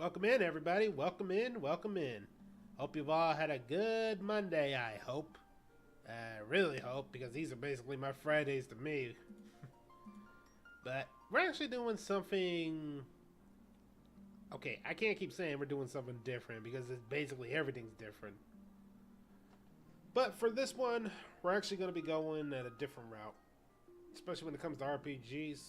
Welcome in, everybody. Welcome in. Welcome in. Hope you've all had a good Monday, I hope. I really hope, because these are basically my Fridays to me. But we're actually doing something... Okay, I can't keep saying we're doing something different, because it's basically everything's different. But for this one, we're actually going to be going at a different route. Especially when it comes to RPGs.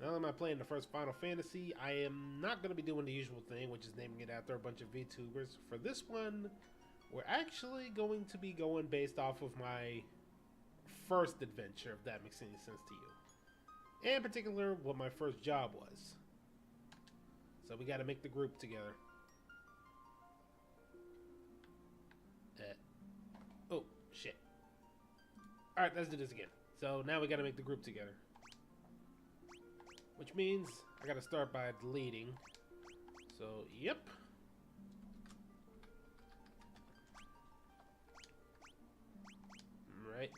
Not only am I playing the first Final Fantasy, I am not going to be doing the usual thing, which is naming it after a bunch of VTubers. For this one, we're actually going to be going based off of my first adventure, if that makes any sense to you. And in particular, what my first job was. So we got to make the group together. Oh, shit. Alright, let's do this again. So now we got to make the group together. Which means I gotta start by deleting. So, yep. Right.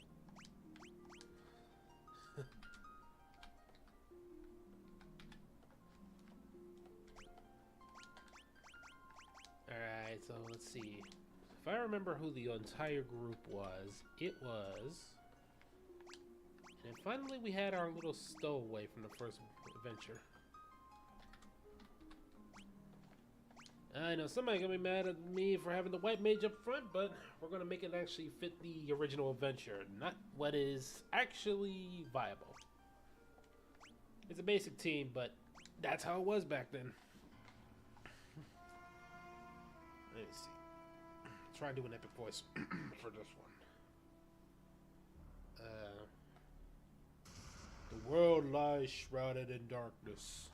Alright, so let's see. If I remember who the entire group was, it was... And finally we had our little stowaway from the first adventure. I know somebody's gonna be mad at me for having the white mage up front, but we're gonna make it actually fit the original adventure, not what is actually viable. It's a basic team, but that's how it was back then. Let me see. Try and do an epic voice for this one. The world lies shrouded in darkness.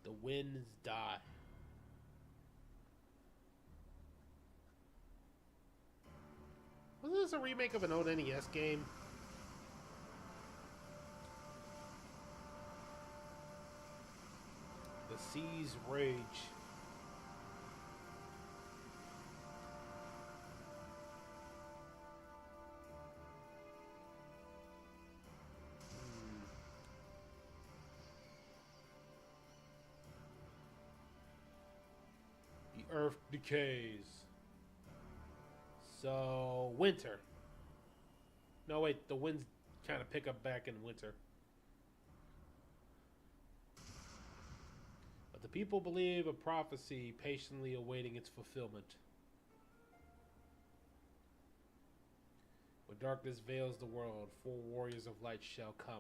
The winds die. Wasn't this a remake of an old NES game? The seas rage. The earth decays. So, winter. No, wait, the winds kind of pick up back in winter. The people believe a prophecy, patiently awaiting its fulfillment. When darkness veils the world, 4 warriors of light shall come.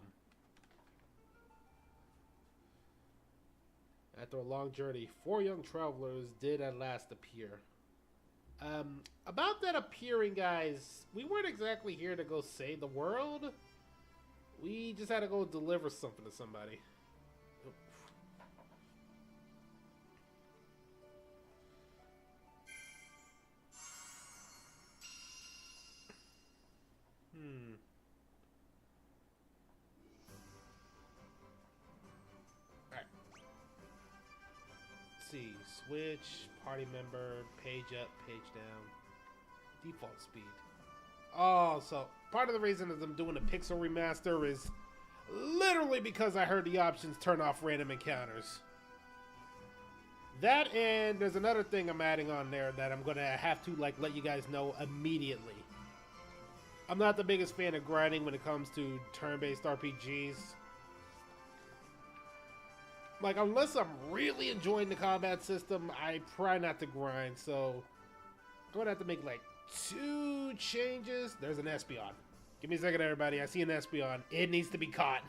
After a long journey, 4 young travelers did at last appear. About that appearing, guys, we weren't exactly here to go save the world. We just had to go deliver something to somebody. Alright. Let's see. Switch, party member, page up, page down. Default speed. Oh, so part of the reason that I'm doing a pixel remaster is literally because I heard the options turn off random encounters. That, and there's another thing I'm adding on there that I'm gonna have to let you guys know immediately. I'm not the biggest fan of grinding when it comes to turn-based RPGs. Like, unless I'm really enjoying the combat system, I try not to grind, so I'm gonna have to make 2 changes. There's an Espeon. Give me a second, everybody. I see an Espeon. It needs to be caught.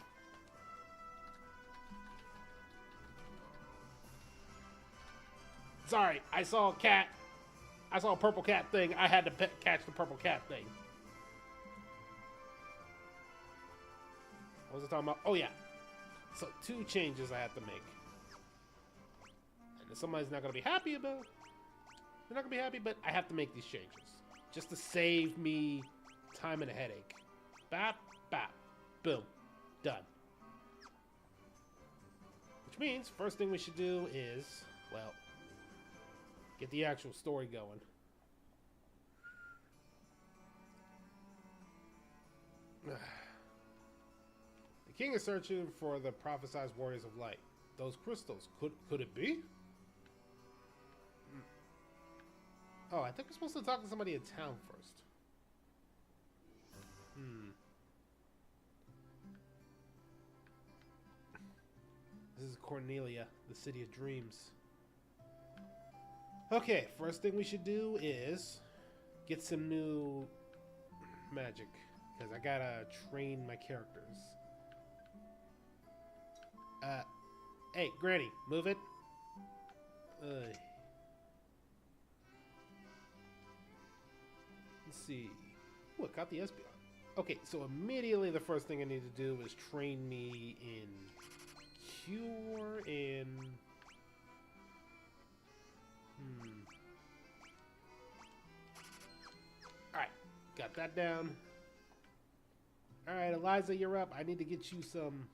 Sorry, I saw a cat. I saw a purple cat thing. I had to catch the purple cat thing. What was I talking about? Oh, yeah. So, 2 changes I have to make. And somebody's not going to be happy about it. They're not going to be happy, but I have to make these changes. Just to save me time and a headache. Bap, bap. Boom. Done. Which means, first thing we should do is... Well, get the actual story going. The king is searching for the prophesized warriors of light. Those crystals. Could it be? Oh, I think we're supposed to talk to somebody in town first. This is Cornelia, the city of dreams. Okay, first thing we should do is get some new magic. Because I gotta train my characters. Hey, Granny, move it. Let's see. Ooh, I got the Espeon. Okay, so immediately the first thing I need to do is train me in Cure and... Alright, got that down. Alright, Eliza, you're up. I need to get you some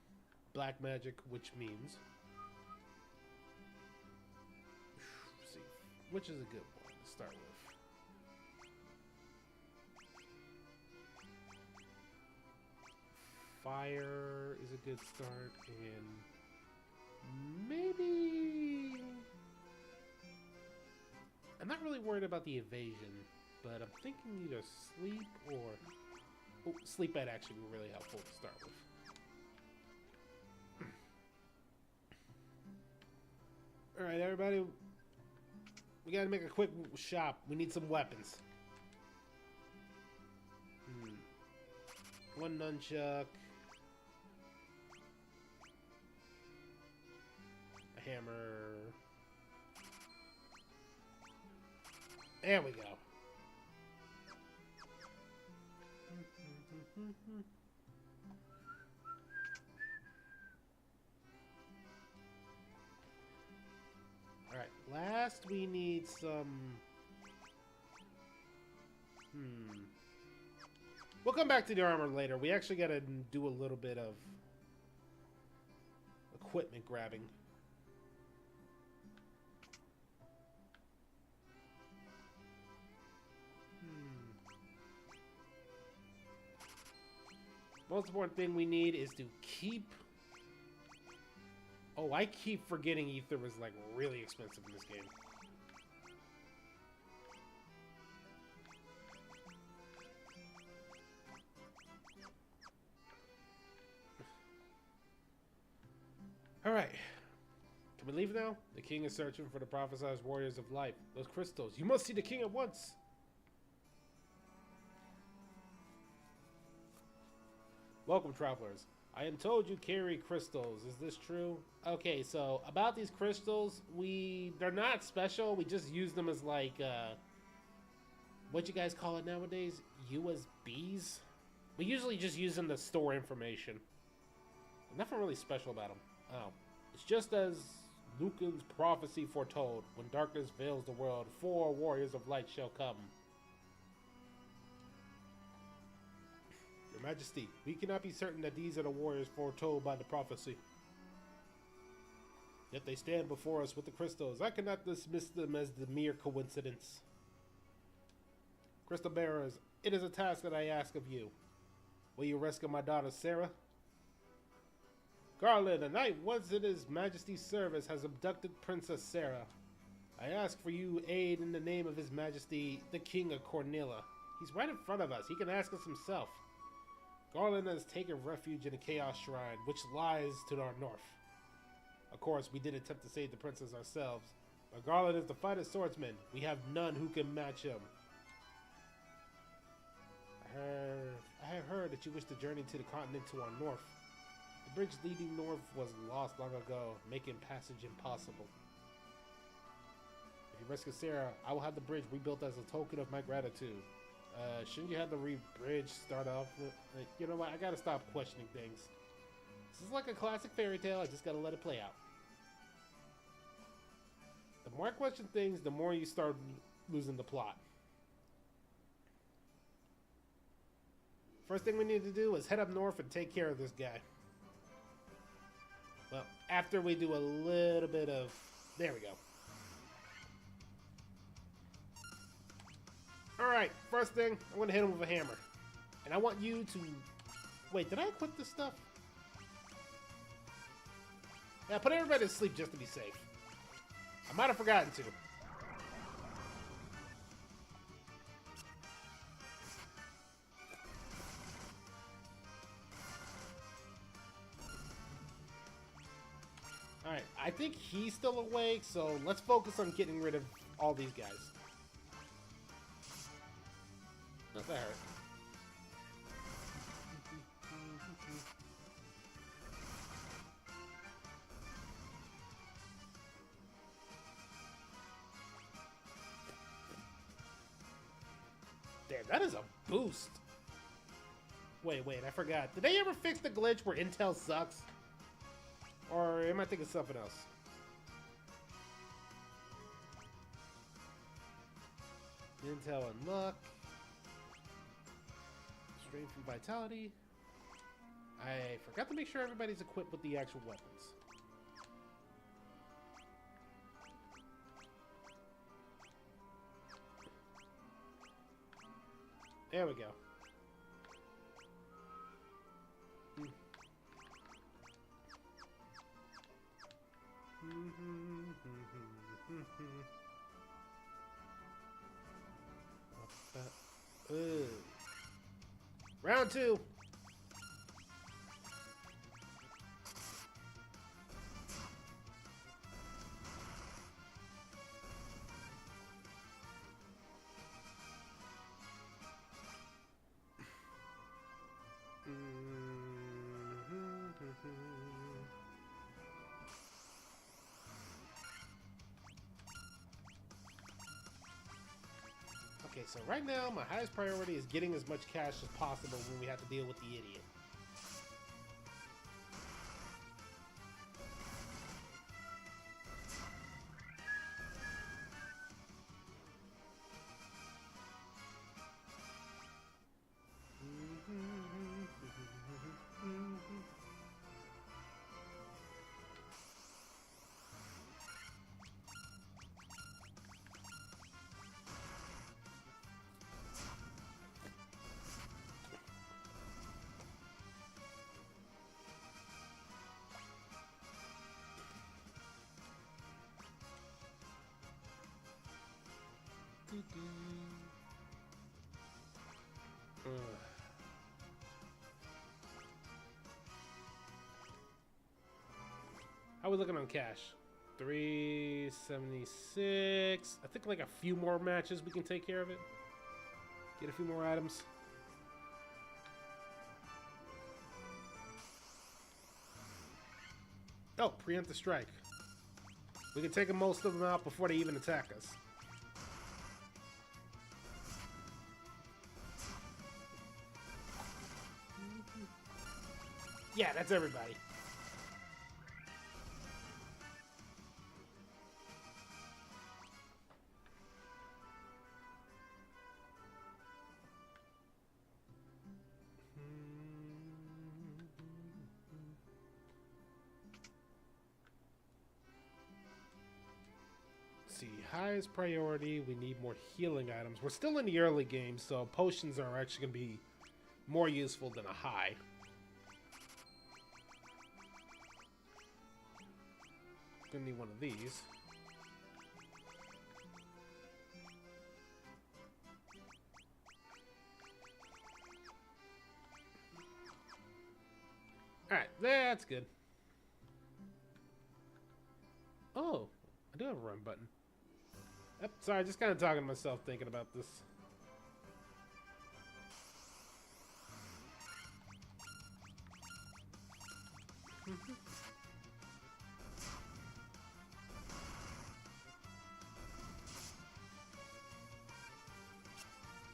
black magic, which means... Let's see, which is a good one to start with? Fire is a good start, and maybe... I'm not really worried about the evasion, but I'm thinking either sleep or... Oh, sleep ed actually would be really helpful to start with. Alright, everybody. We gotta make a quick shop. We need some weapons. One nunchuck. A hammer. There we go. Alright, last we need some... We'll come back to the armor later. We actually gotta do a little bit of equipment grabbing. Most important thing we need is to keep... Oh, I keep forgetting ether was like really expensive in this game. Alright. Can we leave now? The king is searching for the prophesized warriors of life. Those crystals. You must see the king at once. Welcome, travelers. I am told you carry crystals. Is this true? Okay, so about these crystals, they're not special. We just use them as like, what you guys call it nowadays? USBs? We usually just use them to store information. Nothing really special about them. Oh, it's just as Lucan's prophecy foretold. When darkness veils the world, 4 warriors of light shall come. Your Majesty, we cannot be certain that these are the warriors foretold by the prophecy. Yet they stand before us with the crystals. I cannot dismiss them as the mere coincidence. Crystal bearers, it is a task that I ask of you. Will you rescue my daughter Sarah? Garland, a knight once in his Majesty's service, has abducted Princess Sarah. I ask for you aid in the name of his Majesty, the King of Cornelia. He's right in front of us. He can ask us himself. Garland has taken refuge in a Chaos Shrine, which lies to our north. Of course, we did attempt to save the princess ourselves, but Garland is the finest swordsman. We have none who can match him. I have heard that you wish to journey to the continent to our north. The bridge leading north was lost long ago, making passage impossible. If you rescue Sarah, I will have the bridge rebuilt as a token of my gratitude. Shouldn't you have the bridge start off with... you know what, I gotta stop questioning things. This is like a classic fairy tale, I just gotta let it play out. The more I question things, the more you start losing the plot. First thing we need to do is head up north and take care of this guy. Well, after we do a little bit of... There we go. Alright, first thing, I'm gonna hit him with a hammer. And I want you to... Wait, did I equip this stuff? Yeah, put everybody to sleep just to be safe. I might have forgotten to. Alright, I think he's still awake, so let's focus on getting rid of all these guys. Not that hurt. Damn, that is a boost. Wait, I forgot. Did they ever fix the glitch where Intel sucks? Or am I thinking of something else? Intel and luck. Strength and vitality. I forgot to make sure everybody's equipped with the actual weapons. There we go. Round 2. Okay, so right now my highest priority is getting as much cash as possible when we have to deal with the idiot. How are we looking on cash? 376. I think like a few more matches we can take care of it. Get a few more items. Oh, preempt the strike. We can take most of them out before they even attack us. Yeah, that's everybody. See, highest priority, we need more healing items. We're still in the early game, so potions are actually going to be more useful than a high. Gonna need one of these. Alright, that's good. Oh, I do have a run button. Yep, sorry, just kind of talking to myself thinking about this.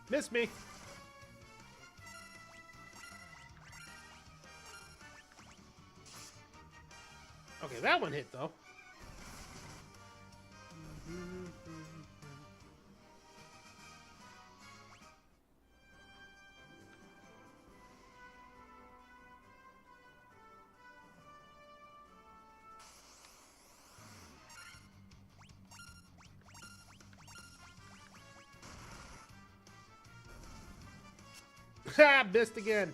Miss me. Okay, that one hit though. Ha! Missed again.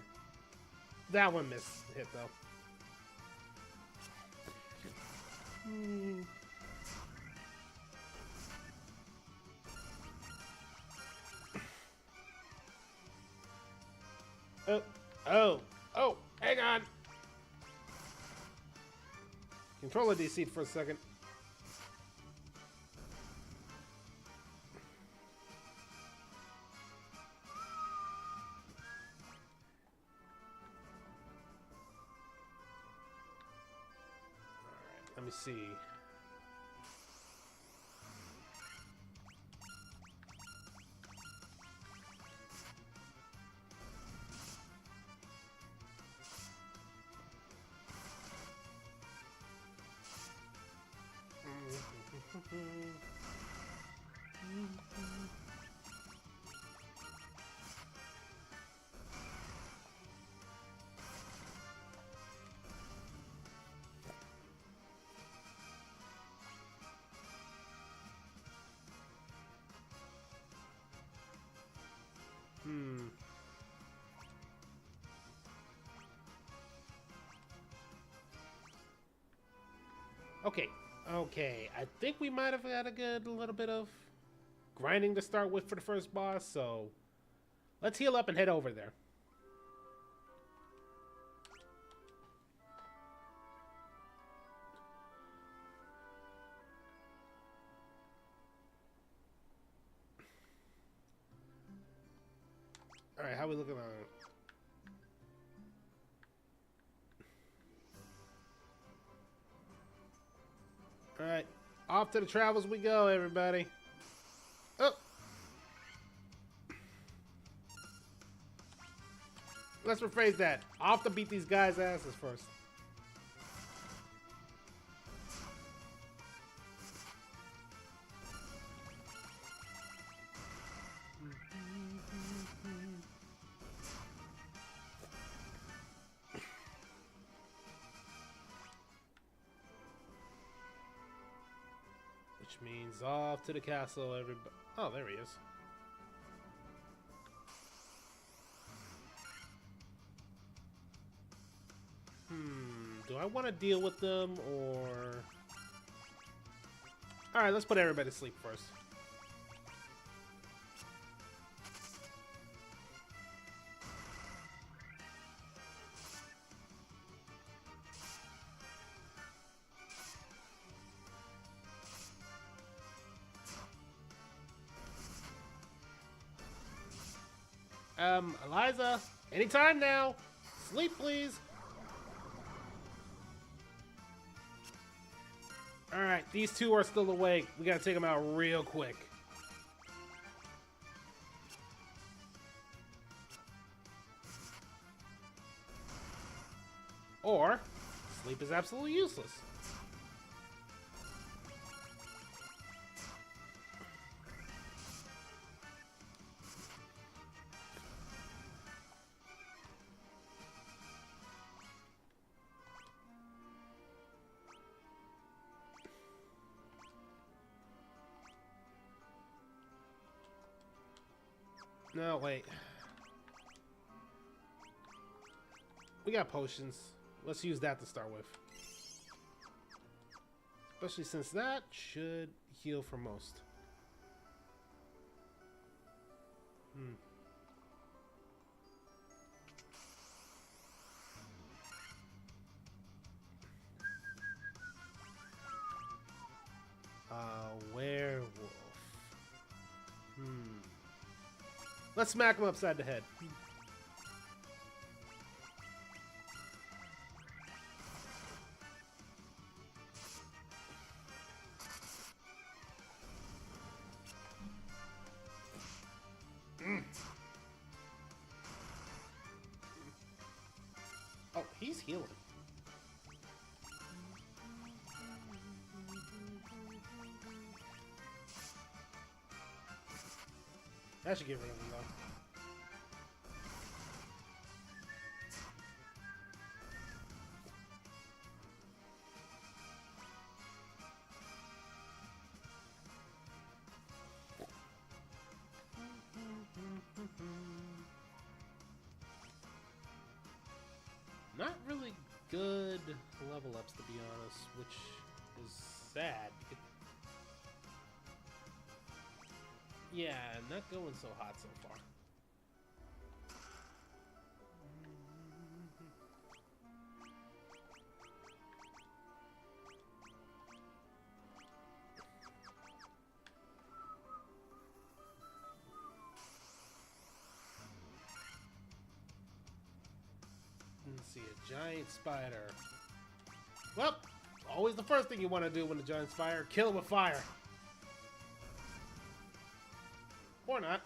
That one missed hit though. Oh, hang on. Controller DC'd for a second. Alright, let me see. Okay. I think we might have had a good little bit of grinding to start with for the first boss, so let's heal up and head over there. Alright, how we looking on it? Alright, off to the travels we go, everybody. Oh! Let's rephrase that. Off to beat these guys' asses first. Which means off to the castle, everybody. Oh, there he is. Do I want to deal with them or... Alright, let's put everybody to sleep first. Eliza, anytime now. Sleep, please. Alright, these two are still awake. We gotta take them out real quick. Or, sleep is absolutely useless. No, wait. We got potions. Let's use that to start with. Especially since that should heal for most. Werewolf. Let's smack him upside the head. Oh, he's healing. That should get rid of him, though. good level ups, to be honest, which is sad. Yeah, not going so hot so far. Let's see, a giant spider. Well, always the first thing you want to do when a giant spider, kill it with fire. Or not.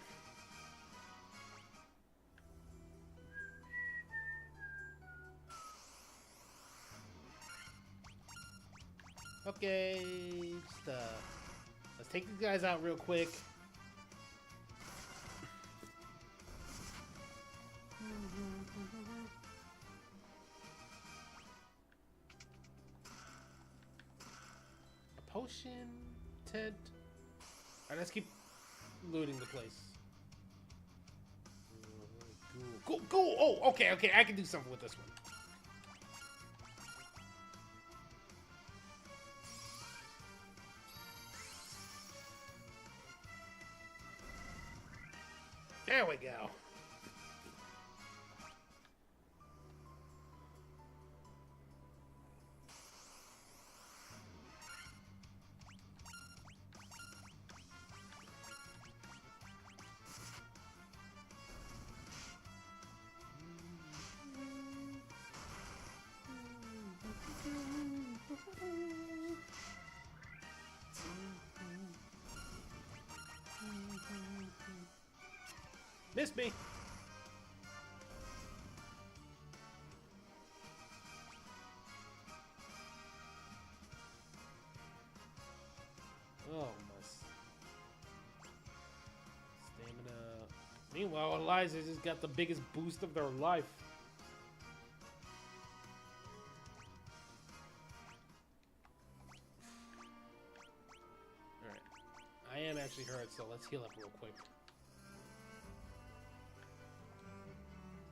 Okay, just let's take these guys out real quick. A potion tent. Alright, let's keep looting the place. Cool, cool. Oh, okay, okay. I can do something with this one. There we go. Missed me. Oh, my stamina. Meanwhile, Eliza just got the biggest boost of their life. Alright. I am actually hurt, so let's heal up real quick.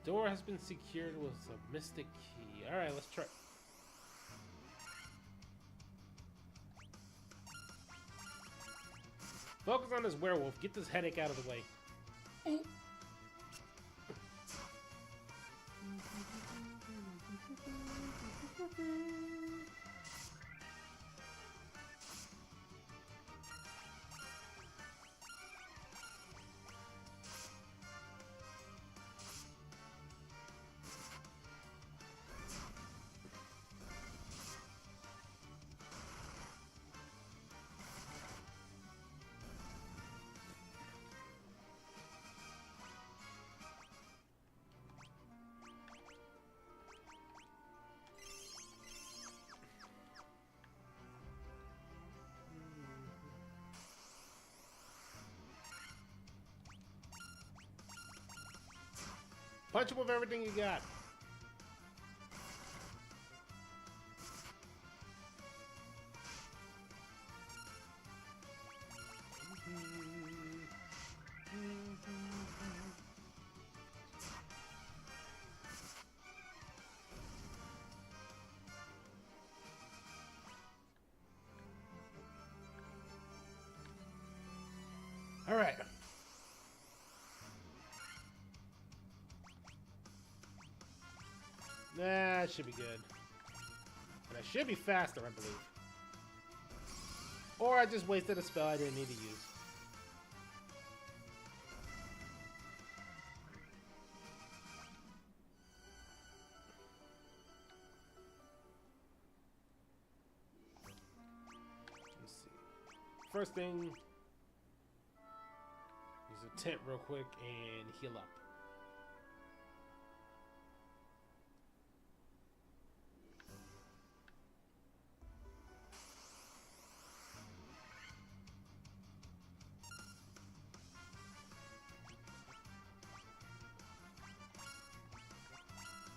Door has been secured with a mystic key. Alright, let's try. Focus on this werewolf. Get this headache out of the way. Punch him with everything you got. All right. Nah, it should be good. And I should be faster, I believe. Or I just wasted a spell I didn't need to use. Let's see. First thing, use a tent real quick and heal up.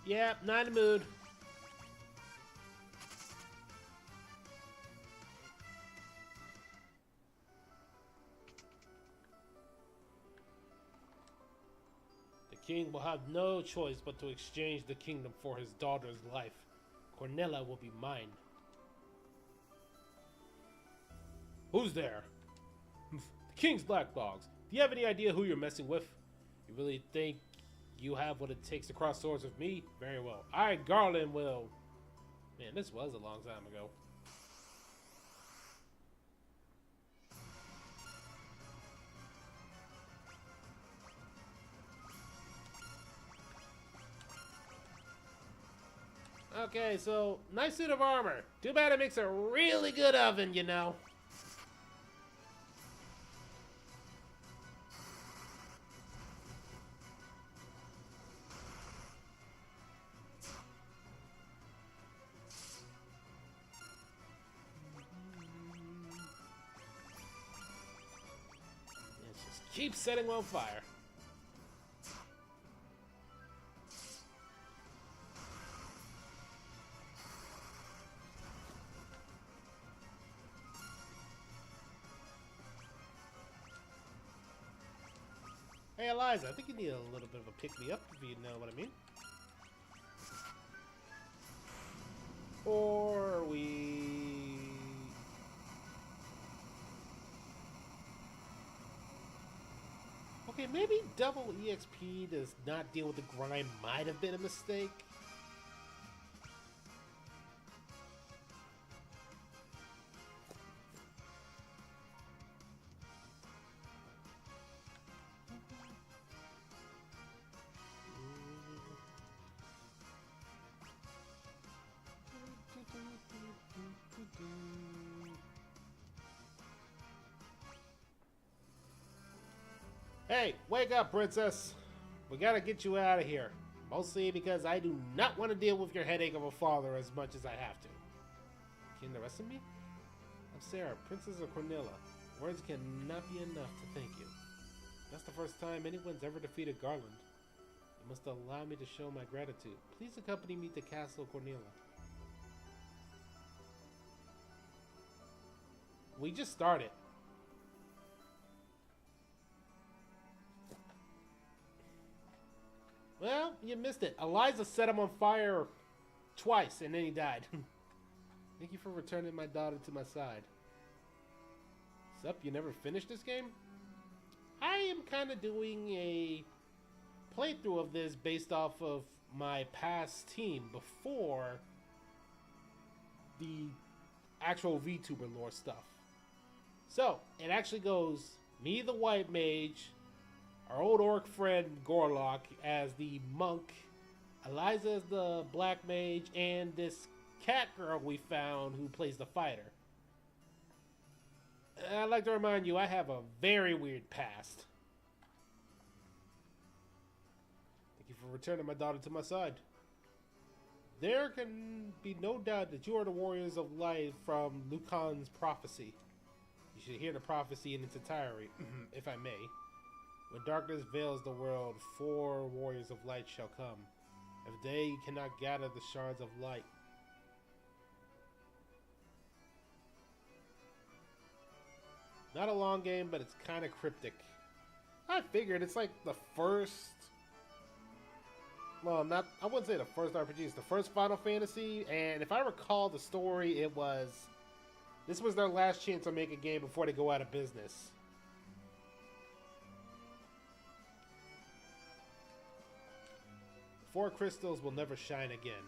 Yep, not in the mood. The king will have no choice but to exchange the kingdom for his daughter's life. Cornella will be mine. Who's there? The King's Black Dogs. Do you have any idea who you're messing with? You really think you have what it takes to cross swords with me? Very well. I, Garland, will. Man, this was a long time ago. Okay, so nice suit of armor. Too bad it makes a really good oven, you know. Let's just keep setting on fire. Hey, Eliza, I think you need a little bit of a pick-me-up, if you know what I mean. Or we... Okay, maybe double EXP does not deal with the grind might have been a mistake. Hey, wake up, princess. We gotta get you out of here. Mostly because I do not want to deal with your headache of a father as much as I have to. Can the rest of me? I'm Sarah, Princess of Cornella. Words cannot be enough to thank you. That's the first time anyone's ever defeated Garland. You must allow me to show my gratitude. Please accompany me to Castle Cornella. We just started. Well, you missed it. Eliza set him on fire twice, and then he died. Thank you for returning my daughter to my side. Sup, you never finished this game? I am kind of doing a playthrough of this based off of my past team before the actual VTuber lore stuff. So, it actually goes me, the white mage, our old orc friend Gorlock as the monk, Eliza as the black mage, and this cat girl we found who plays the fighter. I'd like to remind you, I have a very weird past. Thank you for returning my daughter to my side. There can be no doubt that you are the warriors of light from Lucan's prophecy. You should hear the prophecy in its entirety, if I may. When darkness veils the world, 4 warriors of light shall come. If they cannot gather the shards of light. Not a long game, but it's kind of cryptic. I figured it's like the first... Well, not... I wouldn't say the first RPG. It's the first Final Fantasy. And if I recall the story, it was... This was their last chance to make a game before they go out of business. 4 crystals will never shine again.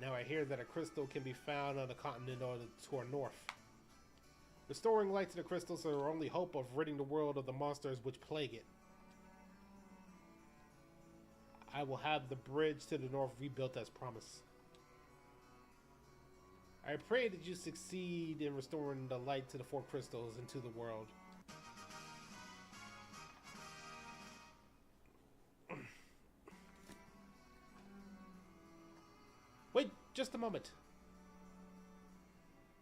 Now I hear that a crystal can be found on the continent to our north. Restoring light to the crystals is our only hope of ridding the world of the monsters which plague it. I will have the bridge to the north rebuilt as promised. I pray that you succeed in restoring the light to the 4 crystals and to the world. Wait just a moment.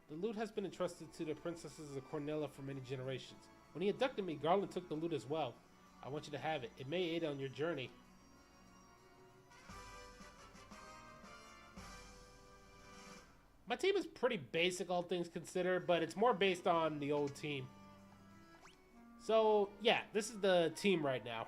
The loot has been entrusted to the princesses of Cornella for many generations. When he abducted me, Garland took the loot as well. I want you to have it. It may aid on your journey. My team is pretty basic, all things considered, but it's more based on the old team. So, yeah, this is the team right now.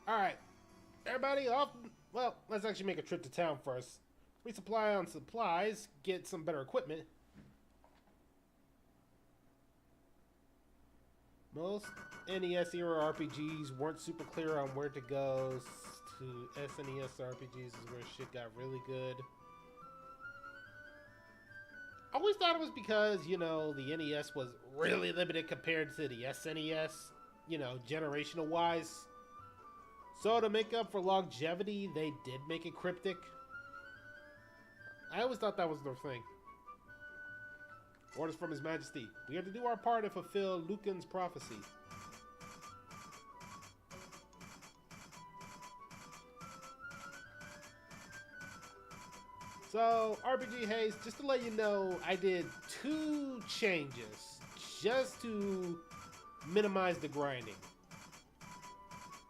Alright, everybody off. Well, let's actually make a trip to town first. Resupply on supplies, get some better equipment. Most NES era RPGs weren't super clear on where to go. To SNES RPGs is where shit got really good. I always thought it was because, you know, the NES was really limited compared to the SNES, you know, generational wise. So to make up for longevity, they did make it cryptic. I always thought that was their thing. Orders from His Majesty. We have to do our part to fulfill Lucan's prophecy. So, RPG Haze, just to let you know, I did 2 changes just to minimize the grinding.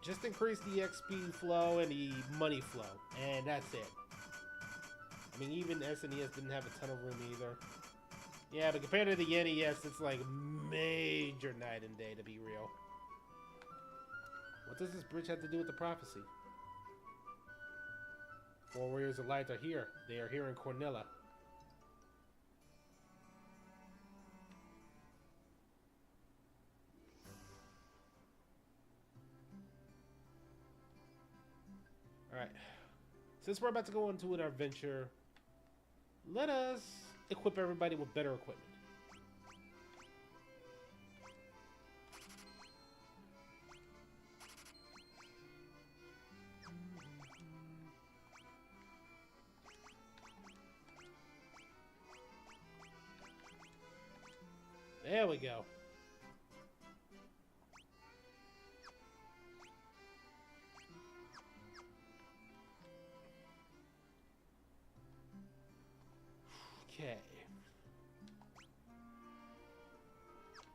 Just increase the XP flow and the money flow, and that's it. I mean, even SNES didn't have a ton of room either. Yeah, but compared to the NES, it's like major night and day, to be real. What does this bridge have to do with the prophecy? 4 Warriors of Light are here. They are here in Cornella. Alright. Since we're about to go into an adventure, let us equip everybody with better equipment. There we go. Okay.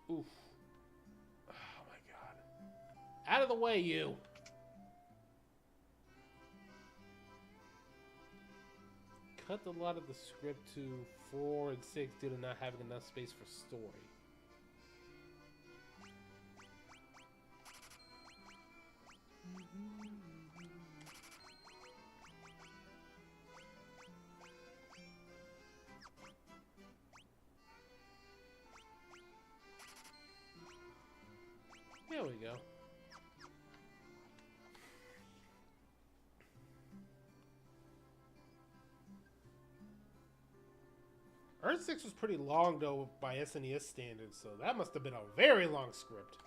Oof. Oh my god. Out of the way, you! Cut a lot of the script to 4 and 6 due to not having enough space for story. There we go. Earth 6 was pretty long though by SNES standards, so that must have been a very long script.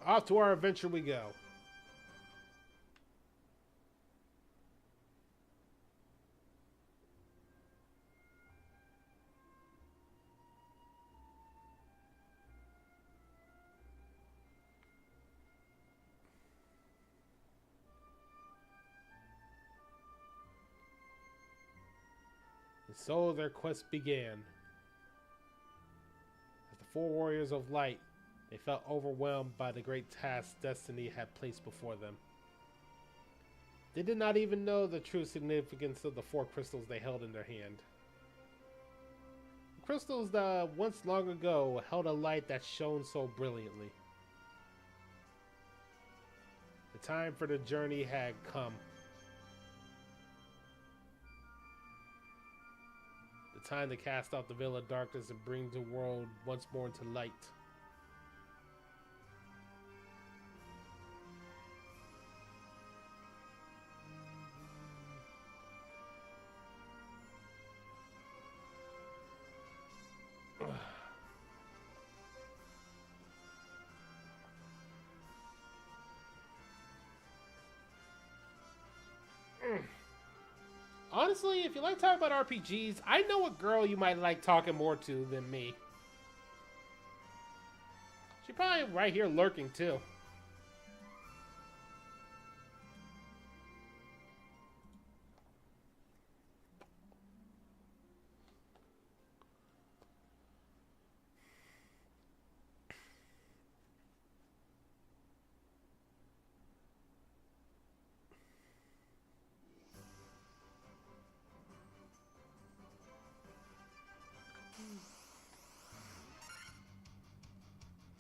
Off to our adventure we go. And so their quest began. As the 4 Warriors of Light, they felt overwhelmed by the great task destiny had placed before them. They did not even know the true significance of the 4 crystals they held in their hand. The crystals that once long ago held a light that shone so brilliantly. The time for the journey had come. The time to cast out the veil of darkness and bring the world once more into light. Honestly, if you like talking about RPGs, I know a girl you might like talking more to than me. She's probably right here lurking too.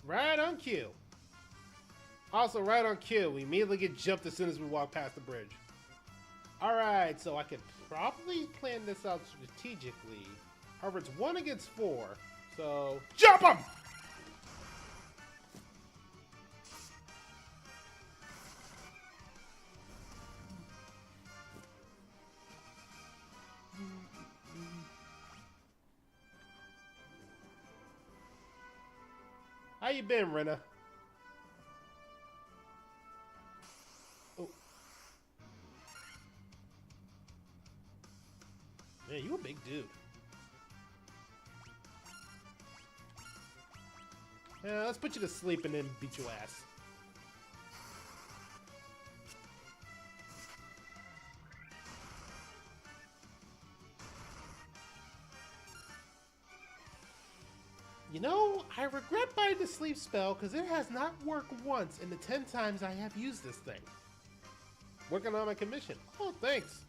Right on cue. Also, right on cue, we immediately get jumped as soon as we walk past the bridge. Alright, so I could probably plan this out strategically. However, it's 1 against 4, so jump him! How you been, Rena? Oh. Man, you a big dude. Yeah, let's put you to sleep and then beat your ass. You know, I regret buying the sleep spell because it has not worked once in the 10 times I have used this thing. Working on my commission. Oh, thanks.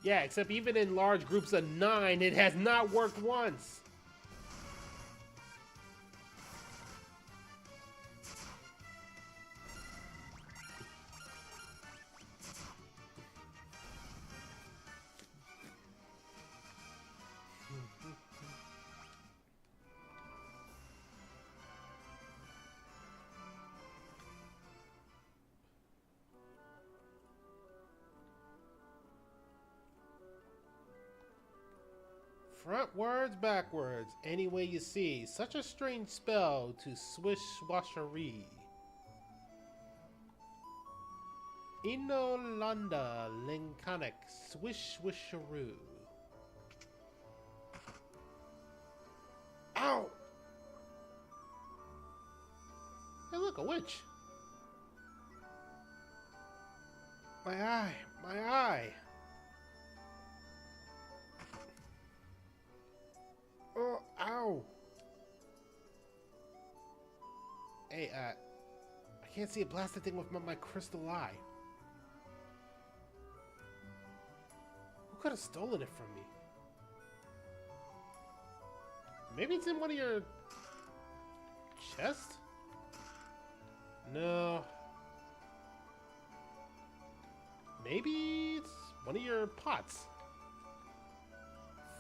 Yeah, except even in large groups of 9, it has not worked once. Frontwards, backwards, any way you see. Such a strange spell to swish-swashery. Inolanda Linkanic swish-swisheroo. Ow! Hey look, a witch. My eye, my eye. Oh, ow. Hey, I can't see a blasted thing with my crystal eye. Who could have stolen it from me? Maybe it's in one of your chests? No. Maybe it's one of your pots.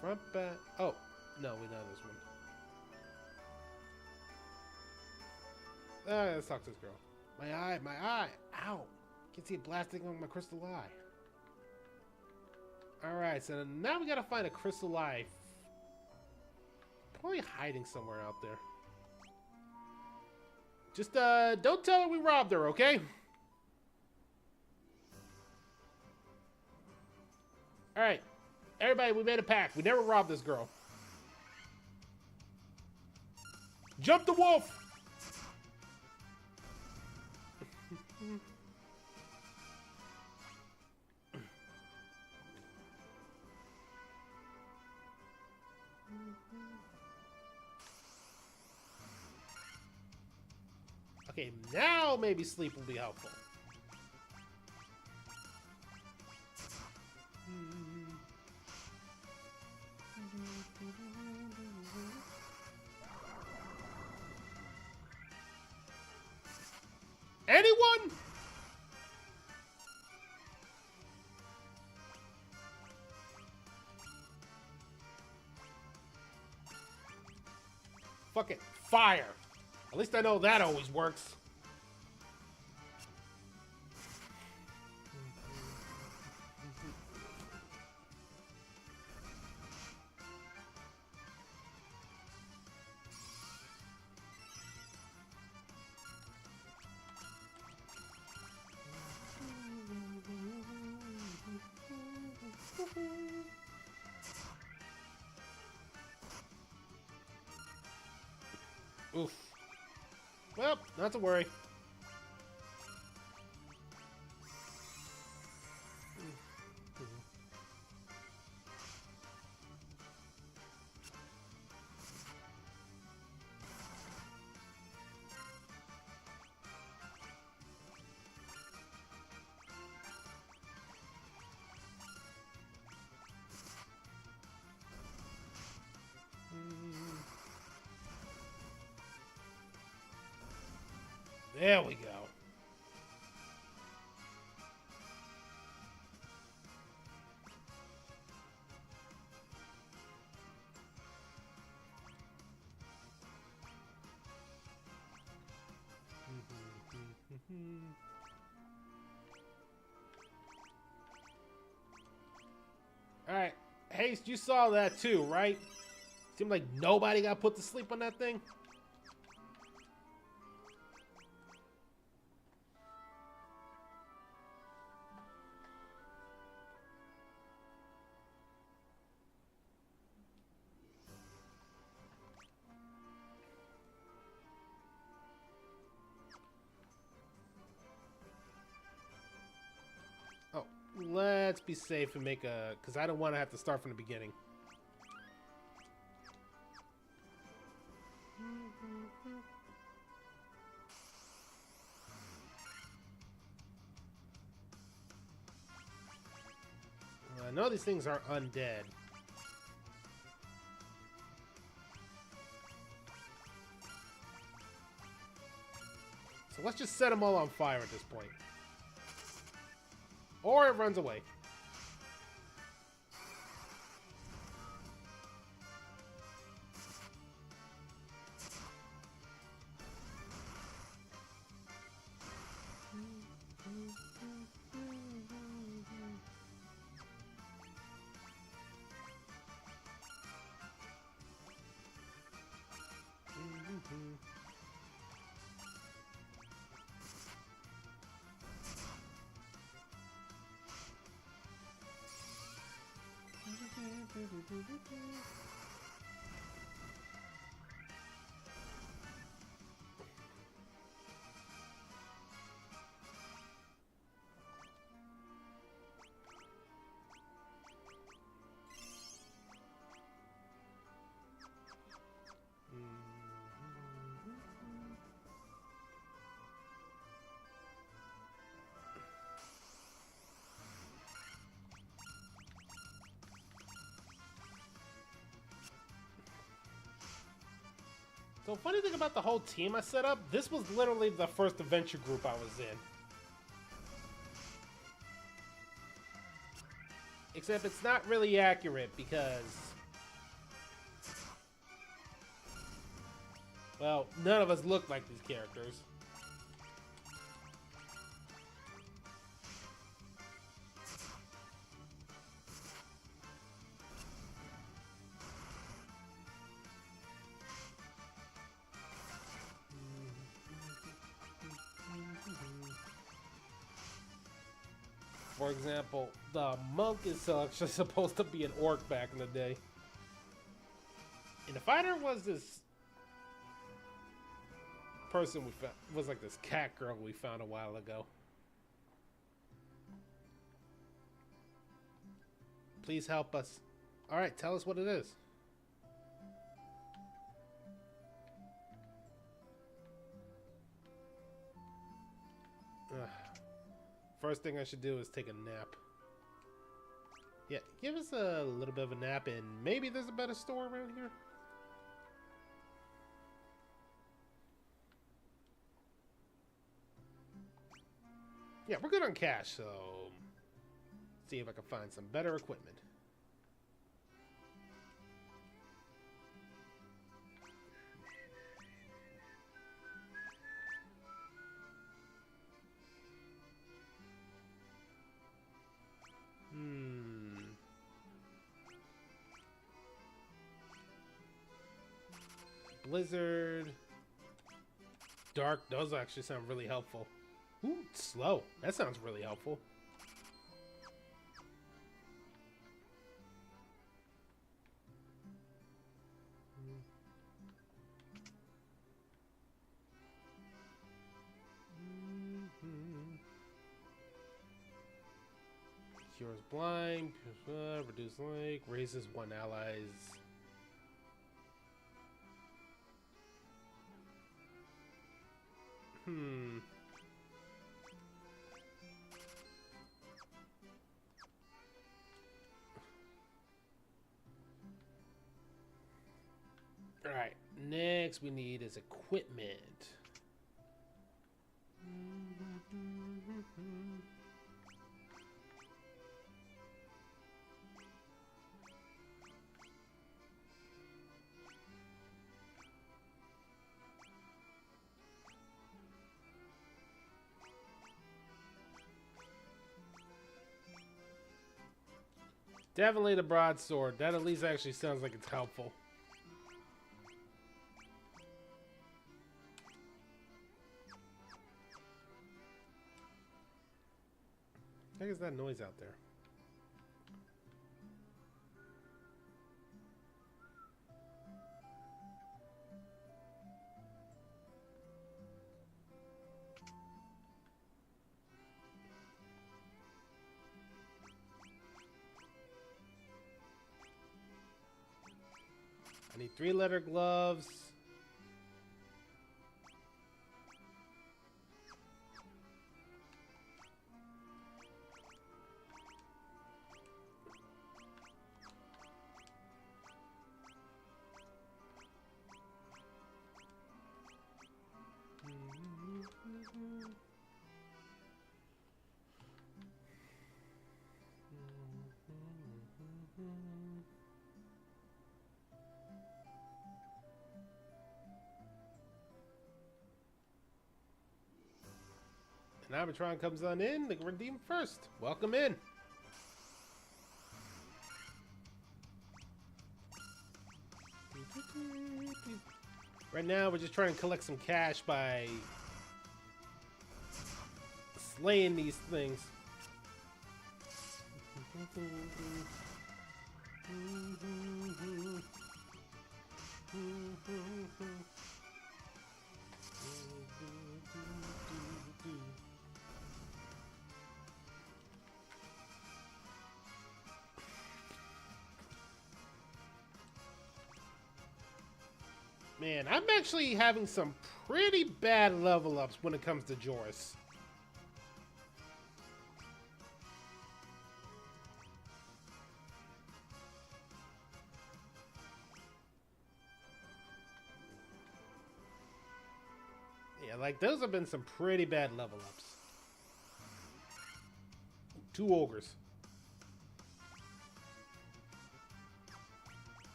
Front, back. Oh. No, we know this one. Let's talk to this girl. My eye, my eye. Ow. Can't see it blasting on my crystal eye. Alright, so now we gotta find a crystal eye. Probably hiding somewhere out there. Just, don't tell her we robbed her, okay? Alright. Everybody, we made a pact. We never robbed this girl. Jump the wolf! Okay, now maybe sleep will be helpful. Anyone? Fuck it. Fire. At least I know that always works. Oof. Well, not to worry. There we go. Alright. Haste, you saw that too, right? Seemed like nobody got put to sleep on that thing. Oh, let's be safe and make a... Because I don't want to have to start from the beginning. I know these things are undead. So let's just set them all on fire at this point. Or it runs away. So funny thing about the whole team I set up, this was literally the first adventure group I was in. Except it's not really accurate because... well, none of us look like these characters. For example, the monk is actually supposed to be an orc back in the day. And the fighter was this person we found, was like this cat girl we found a while ago. Please help us. Alright, tell us what it is. Ugh. First thing I should do is take a nap. Yeah, give us a little bit of a nap and maybe there's a better store around here. Yeah, we're good on cash, so see if I can find some better equipment. Blizzard. Dark, those actually sound really helpful. Ooh, slow. That sounds really helpful. Cures blind, reduce lake, raises one ally's. Alright, next we need is equipment. Definitely the broadsword. That at least actually sounds like it's helpful. What the heck is that noise out there? I need 3-letter gloves. And Arbitron comes on in. The redeem first. Welcome in. Right now, we're just trying to collect some cash by slaying these things. Man, I'm actually having some pretty bad level ups when it comes to Joruis. Yeah, like those have been some pretty bad level ups. 2 ogres.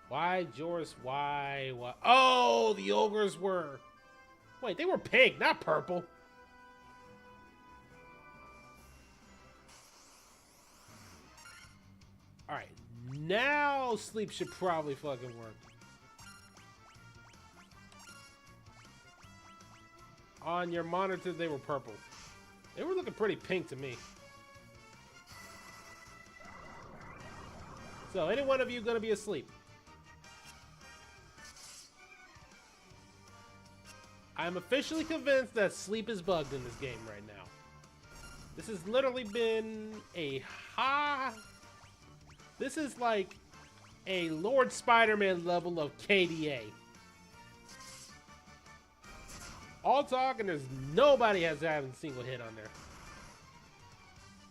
Why, Joruis? Why? Why? Oh, the ogres were... Wait, they were pink, not purple. Alright, now sleep should probably fucking work. On your monitor, they were purple. They were looking pretty pink to me. So, any one of you gonna be asleep? I'm officially convinced that sleep is bugged in this game right now. This has literally been a This is like a Lord Spider-Man level of KDA. All talk and there's nobody has having a single hit on there.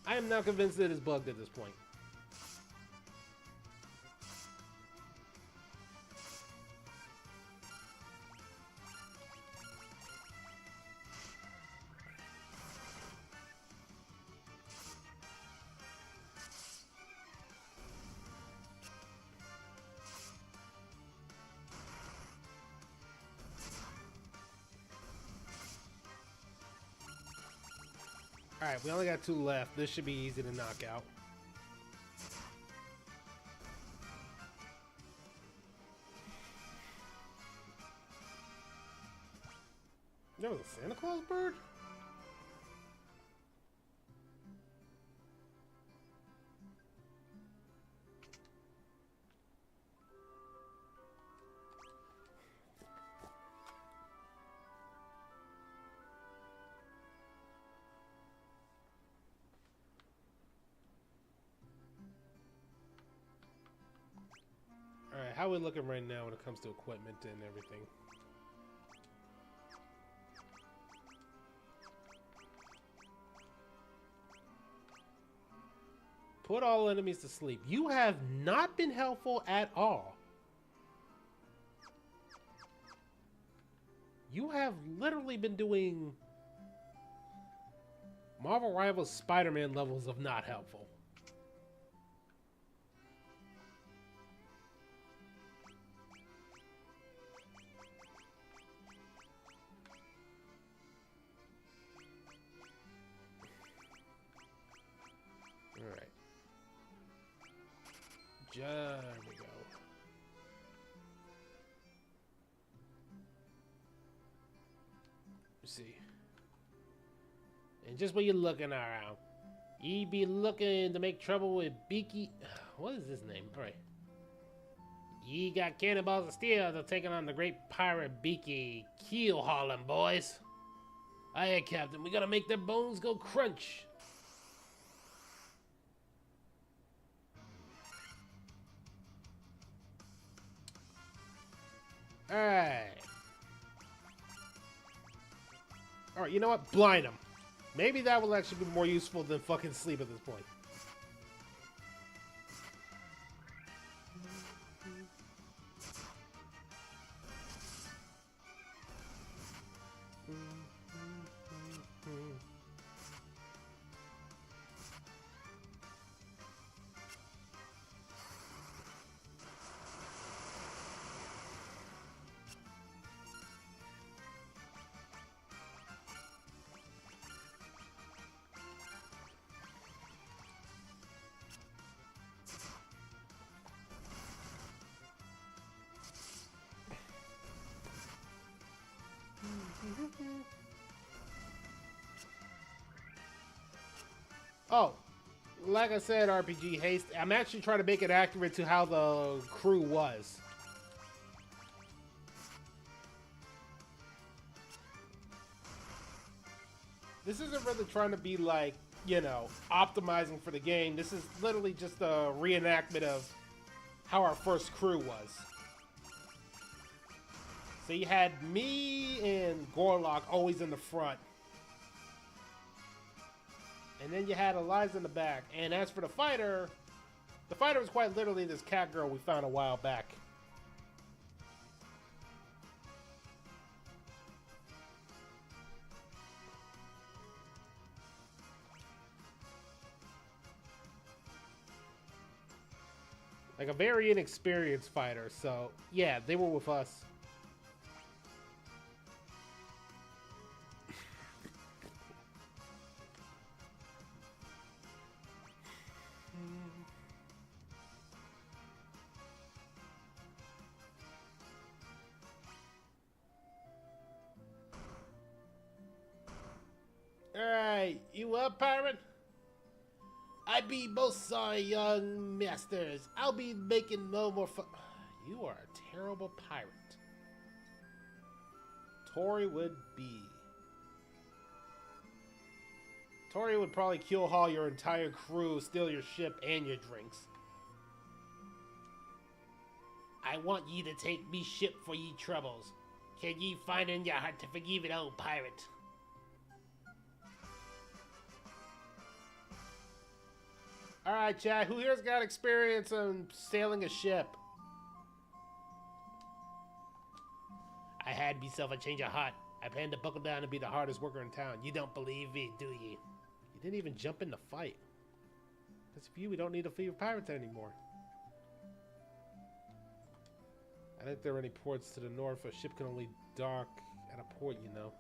I am now convinced that it's bugged at this point. Alright, we only got 2 left. This should be easy to knock out. There was a Santa Claus bird? Alright, how are we looking right now when it comes to equipment and everything? Put all enemies to sleep. You have not been helpful at all. You have literally been doing Marvel Rivals Spider-Man levels of not helpful. Alright. There we go. Let's see. And just when you're looking around, ye be looking to make trouble with Beaky. What is his name? Alright. Ye got cannonballs of steel. They're taking on the great pirate Beaky. Keel hauling, boys. Aye, Captain. We gotta make their bones go crunch. Alright. Alright, you know what? Blind him. Maybe that will actually be more useful than fucking sleep at this point. Oh, like I said, RPG Haste, I'm actually trying to make it accurate to how the crew was. This isn't really trying to be like, you know, optimizing for the game. This is literally just a reenactment of how our first crew was. So you had me and Gorlock always in the front. And then you had Eliza in the back. And as for the fighter was quite literally this cat girl we found a while back. Like a very inexperienced fighter, so yeah, they were with us. Alright, you up, pirate? I be most sorry, young masters. I'll be making no more fun. You are a terrible pirate. Tori would be. Tori would probably kill haul your entire crew, steal your ship and your drinks. I want ye to take me ship for ye troubles. Can ye find in your heart to forgive an old pirate? Alright, Chad, who here's got experience on sailing a ship? I had myself a change of heart. I plan to buckle down and be the hardest worker in town. You don't believe me, do ye? You didn't even jump in the fight. Because of you, we don't need a fleet of pirates anymore. I think there are any ports to the north. A ship can only dock at a port, you know.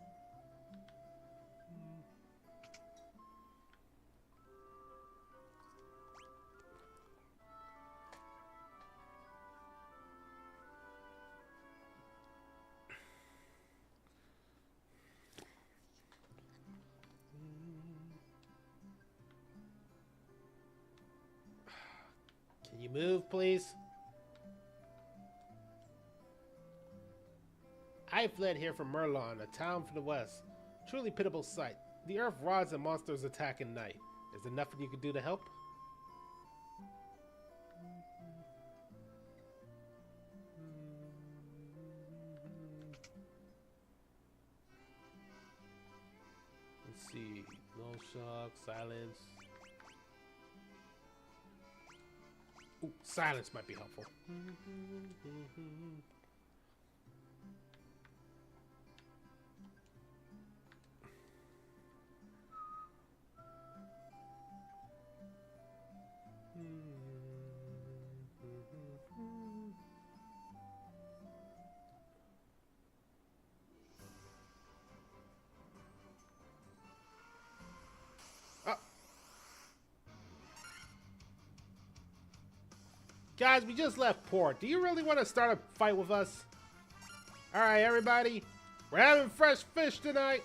you move, please? I fled here from Merlon, a town from the west. Truly pitiable sight. The earth rods and monsters attack at night. Is there nothing you can do to help? Let's see. No shock, silence. Ooh, silence might be helpful. Guys, we just left port. Do you really want to start a fight with us? Alright, everybody. We're having fresh fish tonight.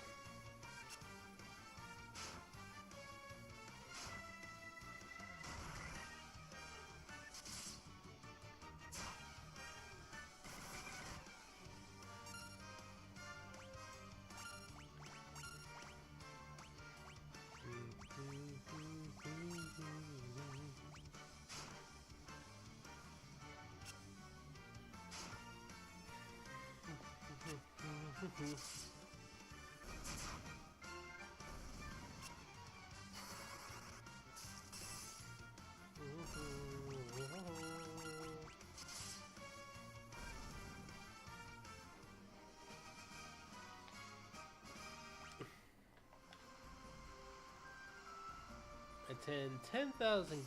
Attend 10,000.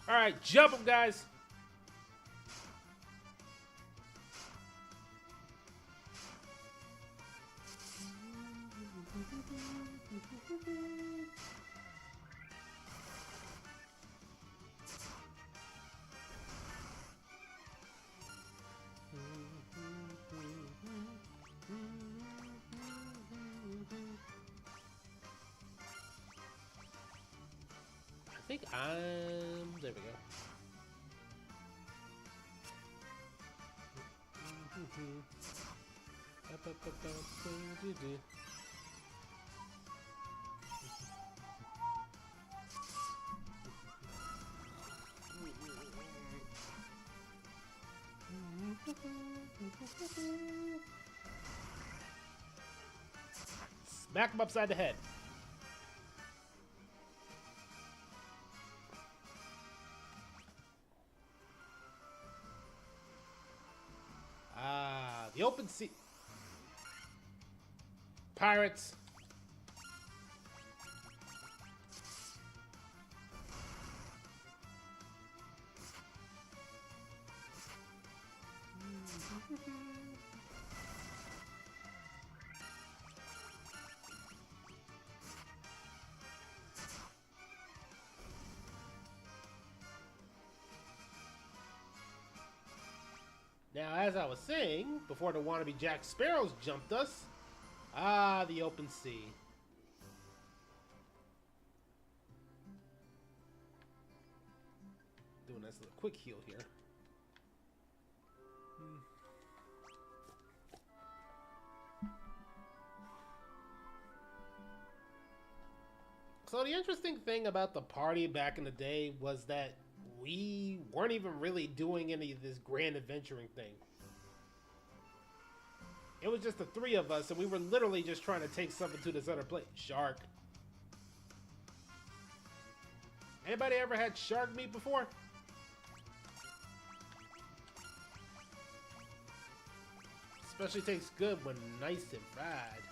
All right, jump them, guys. I think there we go. Smack him upside the head. The open sea. Pirates. Now, as I was saying, before the wannabe Jack Sparrows jumped us, the open sea. Do a nice little quick heal here. So the interesting thing about the party back in the day was that we weren't even really doing any of this grand adventuring thing. It was just the three of us, and we were literally just trying to take something to this other place. Shark. Anybody ever had shark meat before? Especially tastes good when nice and fried.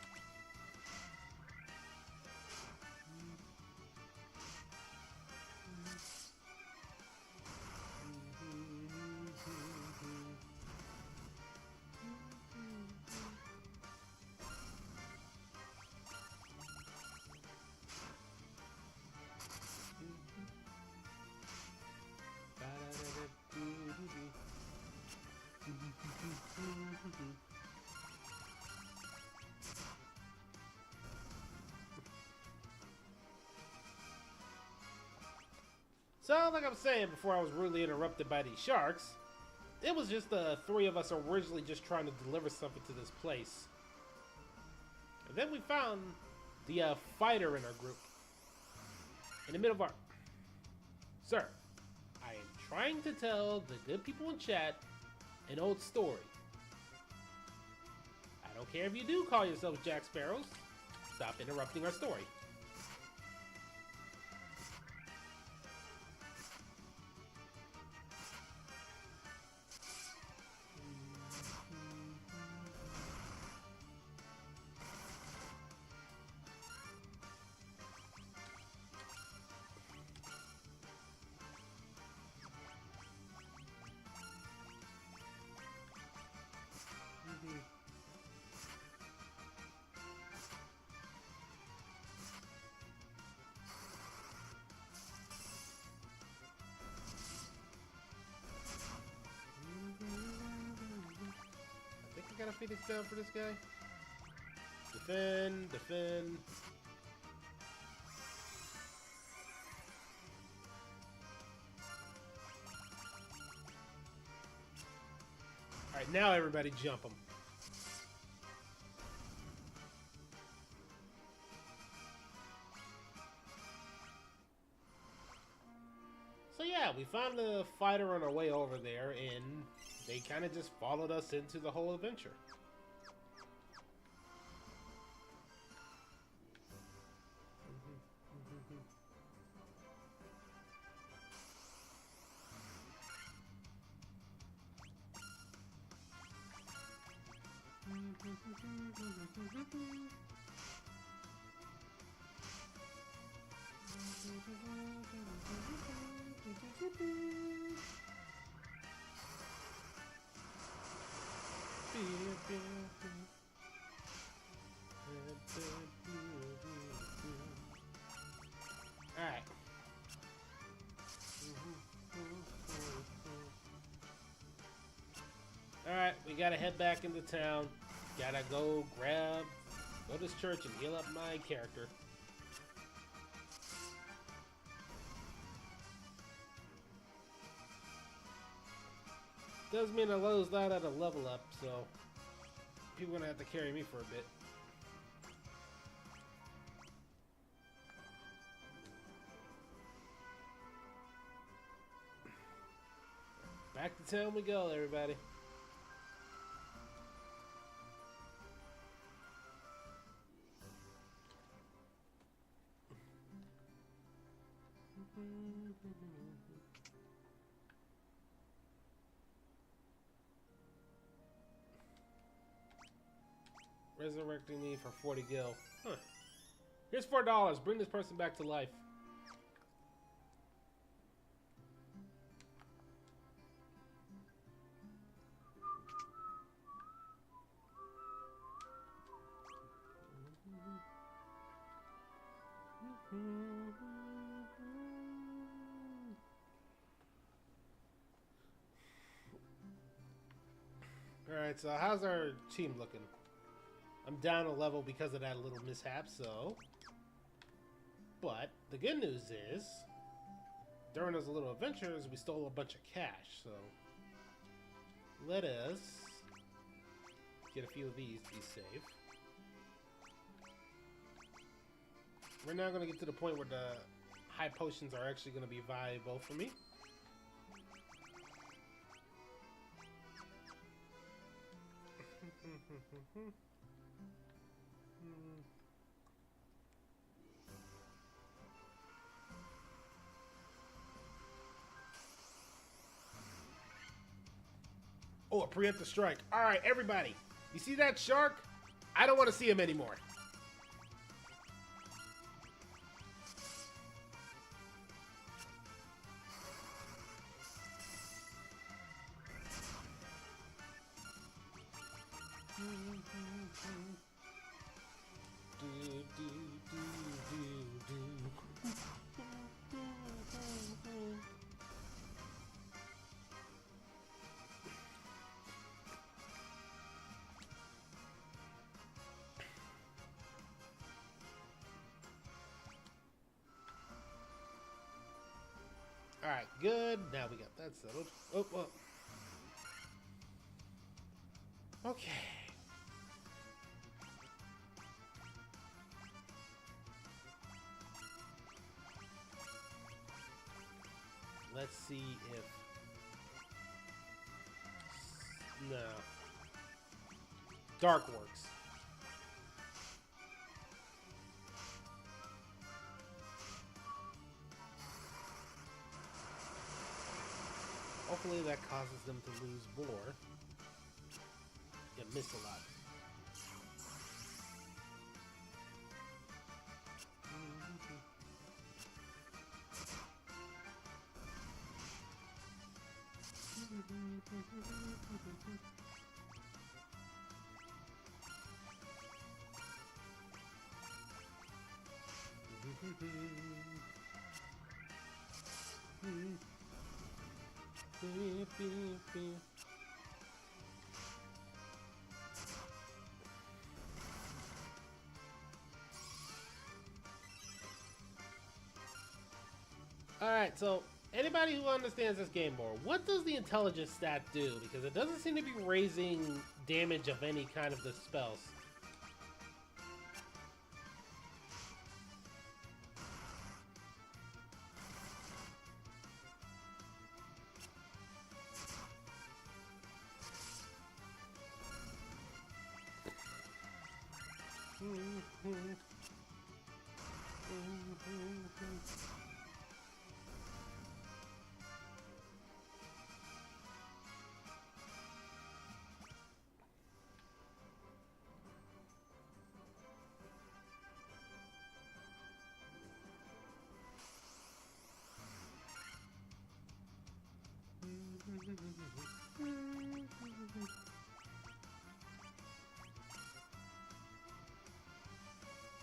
So, like I was saying before I was rudely interrupted by these sharks, it was just the three of us originally just trying to deliver something to this place. And then we found the fighter in our group. In the middle of our... Sir, I am trying to tell the good people in chat an old story. I don't care if you do call yourselves Jack Sparrows. Stop interrupting our story. I gotta Phoenix down for this guy. Defend, defend. Alright, now everybody jump him. So yeah, we found the fighter on our way over there, and they kind of just followed us into the whole adventure. Alright. Alright, we gotta head back into town. Gotta go to this church and heal up my character. Does mean I lose that at a level up, so people are gonna have to carry me for a bit. Back to town we go, everybody. Resurrecting me for 40 gil. Huh. Here's $4. Bring this person back to life. Alright, so how's our team looking? I'm down a level because of that little mishap, so... But, the good news is, during those little adventures, we stole a bunch of cash, so... Let us get a few of these to be safe. We're now going to get to the point where the high potions are actually going to be valuable for me. Oh, a preemptive strike. Alright, everybody. You see that shark? I don't want to see him anymore. Alright, good. Now we got that settled. Oh, oh. Okay. Let's see if... No. Dark works. Hopefully that causes them to lose more. You miss a lot. Alright, so anybody who understands this game more, what does the intelligence stat do? Because it doesn't seem to be raising damage of any kind of the spells.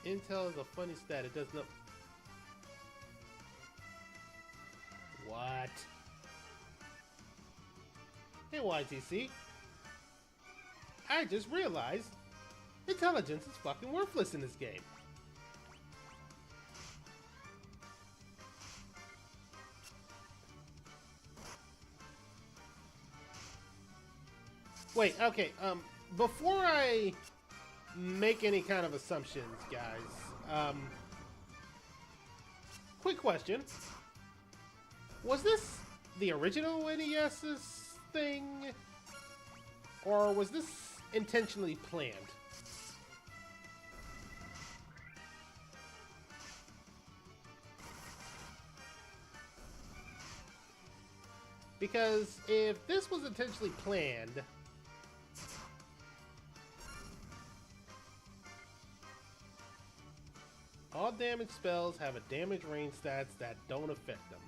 Intel is a funny stat. It does not. What? Hey, YTC. I just realized intelligence is fucking worthless in this game. Wait, okay, before I make any kind of assumptions, guys, quick question. Was this the original NES's thing? Or was this intentionally planned? Because if this was intentionally planned, all damage spells have a damage range stats that don't affect them.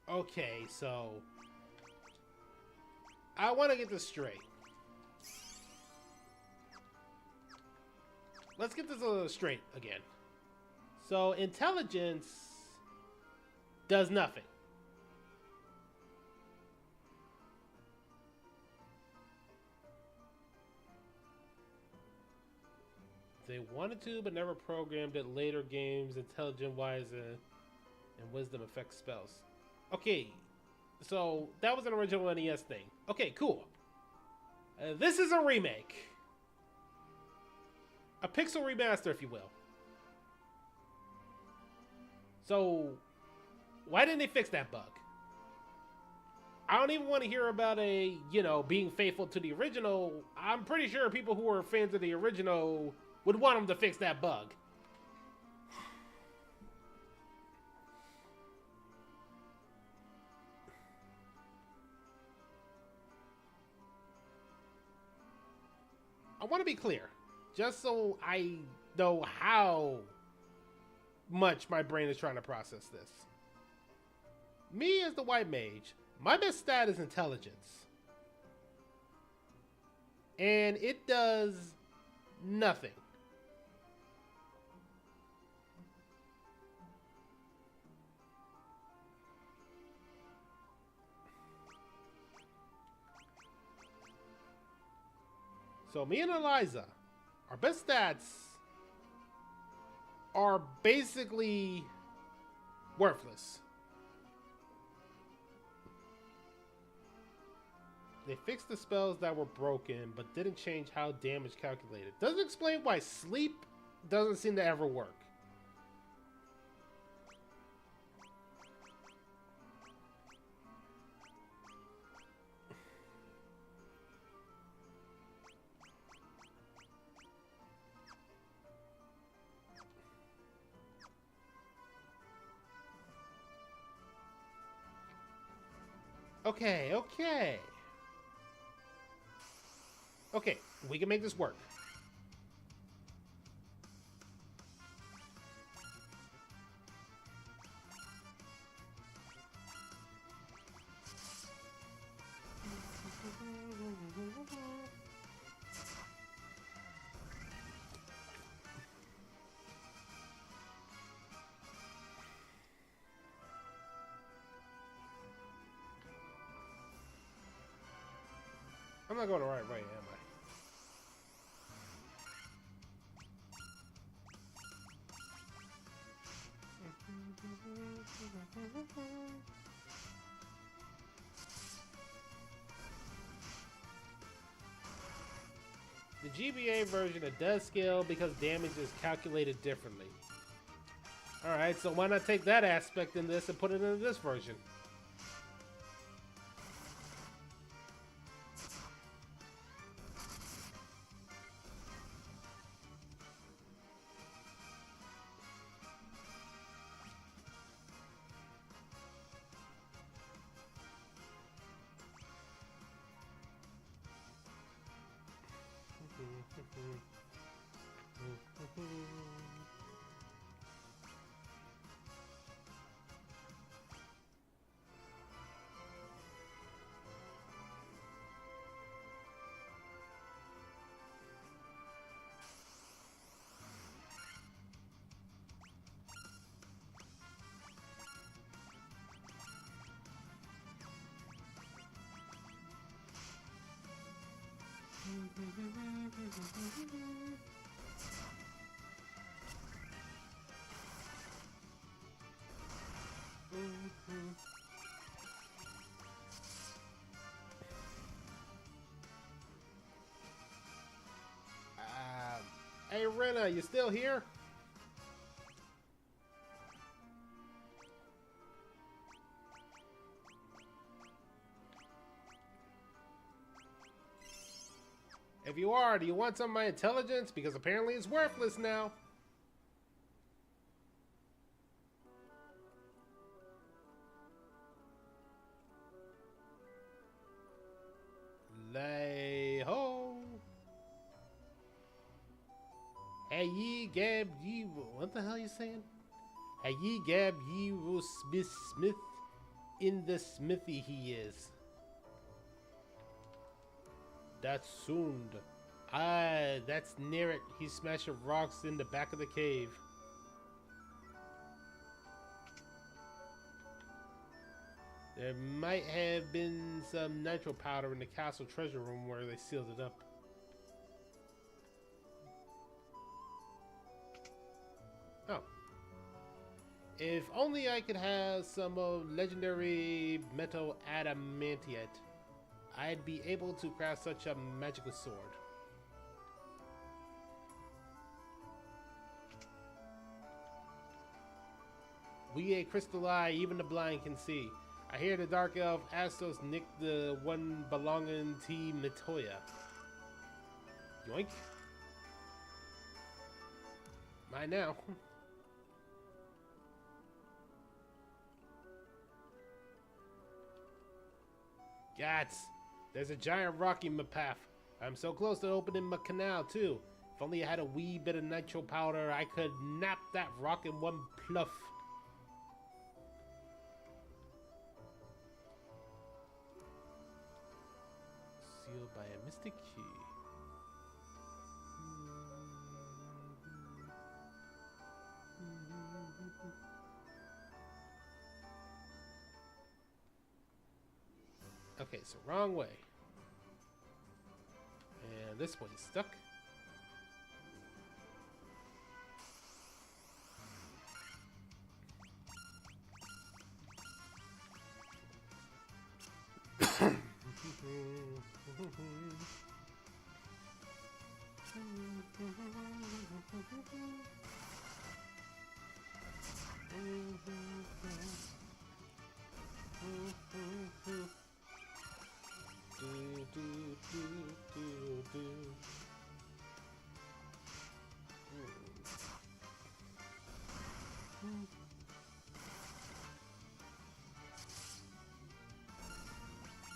Okay, so I want to get this straight. Let's get this a little straight again. So intelligence does nothing. They wanted to, but never programmed it. Later games, intelligent, wise, and wisdom affect spells. Okay, so that was an original NES thing. Okay, cool. This is a remake. A pixel remaster, if you will. So, why didn't they fix that bug? I don't even want to hear about being faithful to the original. I'm pretty sure people who are fans of the original would want them to fix that bug. I want to be clear, just so I know how much my brain is trying to process this. Me as the white mage, my best stat is intelligence. And it does nothing. So me and Eliza, our best stats are basically worthless. They fixed the spells that were broken, but didn't change how damage calculated. Doesn't explain why sleep doesn't seem to ever work. Okay, okay. Okay, we can make this work. I'm not going the right way, am I? The GBA version, it does scale because damage is calculated differently. Alright, so why not take that aspect in this and put it into this version? Hey Rena, you still here? If you are, do you want some of my intelligence? Because apparently it's worthless now. Lay ho. Hey ye gab ye, what the hell are you saying? Hey ye gab ye will smith in the smithy he is. That's soon. Ah, that's near it. He's smashing rocks in the back of the cave. There might have been some nitro powder in the castle treasure room where they sealed it up. Oh. If only I could have some legendary metal adamantiate, I'd be able to craft such a magical sword. We a crystal eye, even the blind can see. I hear the dark elf Astos nicked the one belonging to Mitoya. Yoink. Mine now. Gats, there's a giant rock in my path. I'm so close to opening my canal too. If only I had a wee bit of nitro powder, I could nap that rock in one pluff. by a mystic key. Okay, so wrong way. And this one's stuck.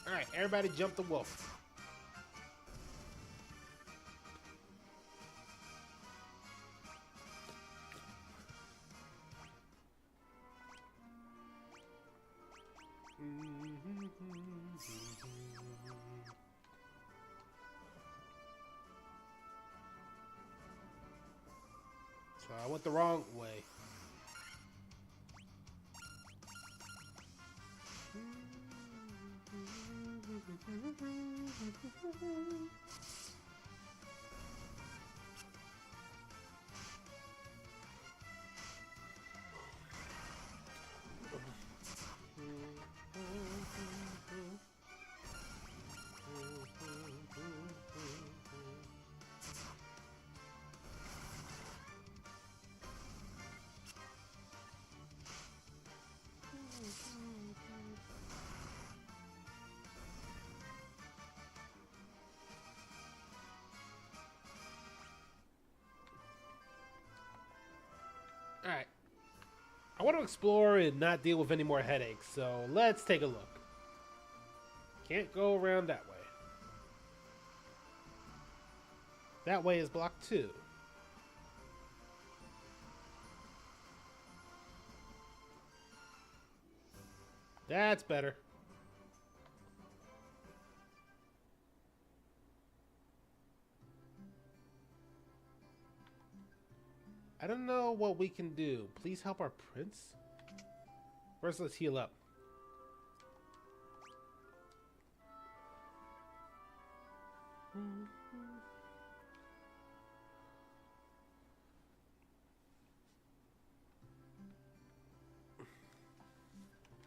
Alright, everybody jump the wolf. So I went the wrong way. Alright. I want to explore and not deal with any more headaches, so let's take a look. Can't go around that way. That way is block 2. That's better. I don't know what we can do. Please help our prince? First, let's heal up.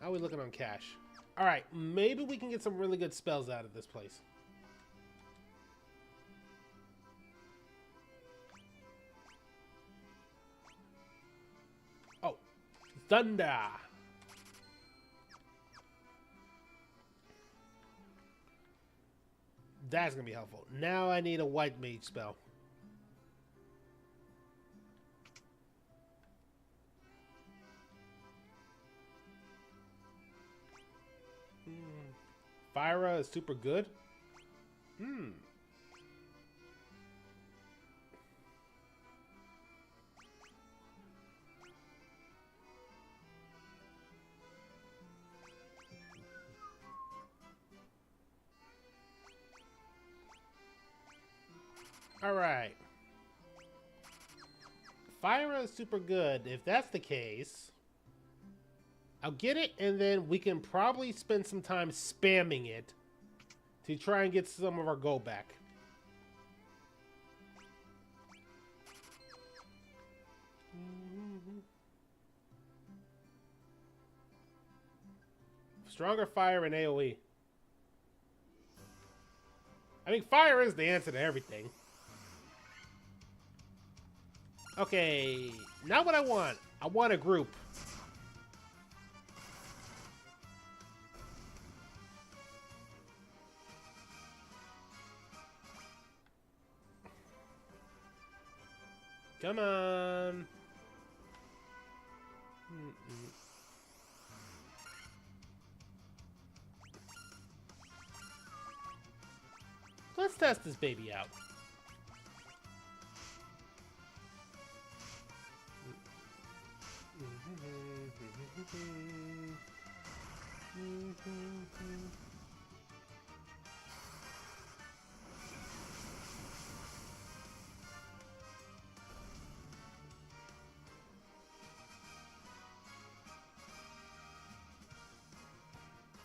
How are we looking on cash? Alright, maybe we can get some really good spells out of this place. Oh, thunder! That's gonna be helpful. Now I need a white mage spell. Fyra is super good. Alright. Fyra is super good. If that's the case, I'll get it, and then we can probably spend some time spamming it to try and get some of our gold back. Stronger fire and AoE. I mean, fire is the answer to everything. Okay, now what I want. I want a group. Come on. Let's test this baby out.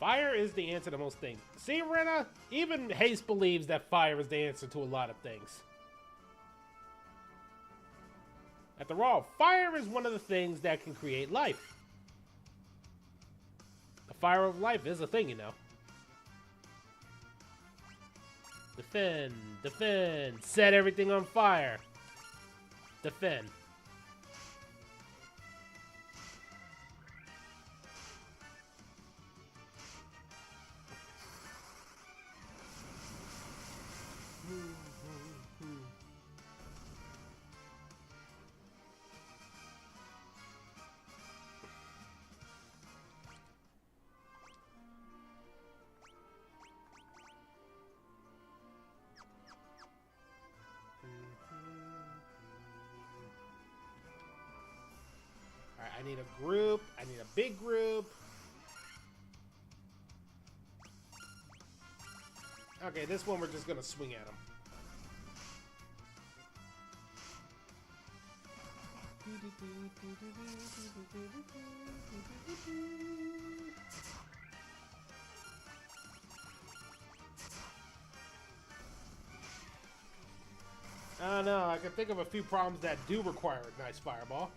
Fire is the answer to most things. See, Rena? Even Haste believes that fire is the answer to a lot of things. After all, fire is one of the things that can create life. The fire of life is a thing, you know. Defend, defend, set everything on fire. Defend. I need a group. I need a big group. Okay, this one we're just gonna swing at him. I don't know. I can think of a few problems that do require a nice fireball.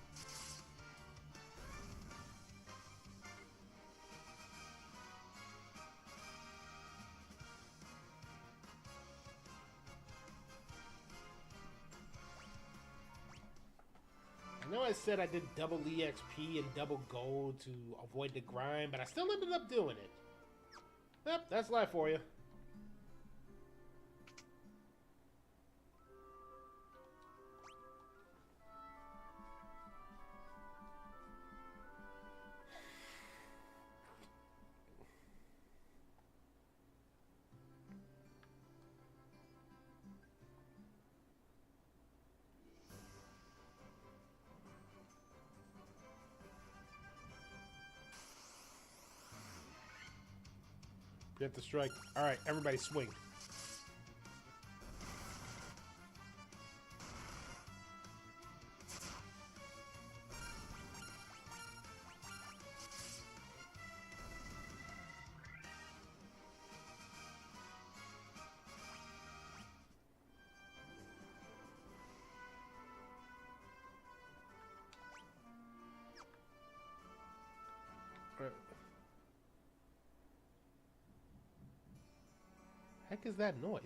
I know I said I did double EXP and double gold to avoid the grind, but I still ended up doing it. Yep, that's life for you. Get the strike. Alright, everybody swing. Heck is that noise?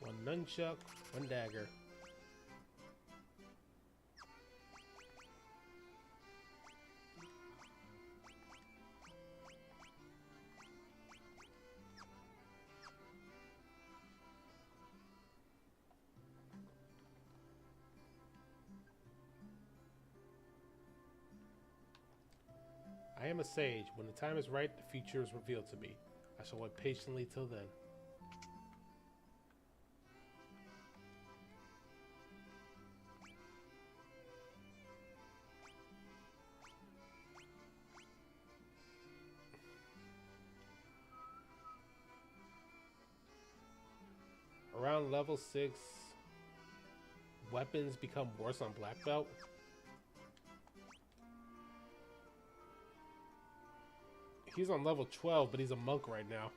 One nunchuck, one dagger. I am a sage. When the time is right, the future is revealed to me. I shall wait patiently till then. Around level 6, weapons become worse on black belt. He's on level 12, but he's a monk right now.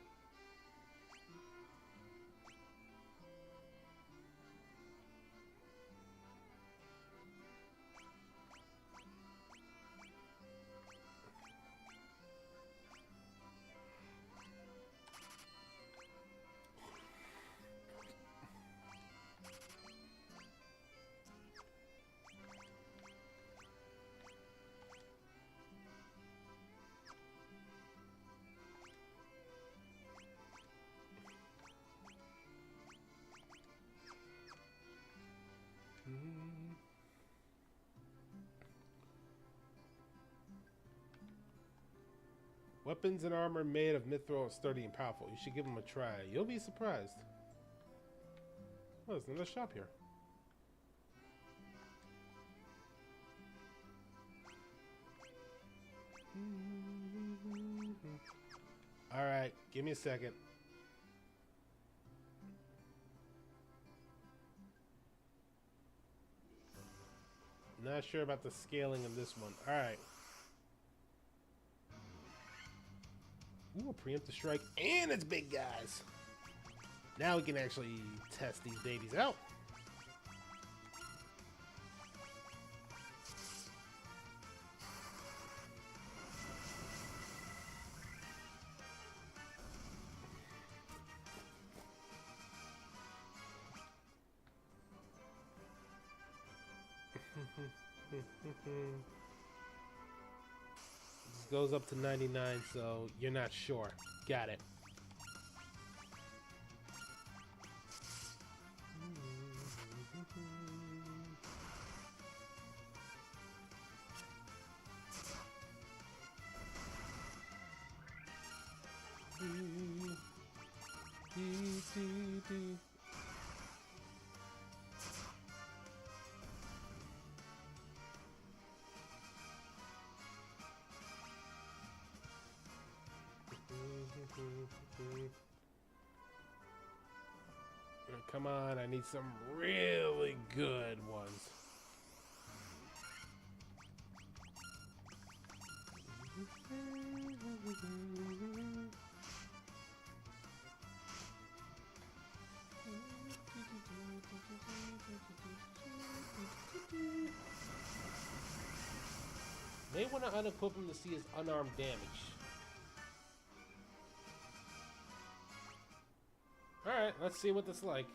Weapons and armor made of mithril are sturdy and powerful. You should give them a try. You'll be surprised. Oh, there's another shop here. Alright, give me a second. Not sure about the scaling of this one. Alright. Ooh, a preemptive strike, and it's big guys. Now we can actually test these babies out. This goes up to 99, so you're not sure. Got it. Come on, I need some really good ones. They want to unequip him to see his unarmed damage. Alright, let's see what this is like.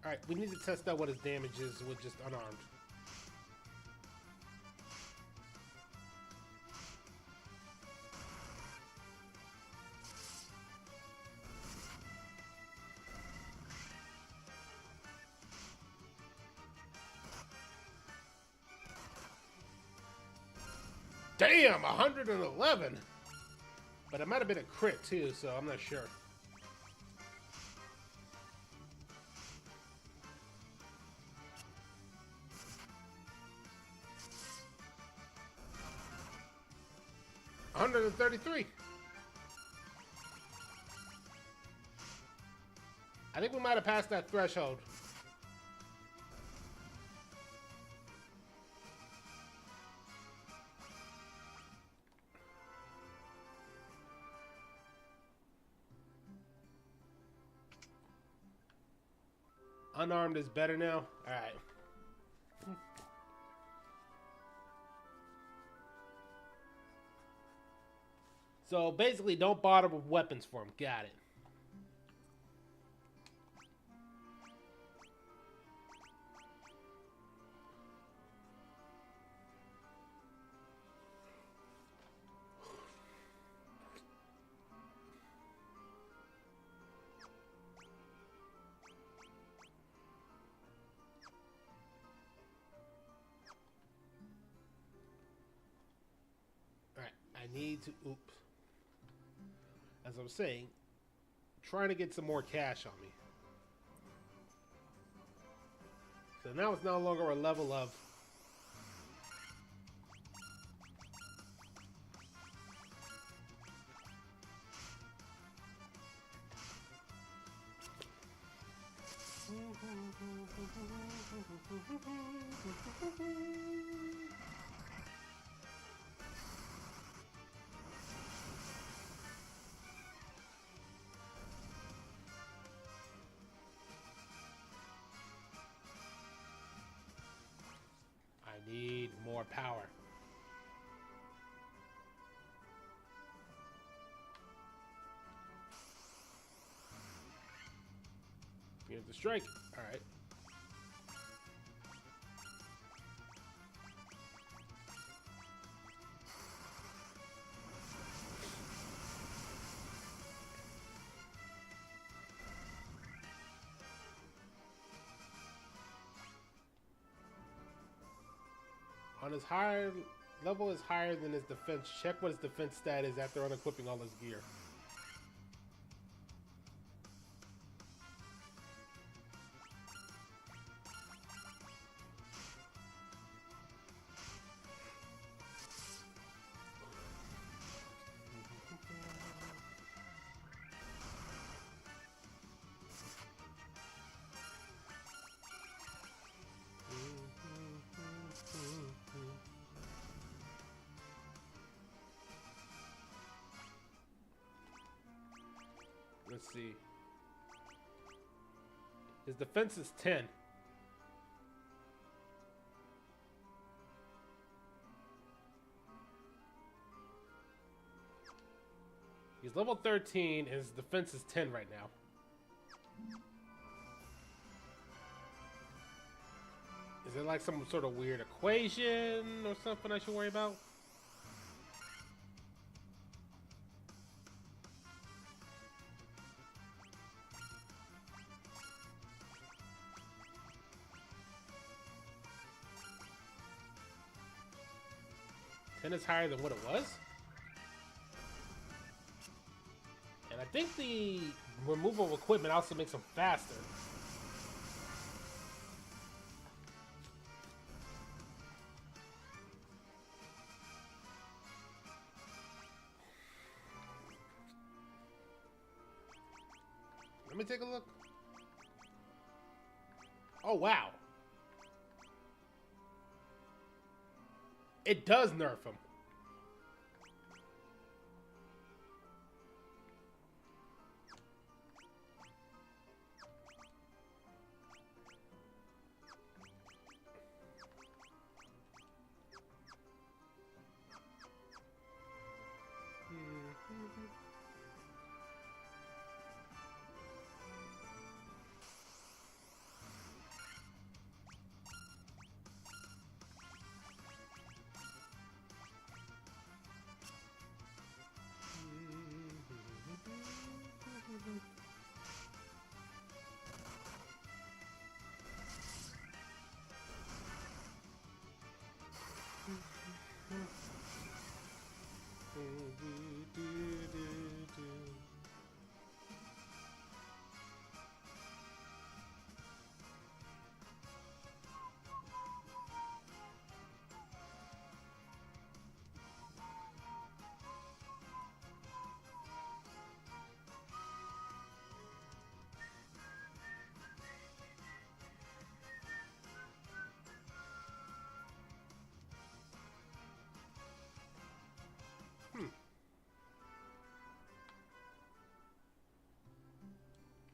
Alright, we need to test out what his damage is with just unarmed. Damn, 111! But it might have been a crit too, so I'm not sure. $133. I think we might have passed that threshold. Unarmed is better now? Alright. So basically, don't bother with weapons for him. Got it. Alright, I need to... Oops. As I was saying, trying to get some more cash on me. So now it's no longer a level of... more power. Here's the strike. All right. On his higher level is higher than his defense. Check what his defense stat is after unequipping all his gear. Let's see. His defense is 10. He's level 13 and his defense is 10 right now. Is it like some sort of weird equation or something I should worry about? Is higher than what it was, and I think the removal of equipment also makes them faster. Let me take a look. Oh wow, it does nerf him.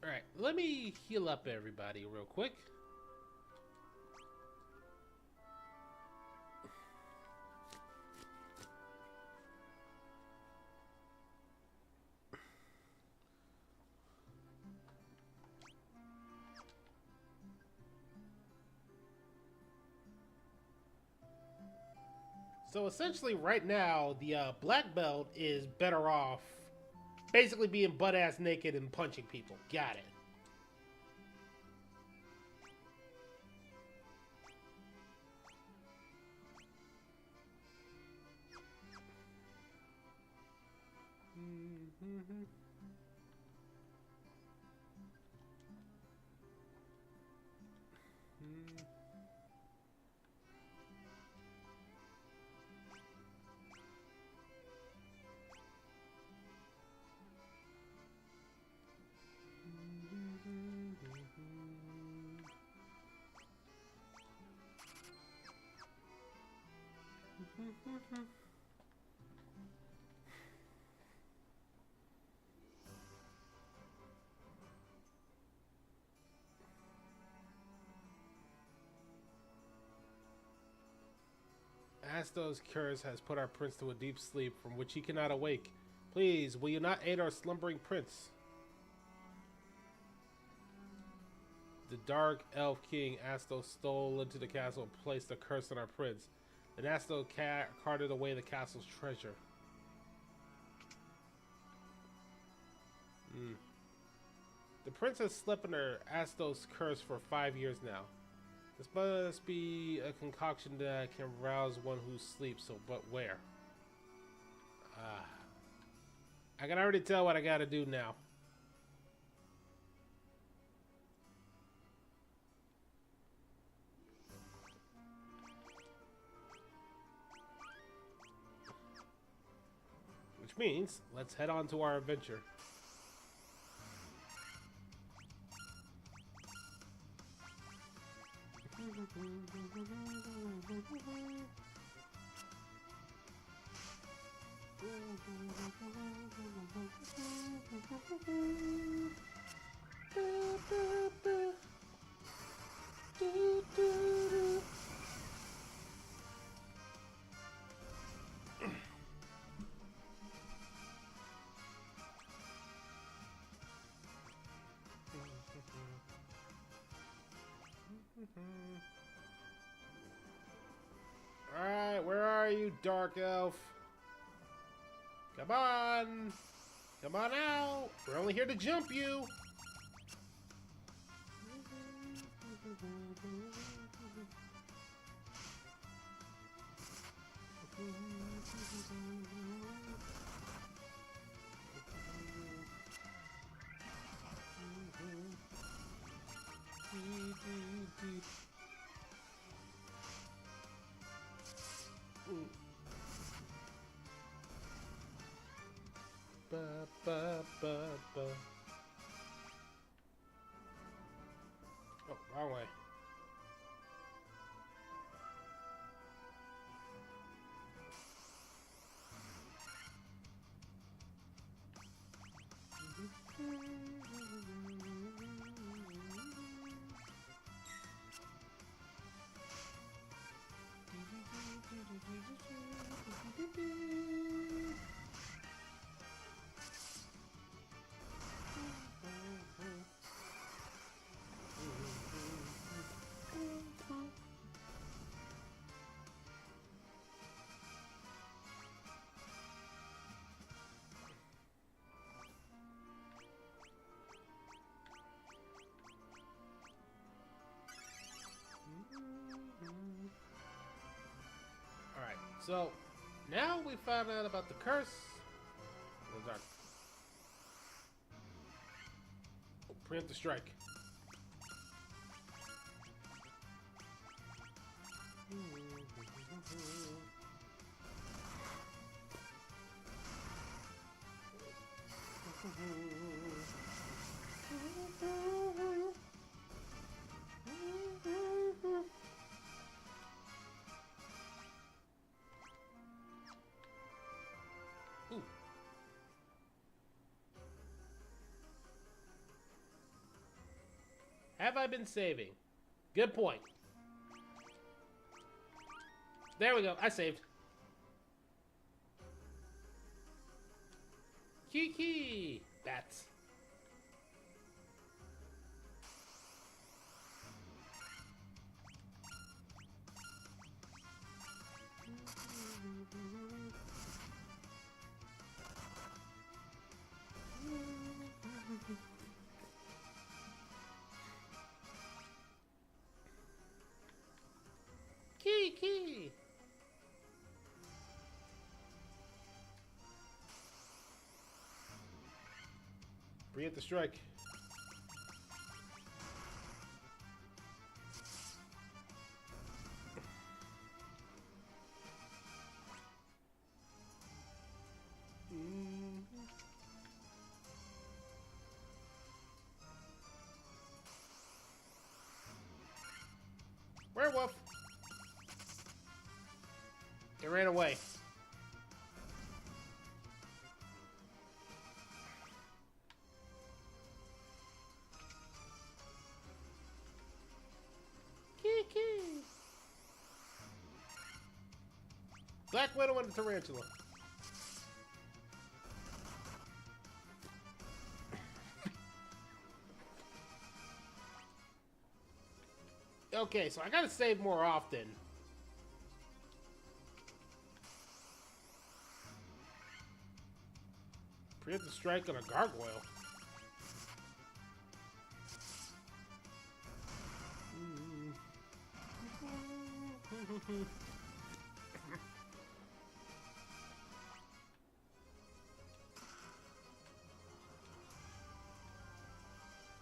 Alright, let me heal up everybody real quick. So essentially right now, the black belt is better off basically being butt-ass naked and punching people. Got it. Asto's curse has put our prince to a deep sleep from which he cannot awake. Please, will you not aid our slumbering prince? The dark elf king Asto stole into the castle and placed a curse on our prince. Then Asto carted away the castle's treasure. The prince has slept under Asto's curse for 5 years now. This must be a concoction that can rouse one who sleeps, so but where? I can already tell what I gotta do now. Which means, let's head on to our adventure. Alright, where are you, Dark Elf? Come on! Come on out! We're only here to jump you! Ba, ba, ba, ba. Oh, wrong way. Alright, so now we found out about the curse. Oh, preempt the strike. Ooh. Have I been saving? Good point. There we go. I saved. Kiki! Bats. Kiki! Preempt the strike. Werewolf! It ran away. Kiki! Black Widow and the Tarantula. Okay, so I gotta save more often. Preemptive strike on a gargoyle.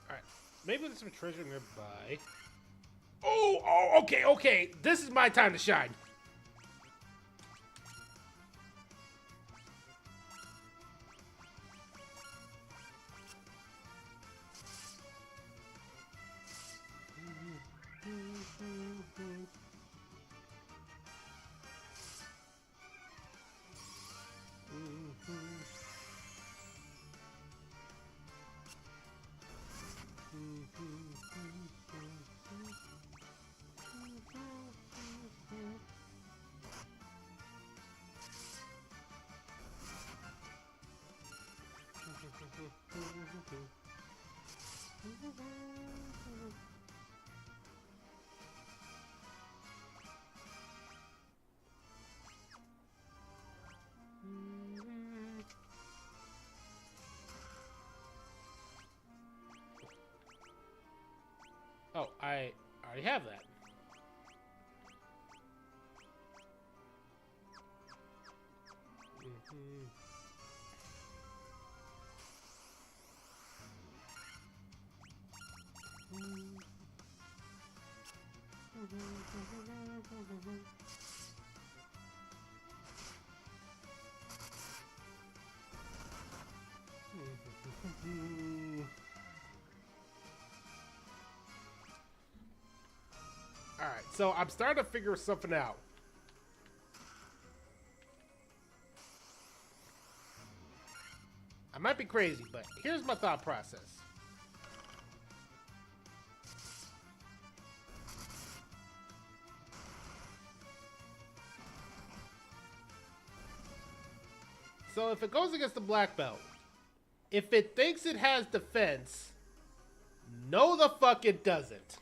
Alright, maybe there's some treasure nearby. Oh, okay. This is my time to shine. Oh, I already have that. Alright, so I'm starting to figure something out. I might be crazy, but here's my thought process. So if it goes against the black belt, if it thinks it has defense, no the fuck it doesn't.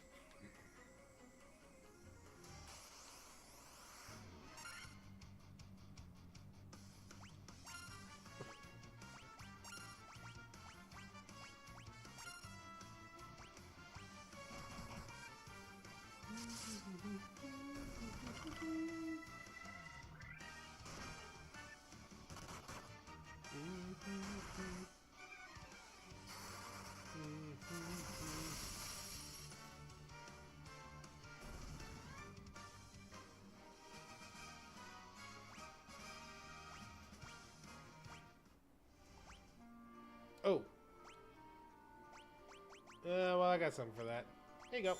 Oh. Well, I got something for that. Here you go.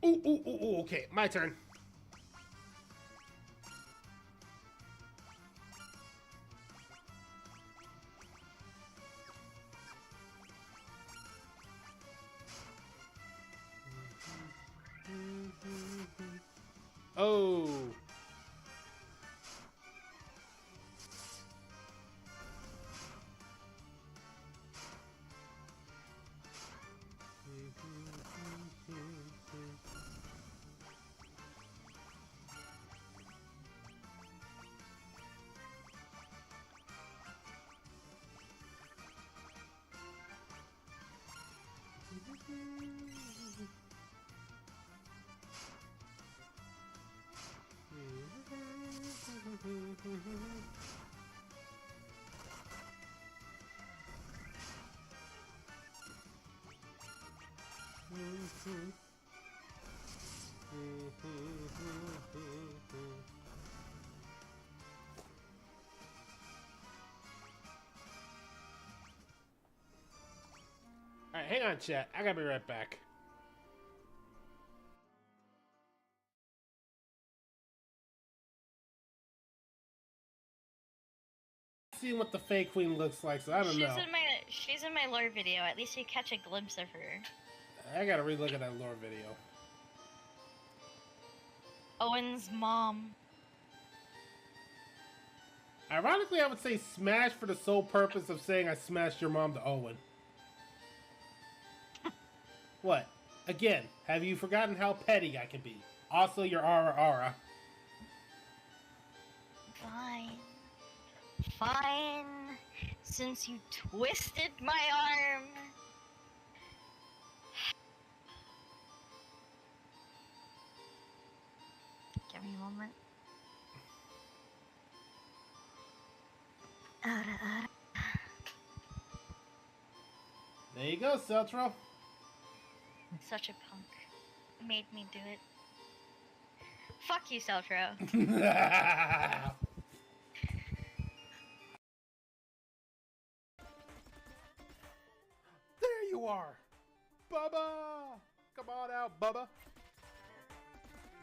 Ooh, okay, my turn. Oh. Alright, hang on, chat. I gotta be right back. See what the fake queen looks like, so I don't know. She's in my lore video. At least you catch a glimpse of her. I gotta relook at that lore video. Owen's mom. Ironically, I would say smash for the sole purpose of saying I smashed your mom to Owen. What? Again, have you forgotten how petty I can be? Also, your aura. Fine. Fine. Since you twisted my arm. Give me a moment. There you go, Celtro. Such a punk. Made me do it. Fuck you, Celtro. There you are! Bubba! Come on out, Bubba!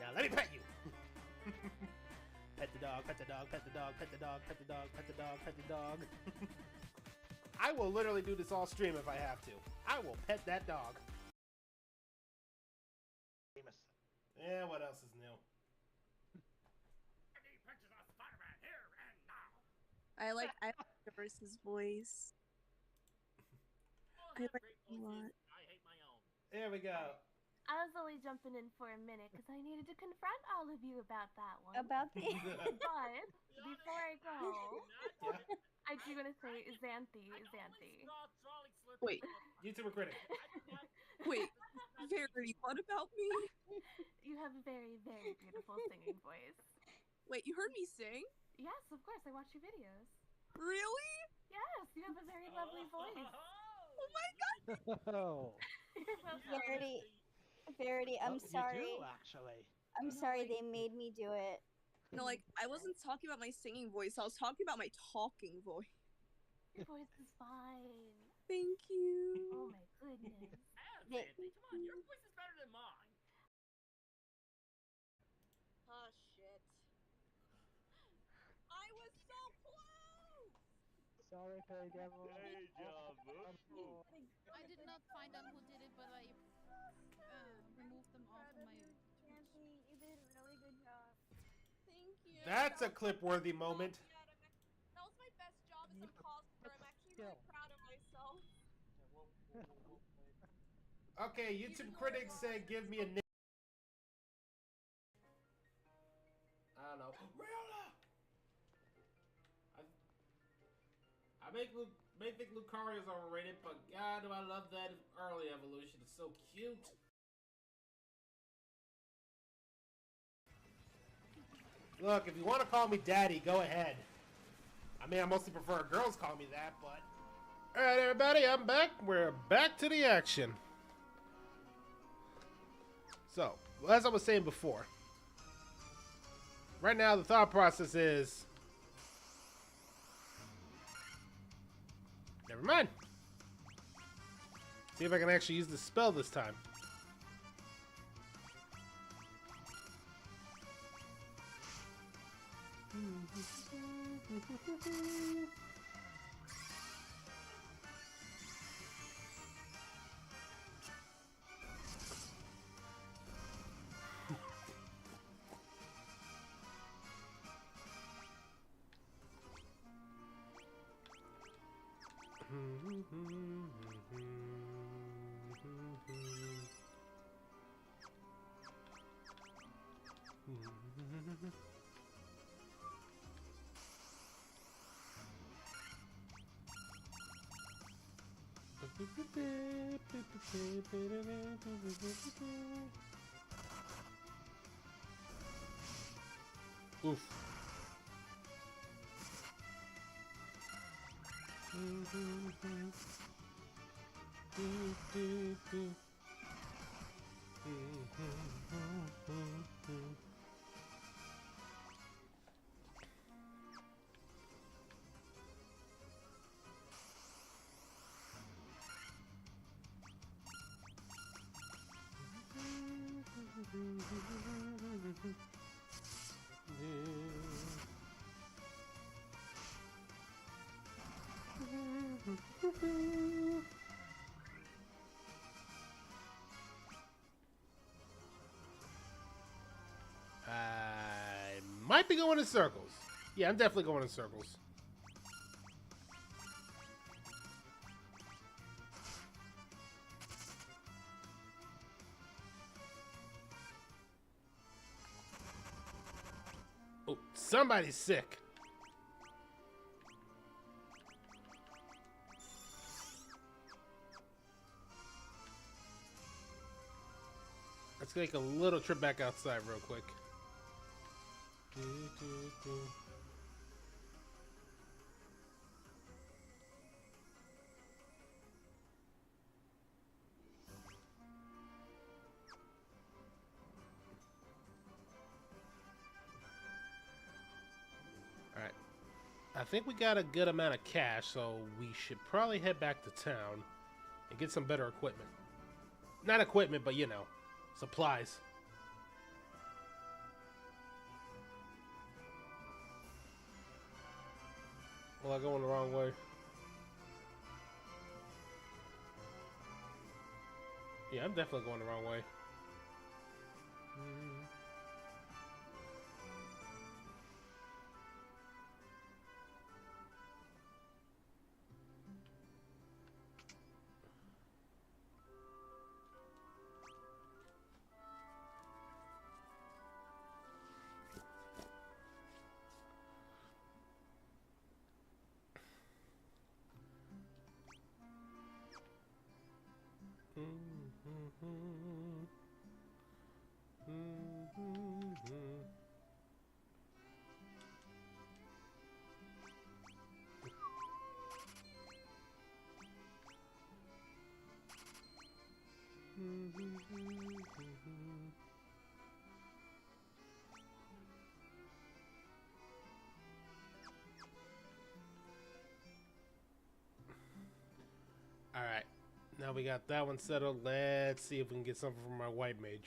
Now let me pet you! Pet the dog, pet the dog, pet the dog, pet the dog, pet the dog, pet the dog, pet the dog. I will literally do this all stream if I have to. I will pet that dog. Yeah, what else is new? I like Joruis' voice. I like it a lot. There we go. I was only jumping in for a minute because I needed to confront all of you about that one. About the But before I go, Yeah. I do want to say Xanthi. Wait, YouTuber critic. wait, Verity, what about me? You have a very, very beautiful singing voice. Wait, you heard me sing? Yes, of course. I watch your videos. Really? Yes, you have a very lovely voice. Oh my god! You're welcome. Verity, I'm sorry. You do, actually. I'm sorry they made me do it. No, like, I wasn't talking about my singing voice, I was talking about my talking voice. Your voice is fine. Thank you. Oh my goodness. They- Come on, your voice is better than mine. Oh shit. I was so close! Sorry, Fairy Devil. I did not find out who did it, but I removed them all from my Nancy, you did a really good job. Thank you. That's a clip-worthy moment. That was my best job as a cosplayer. I'm actually really proud of myself. Okay, YouTube critics said give me a name. I don't know. Riola! I may think Lucario's overrated, but God, do I love that early evolution. It's so cute. Look, if you want to call me daddy, go ahead. I mean, I mostly prefer girls call me that, but... Alright, everybody, I'm back. We're back to the action. So, as I was saying before, right now the thought process is... Never mind. See if I can actually use the spell this time. Oof. might be going in circles. Yeah, I'm definitely going in circles. Oh, somebody's sick. Let's take a little trip back outside real quick. Alright. I think we got a good amount of cash, so we should probably head back to town and get some better equipment. Not equipment, but you know, supplies. Well, I'm going the wrong way. Yeah, I'm definitely going the wrong way. Alright, now we got that one settled. Let's see if we can get something from our white mage.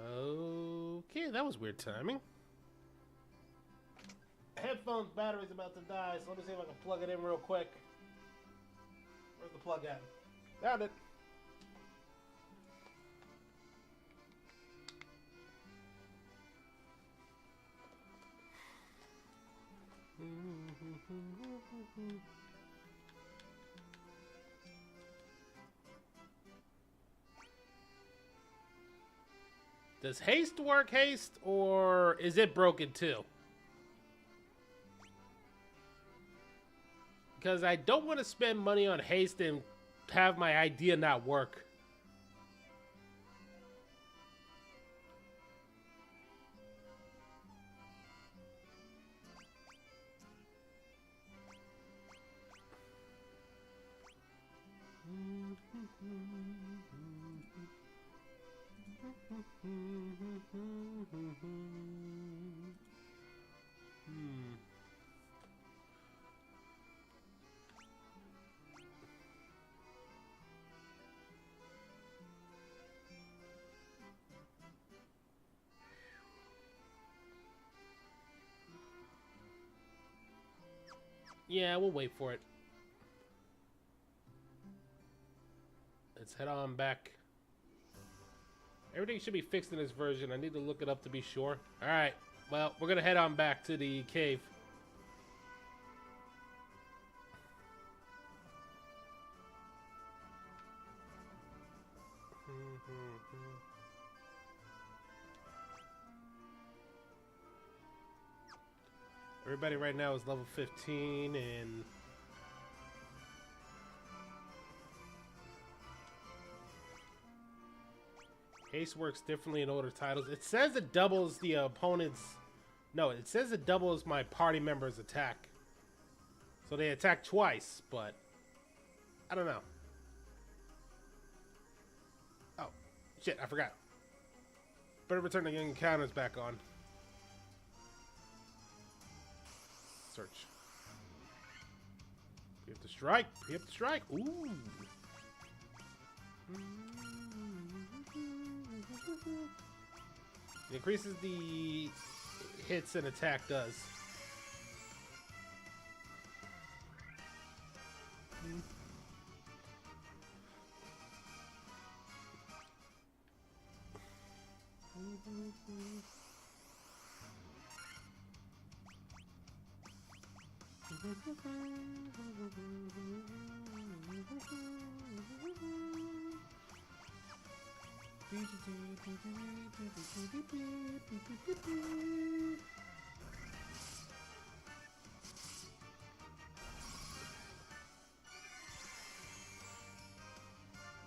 Okay, that was weird timing. Headphones battery's about to die, so let me see if I can plug it in real quick. Where's the plug at? Found it. Does haste work haste, or is it broken too? Because I don't want to spend money on haste and have my idea not work. Yeah, we'll wait for it. Let's head on back. Everything should be fixed in this version. I need to look it up to be sure. Alright, well, we're gonna head on back to the cave. Everybody right now is level 15 and haste works differently in older titles. It says it doubles the opponent's... No, it says it doubles my party member's attack. So they attack twice, but... I don't know. Oh, shit, I forgot. Better return the young encounters back on. Search. Preempt the strike. Preempt the strike. Ooh. It increases the hits an attack does.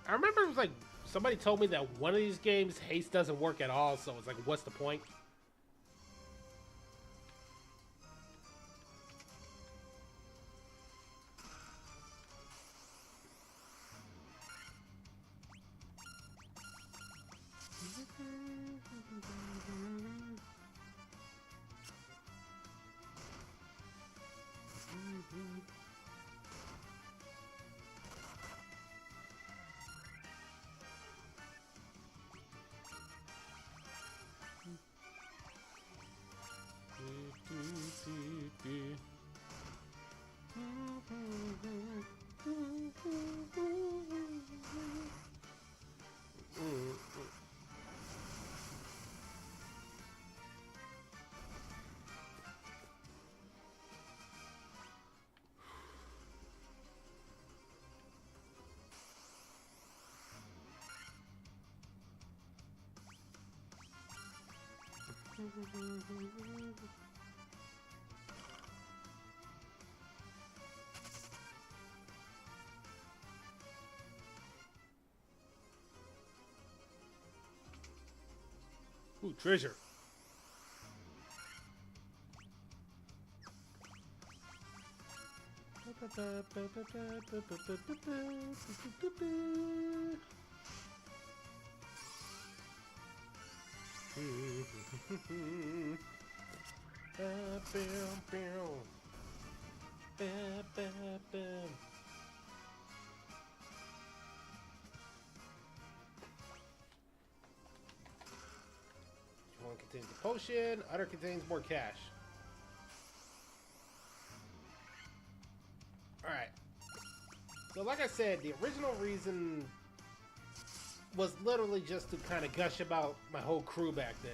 I remember it was like somebody told me that one of these games haste doesn't work at all, so it's like, what's the point? Ooh, treasure. One contains a potion, other contains more cash. Alright. So like I said, the original reason was literally just to kind of gush about my whole crew back then.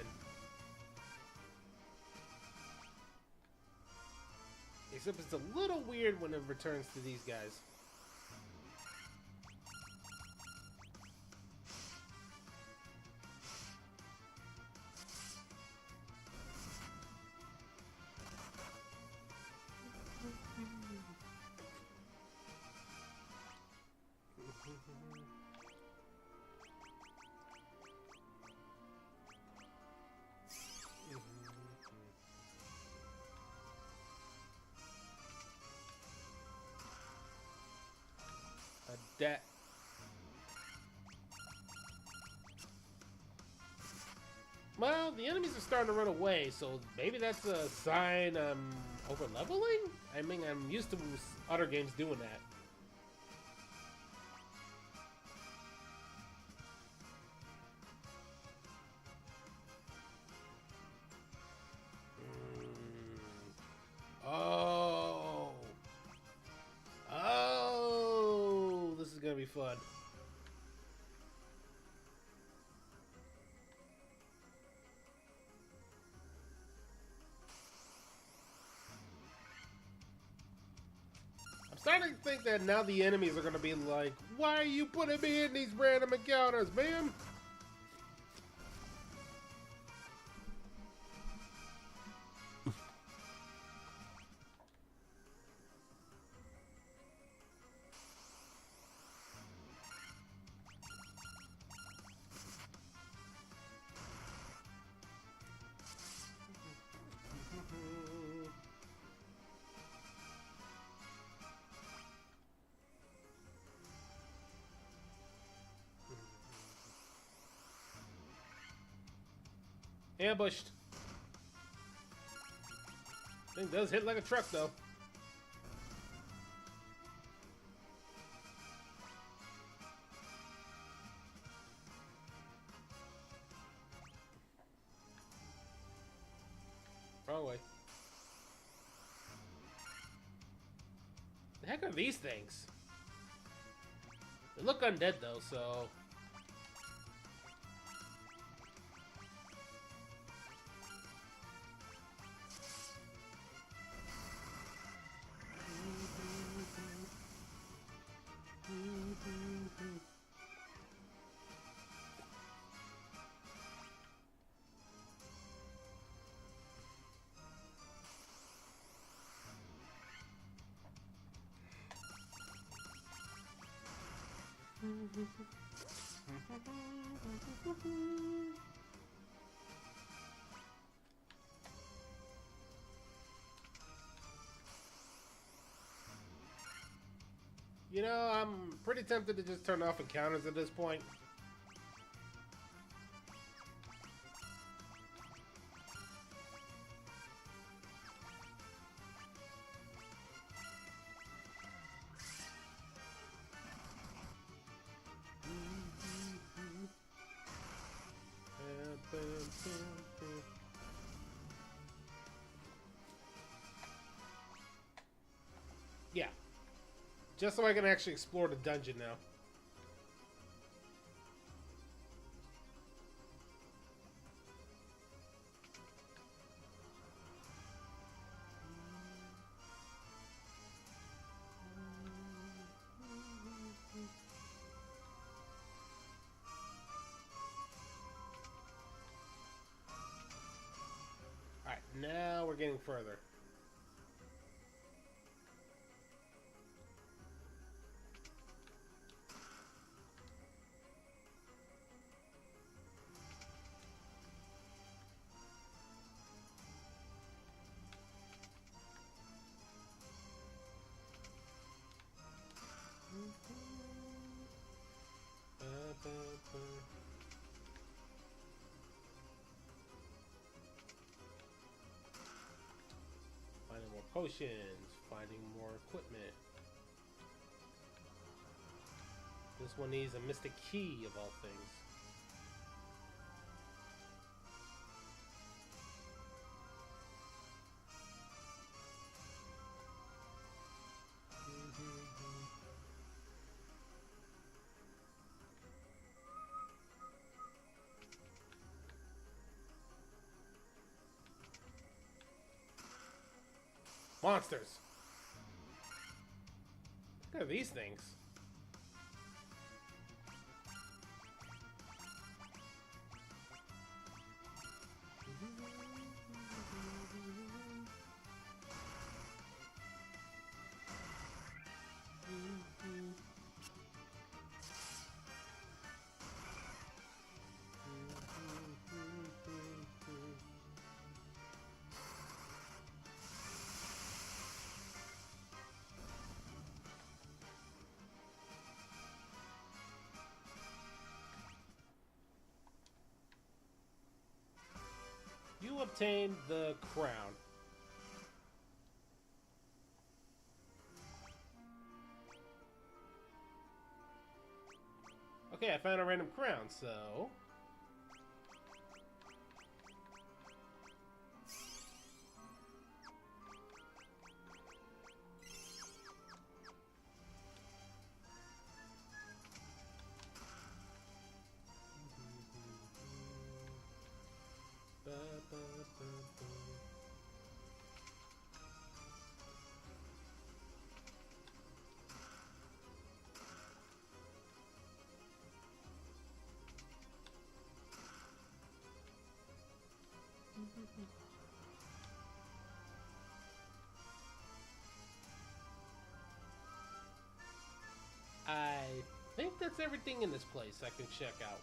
Except it's a little weird when it returns to these guys. That. Well, the enemies are starting to run away, so maybe that's a sign I'm over leveling? I mean, I'm used to other games doing that. Oh. Oh, this is gonna be fun. I'm starting to think that now the enemies are gonna be like, why are you putting me in these random encounters, man? Ambushed. Thing does hit like a truck, though. wrong way. The heck are these things? They look undead though, so... You know, I'm pretty tempted to just turn off encounters at this point. Yeah. Just so I can actually explore the dungeon now. Alright, now we're getting further. Finding more potions, finding more equipment. This one needs a mystic key of all things. Monsters! Look at these things. You obtained the crown. Okay, I found a random crown, so... I think that's everything in this place I can check out.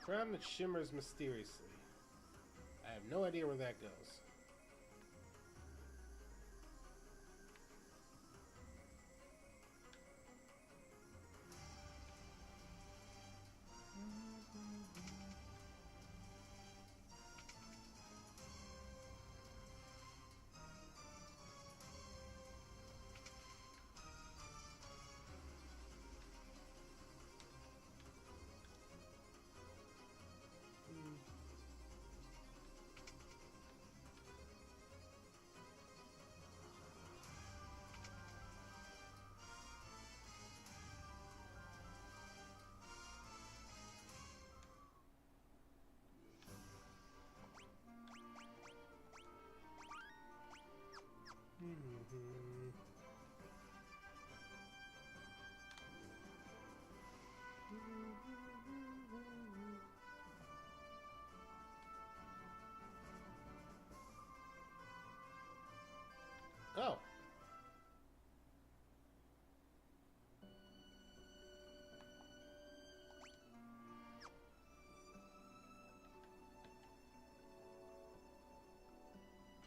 Crown that shimmers mysteriously. I have no idea where that goes.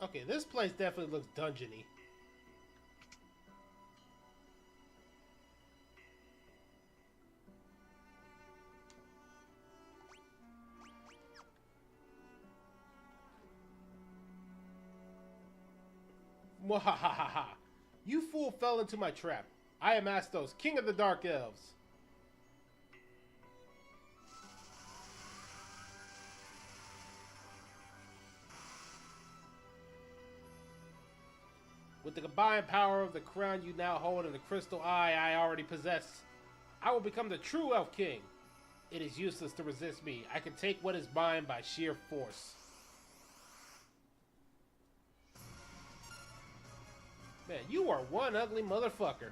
Okay, this place definitely looks dungeony. Mwahahaha! You fool fell into my trap. I am Astos, king of the Dark Elves. With the combined power of the crown you now hold and the crystal eye I already possess, I will become the true Elf King. It is useless to resist me. I can take what is mine by sheer force. Man, you are one ugly motherfucker.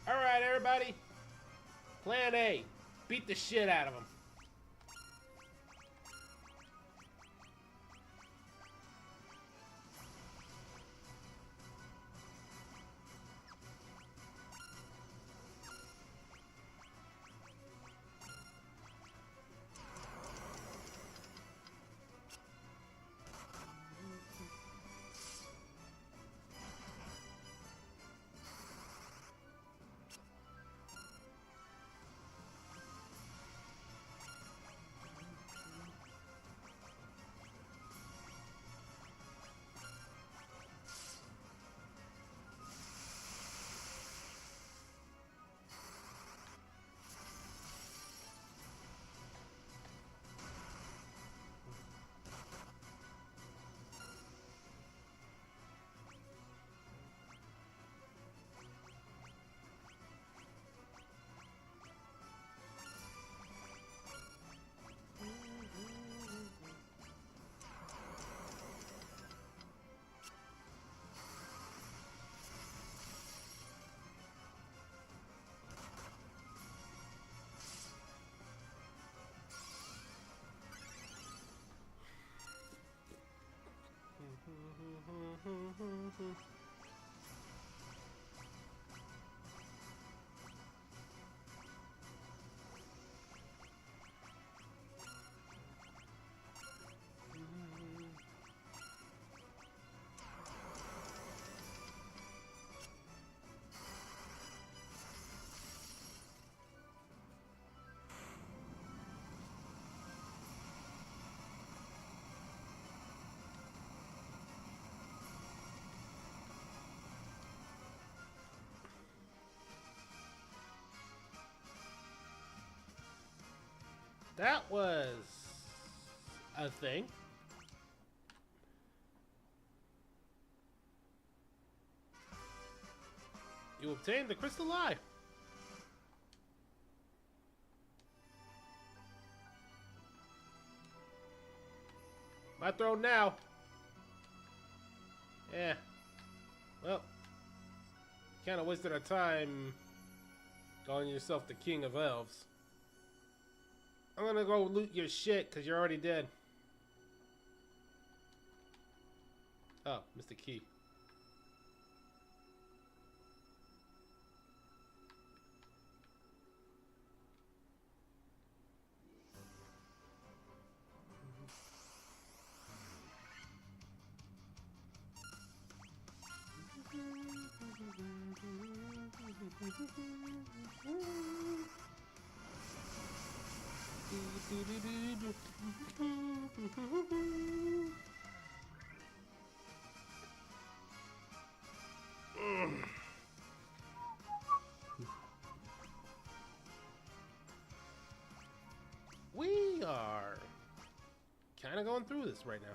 Alright, everybody. Plan A. Beat the shit out of him. That was a thing. You obtained the crystal eye. My throne now. Yeah. Well, kind of wasted our time calling yourself the king of elves. I'm gonna go loot your shit because you're already dead. Oh, Mr. Key. We are kind of going through this right now.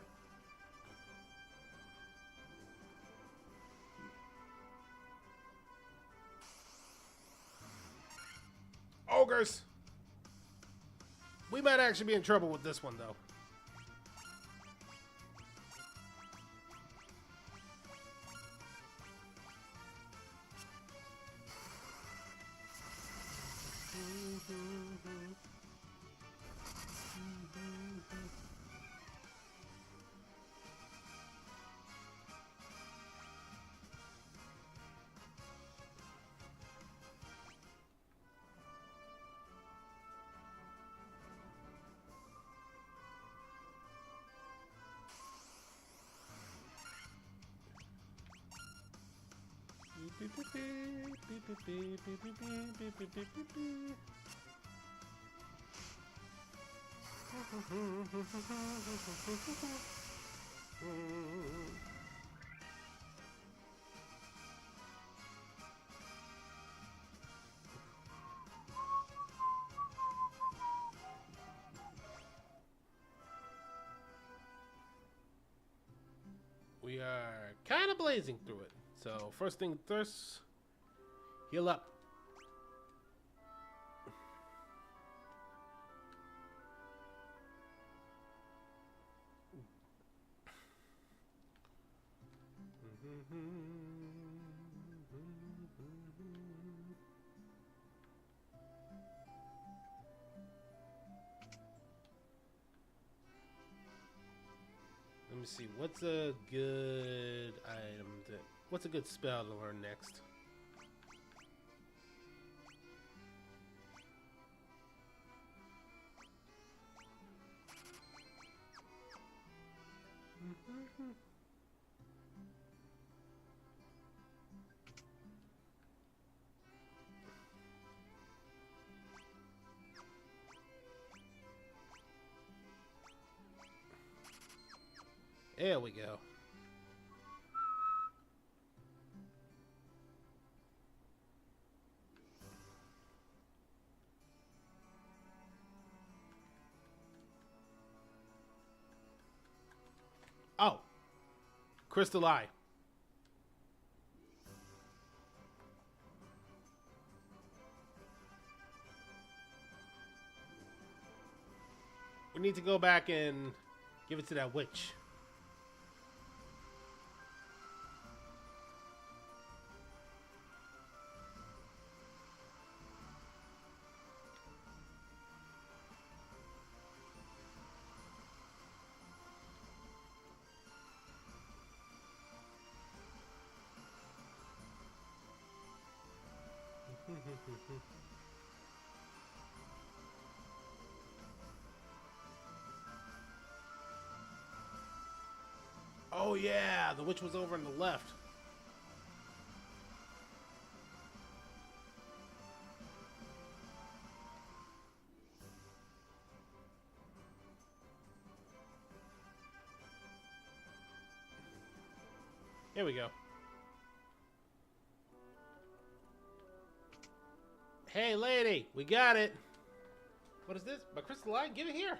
Ogres! We might actually be in trouble with this one, though. We are kind of blazing through it. So first thing first, heal up. Let me see, what's a good item what's a good spell to learn next? There we go. Oh, Crystal Eye. We need to go back and give it to that witch. Oh yeah, the witch was over on the left. Here we go. Hey lady, we got it. What is this? My crystal eye? Give it here.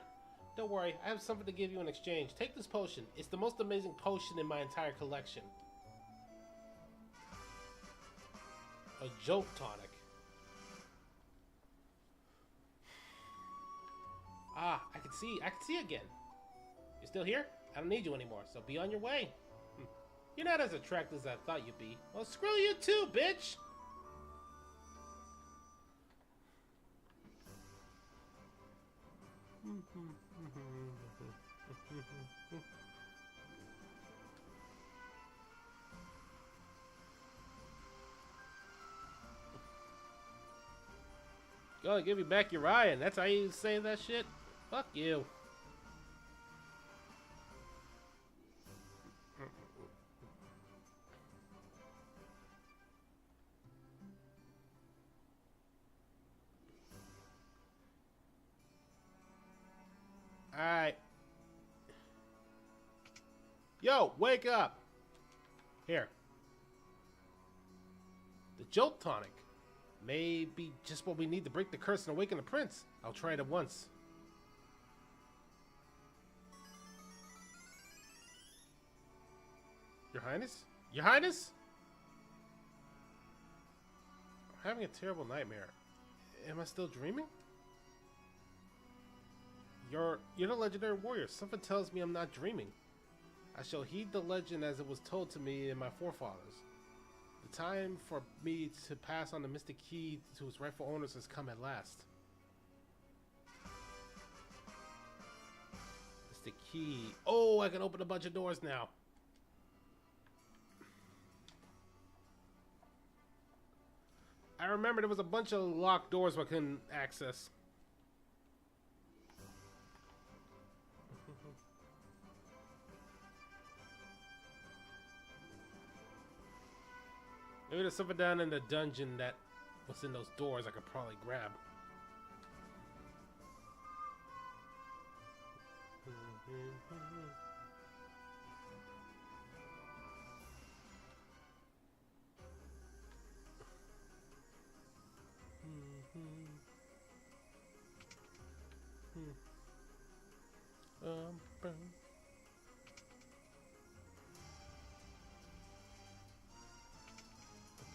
Don't worry, I have something to give you in exchange. Take this potion. It's the most amazing potion in my entire collection. A jolt tonic. Ah, I can see again. You still here? I don't need you anymore, so be on your way. You're not as attractive as I thought you'd be. Well, screw you too, bitch! Gonna give you back your eye, and that's how you say that shit? Fuck you. Alright. Yo, wake up! Here. The Jolt Tonic. May be just what we need to break the curse and awaken the prince. I'll try it at once. Your Highness? Your Highness? I'm having a terrible nightmare. Am I still dreaming? You're the legendary warrior. Something tells me I'm not dreaming. I shall heed the legend as it was told to me in my forefathers. The time for me to pass on the mystic key to its rightful owners has come at last. Mystic key. Oh, I can open a bunch of doors now. I remember there was a bunch of locked doors I couldn't access. Maybe there's something down in the dungeon that was in those doors I could probably grab.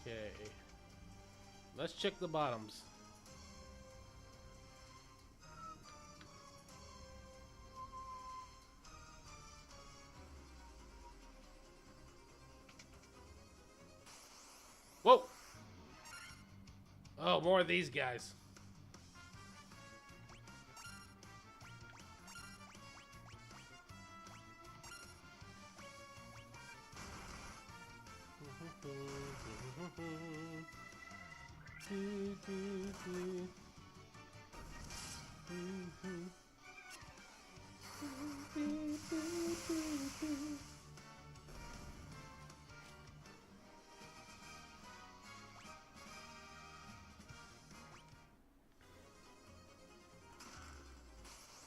Okay. Let's check the bottoms. Whoa! Oh, more of these guys.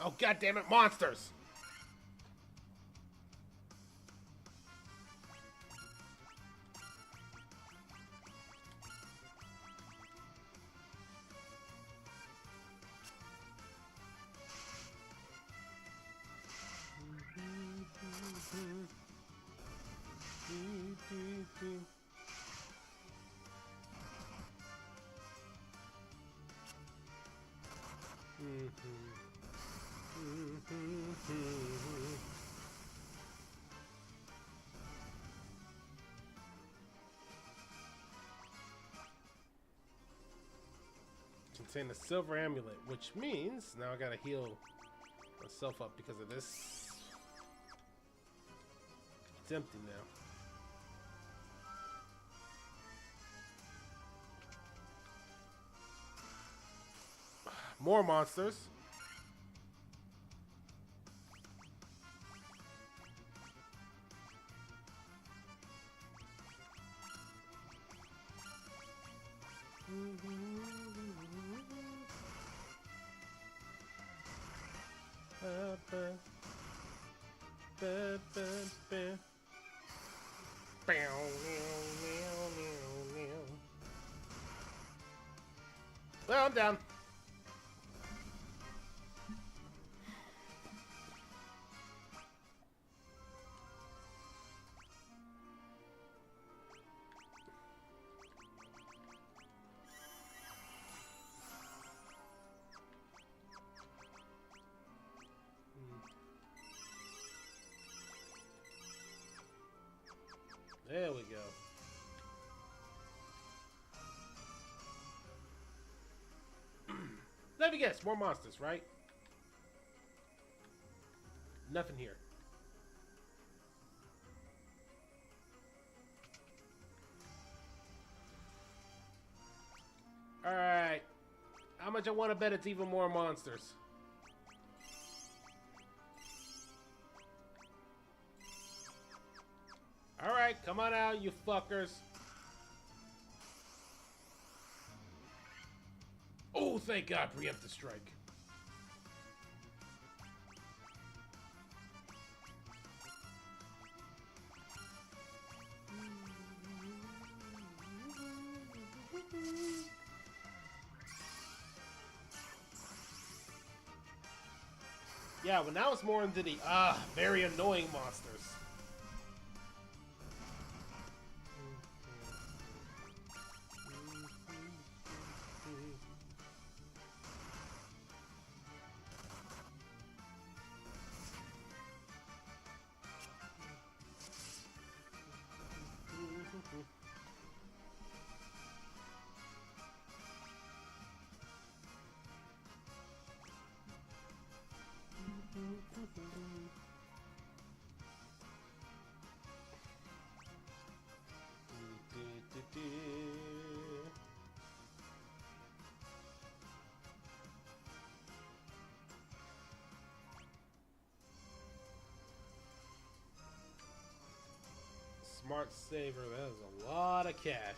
Oh, God damn it, monsters! Contain a silver amulet, which means now I gotta heal myself up because of this. It's empty now. More monsters. Well, I'm down. There we go. Let me guess, more monsters, right? Nothing here. Alright. How much I want to bet it's even more monsters? Alright, come on out, you fuckers. Oh, thank God, preemptive strike. Yeah, well now it's more into the, very annoying monsters. Smart saver, that is a lot of cash.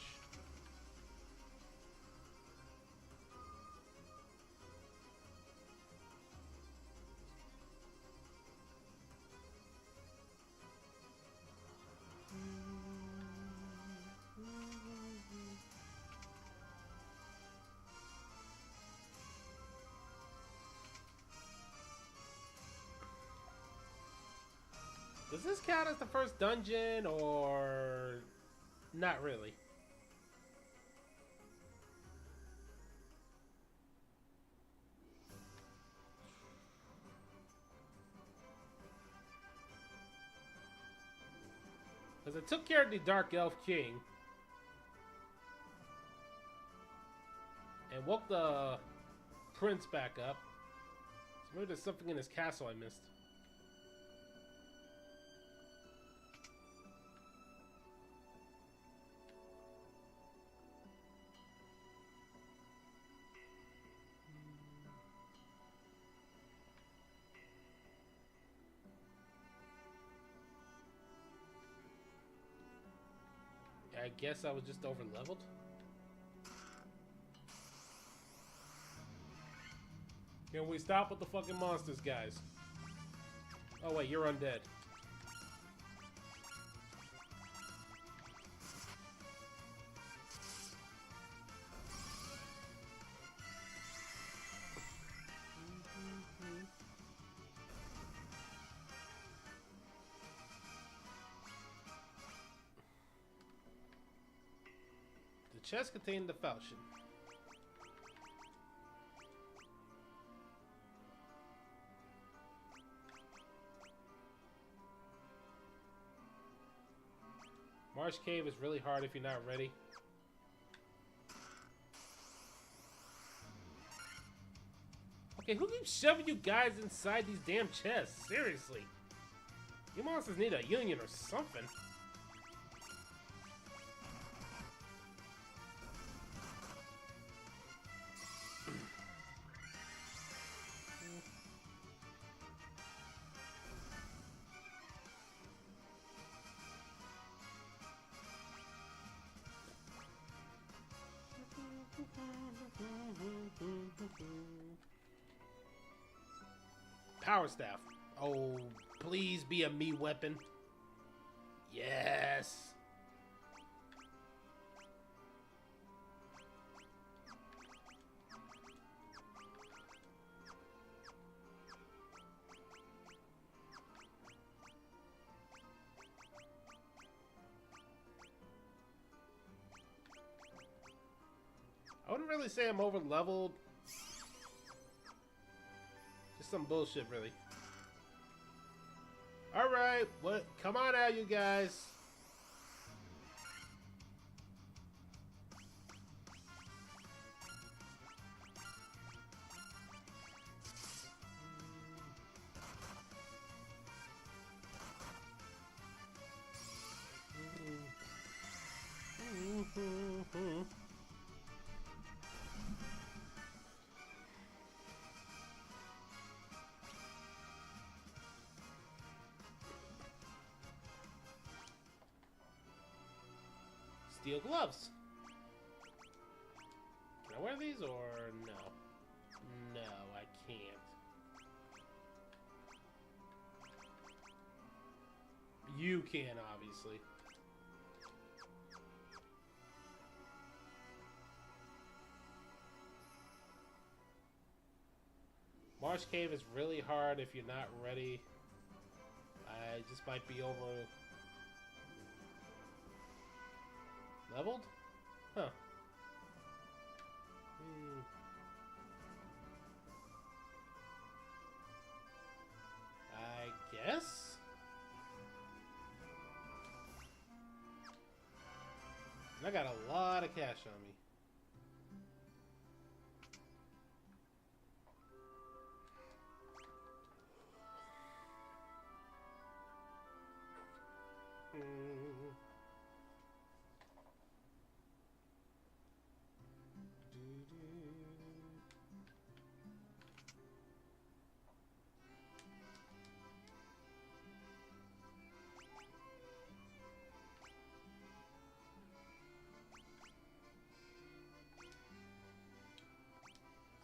Does this count as the first dungeon or not really? Because I took care of the Dark Elf King. And woke the prince back up. So maybe there's something in his castle I missed. I guess I was just over leveled. Can we stop with the fucking monsters, guys? Oh wait, you're undead. The chest contained the falchion. Marsh Cave is really hard if you're not ready. Okay, who keeps shoving you guys inside these damn chests? Seriously. You monsters need a union or something. Power staff. Oh, please be a me weapon. Yes. I wouldn't really say I'm over leveled. Just some bullshit, really. Alright, what? Come on out, you guys. Steel gloves. Can I wear these or no? No, I can't. You can, obviously. Marsh Cave is really hard if you're not ready. I just might be over leveled? Huh. I guess? I got a lot of cash on me.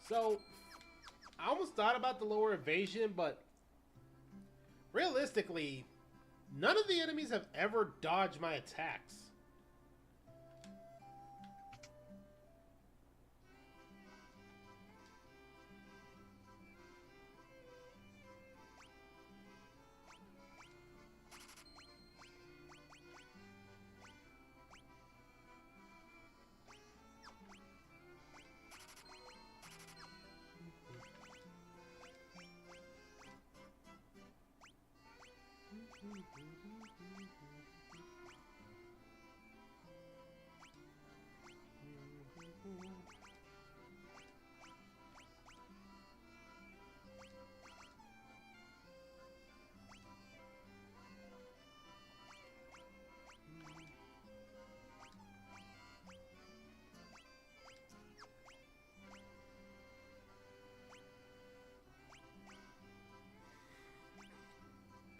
So, I almost thought about the lower evasion, but realistically, none of the enemies have ever dodged my attacks.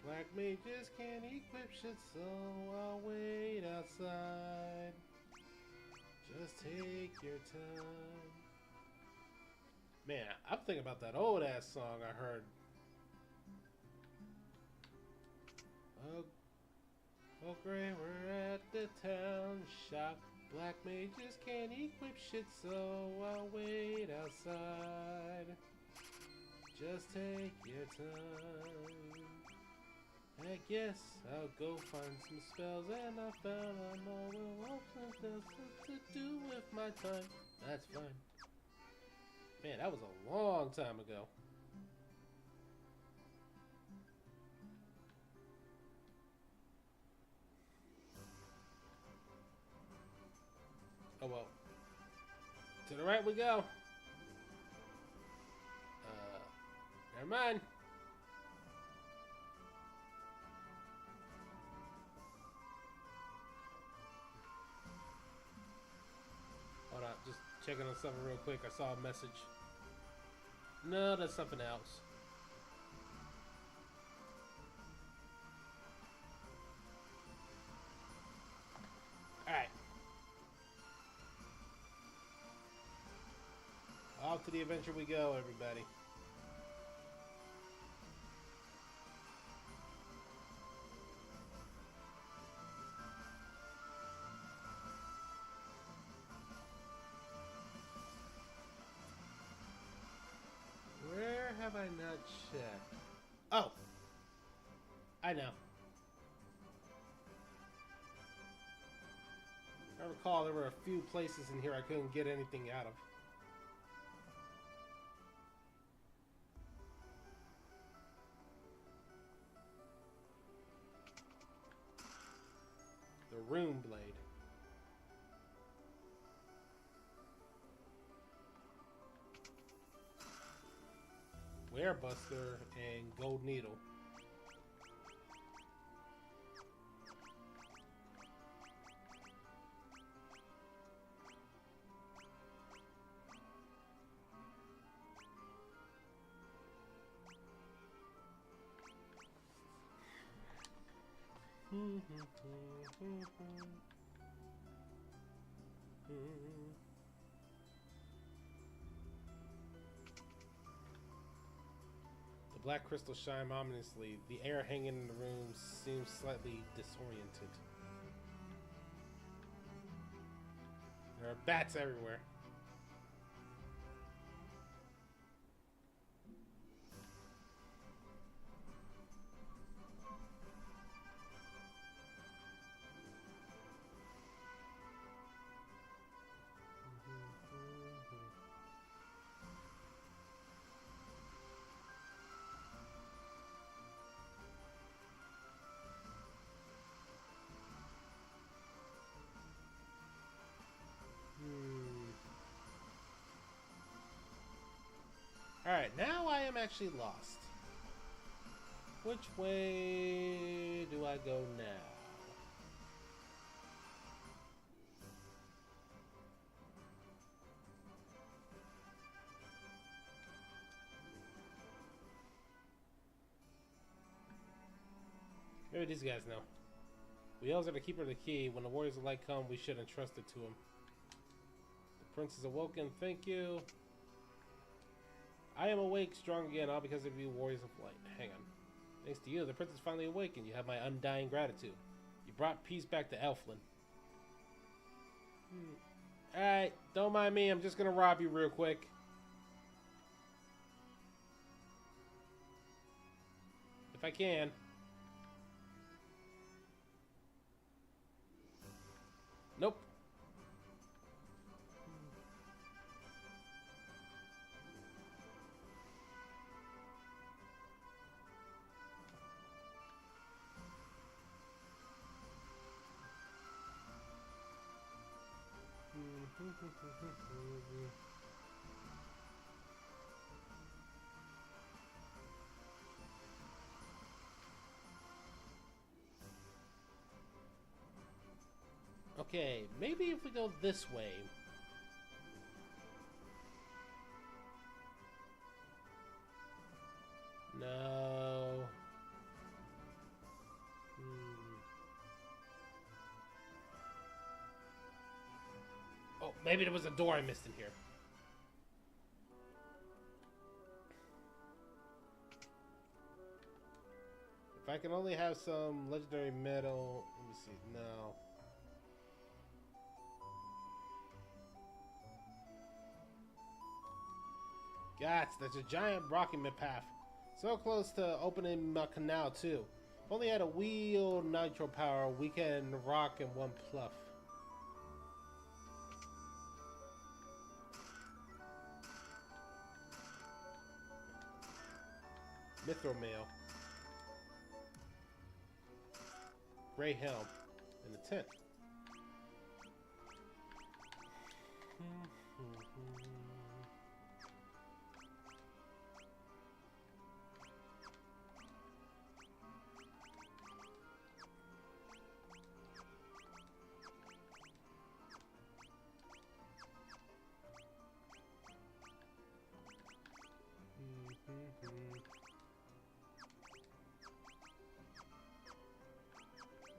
Black mages can't equip shit, so I'll wait outside. Just take your time. Man, I'm thinking about that old ass song I heard. Oh, oh great, we're at the town shop. Black mages can't equip shit, so I'll wait outside. Just take your time. I guess I'll go find some spells, and I found I'm all open to do with my time. That's fine. Man, that was a long time ago. Oh well. To the right we go. Never mind. Hold on, just checking on something real quick. I saw a message. No, that's something else. Alright. Off to the adventure we go, everybody. Where have I not checked? Oh! I know. I recall there were a few places in here I couldn't get anything out of. The Rune Blade. Werebuster and Gold Needle. The black crystals shine ominously. The air hanging in the room seems slightly disoriented. There are bats everywhere. Alright, now I am actually lost. Which way do I go now? Maybe these guys know. We are the keeper of the key. When the warriors of light come, we should entrust it to him. The prince is awoken. Thank you. I am awake, strong again, all because of you, warriors of light. Hang on. Thanks to you, the prince is finally awakened. You have my undying gratitude. You brought peace back to Elfland. Alright, don't mind me. I'm just gonna rob you real quick. If I can. Nope. Okay, maybe if we go this way. No. Oh, maybe there was a door I missed in here. If I can only have some legendary metal... Let me see. No. Gots, there's a giant rocky path. So close to opening my canal, too. If only had a wheel nitro power, we can rock in one pluff. Mithril mail. Gray helm. And a tent.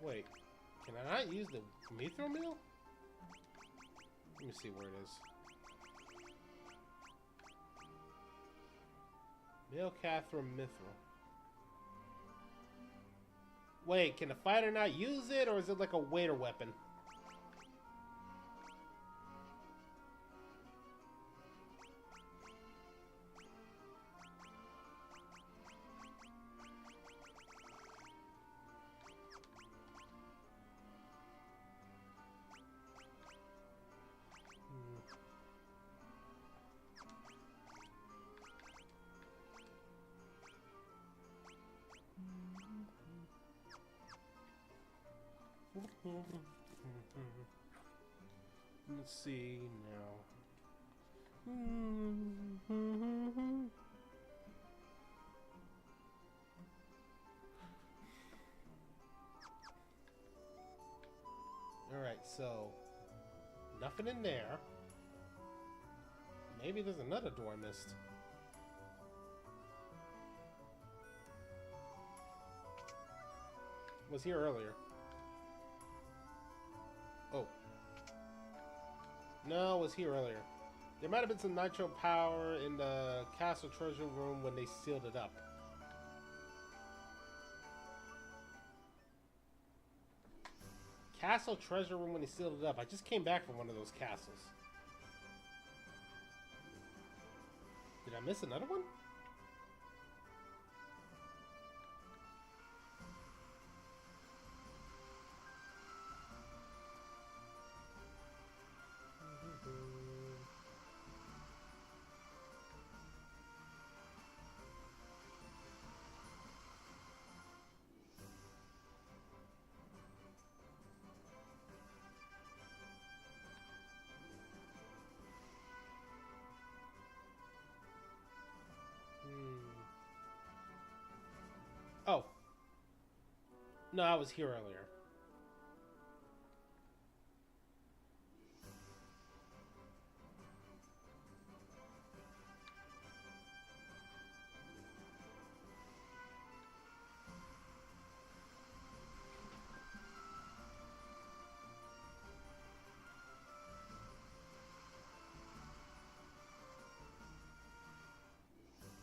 Wait, can I not use the mithril mill? Let me see where it is. Male Catherine mithril. Wait, can a fighter not use it, or is it like a waiter weapon? Let's see now. Alright, so nothing in there. Maybe there's another door I missed. Was here earlier. Oh. No, it was here earlier. There might have been some nitro power in the castle treasure room when they sealed it up. Castle treasure room when they sealed it up. I just came back from one of those castles. Did I miss another one? Oh. No, I was here earlier.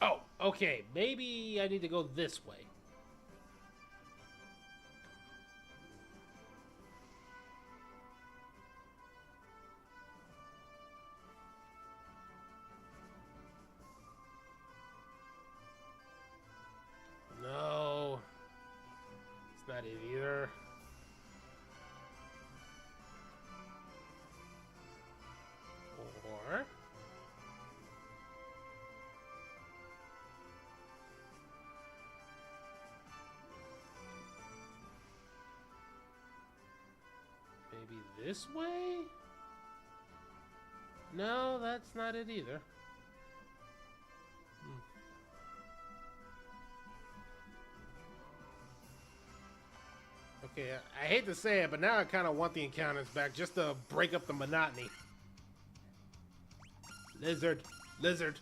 Oh, okay. Maybe I need to go this way. No. It's not it either. Or... maybe this way? No, that's not it either. Okay, I hate to say it, but now I kind of want the encounters back just to break up the monotony. Lizard, lizard.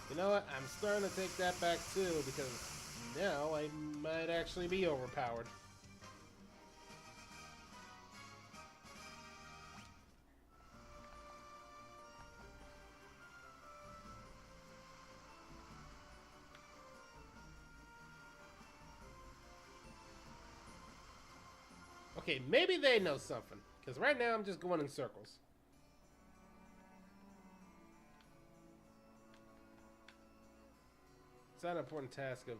You know what? I'm starting to take that back too, because now I might actually be overpowered. Okay, maybe they know something, because right now I'm just going in circles. It's not an important task of...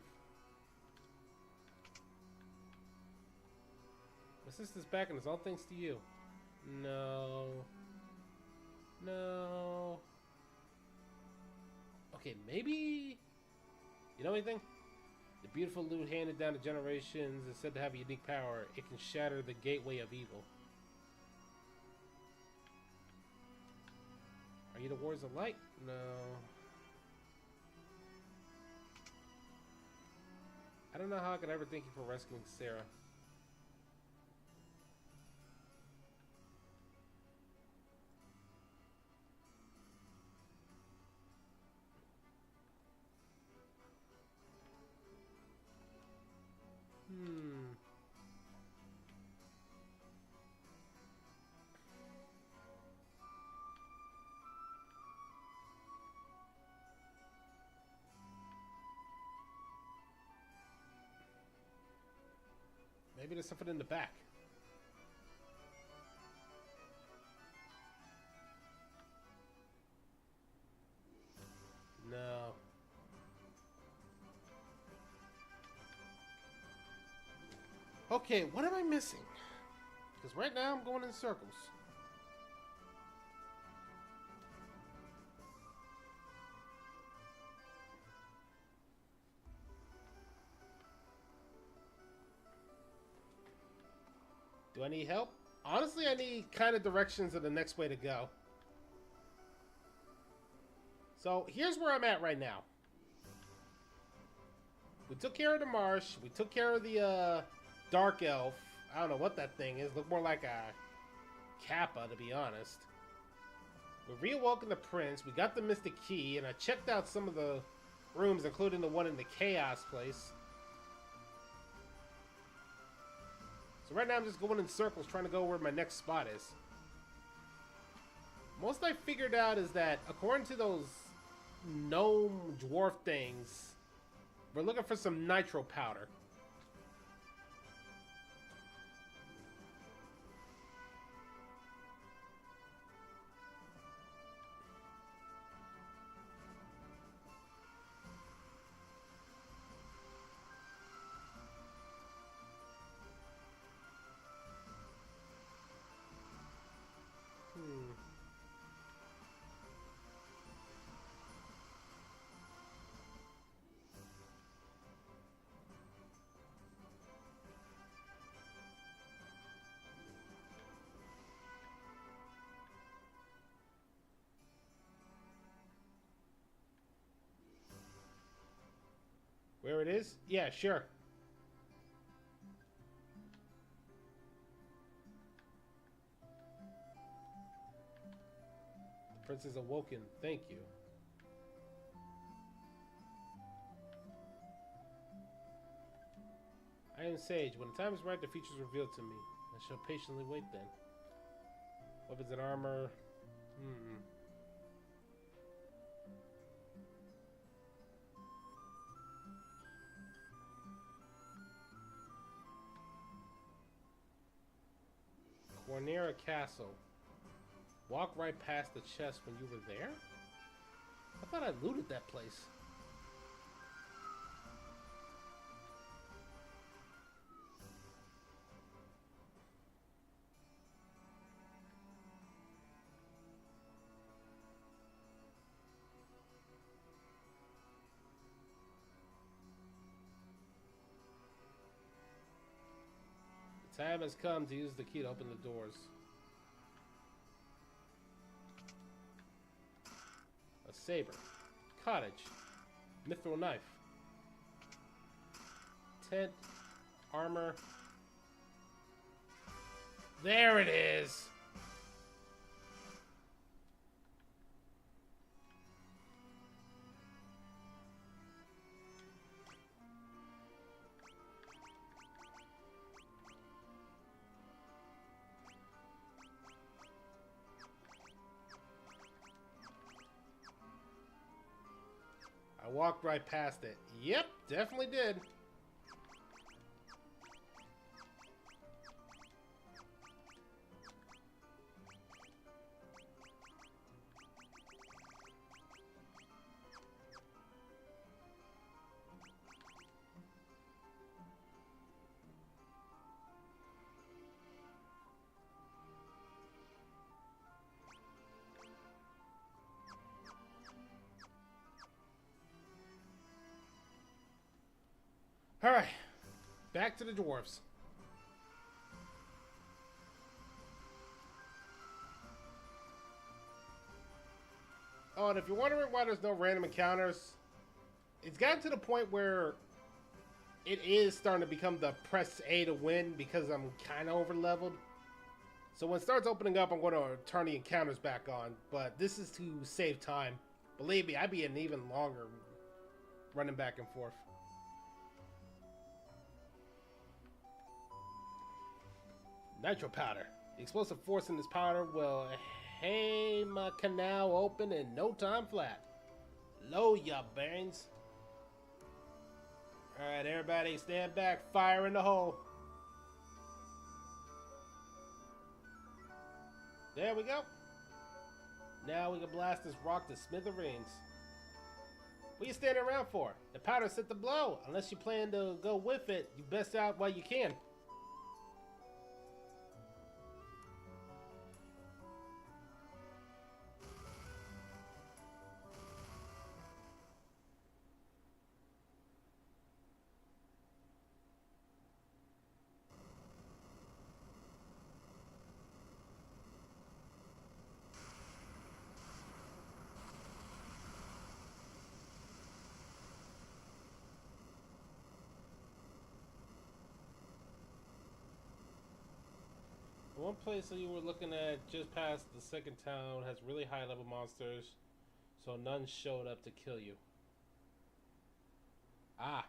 My sister's back and it's all thanks to you. No. No. Okay, maybe... You know anything? The beautiful loot handed down to generations is said to have a unique power. It can shatter the gateway of evil. Are you the Warriors of Light? No. I don't know how I could ever thank you for rescuing Sarah. Maybe there's something in the back. No. Okay, what am I missing? Because right now I'm going in circles. Do I need help? Honestly, I need kind of directions of the next way to go. So, here's where I'm at right now. We took care of the marsh. We took care of the dark elf. I don't know what that thing is. Look more like a kappa, to be honest. We reawoken the prince. We got the mystic key. And I checked out some of the rooms, including the one in the chaos place. So right now I'm just going in circles trying to go where my next spot is. Most I figured out is that according to those gnome dwarf things, we're looking for some nitro powder. Where it is? Yeah, sure. The prince is awoken. Thank you. I am Sage. When the time is right, the future is revealed to me. I shall patiently wait then. Weapons and armor. or near a castle. Walk right past the chest when you were there? I thought I looted that place. The time has come to use the key to open the doors. A saber. Cottage. Mithril knife. Tent. Armor. There it is! I walked right past it. Yep, definitely did. Alright, back to the dwarves. Oh, and if you're wondering why there's no random encounters, it's gotten to the point where it is starting to become the press A to win because I'm kind of over leveled. So when it starts opening up, I'm going to turn the encounters back on. But this is to save time. Believe me, I'd be an even longer running back and forth. Nitro powder. The explosive force in this powder will aim a canal open in no time flat. Low ya brains. Alright, everybody stand back. Fire in the hole. There we go. Now we can blast this rock to smithereens. What are you standing around for? The powder's set to blow. Unless you plan to go with it, you best out while you can. One place that you were looking at just past the second town has really high level monsters, so none showed up to kill you. Ah.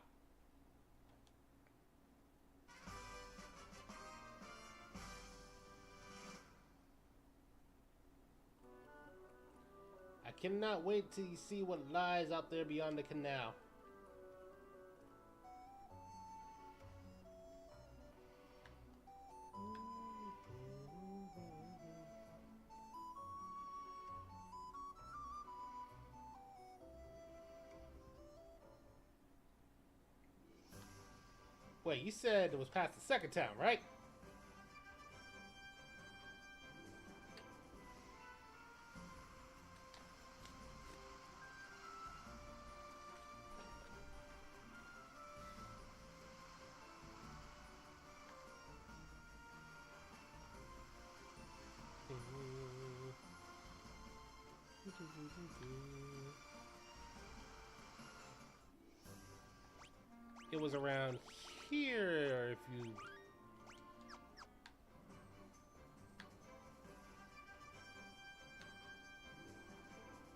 I cannot wait till you see what lies out there beyond the canal. Wait, you said it was past the second town, right? It was around here, if you...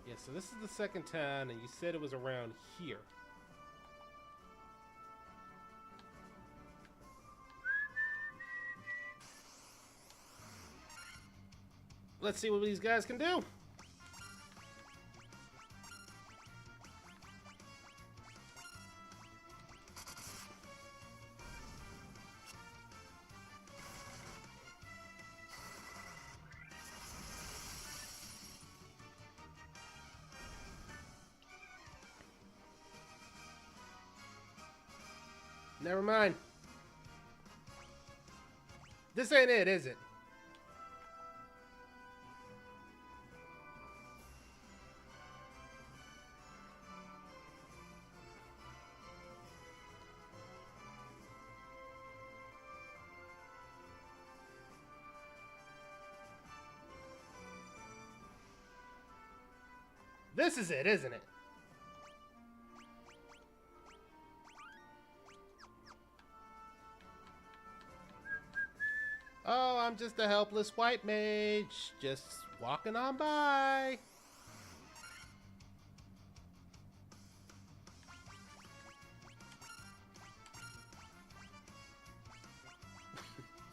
Yeah, so this is the second town, and you said it was around here. Let's see what these guys can do. Never mind. This ain't it, is it? This is it, isn't it? Oh, I'm just a helpless white mage, just walking on by.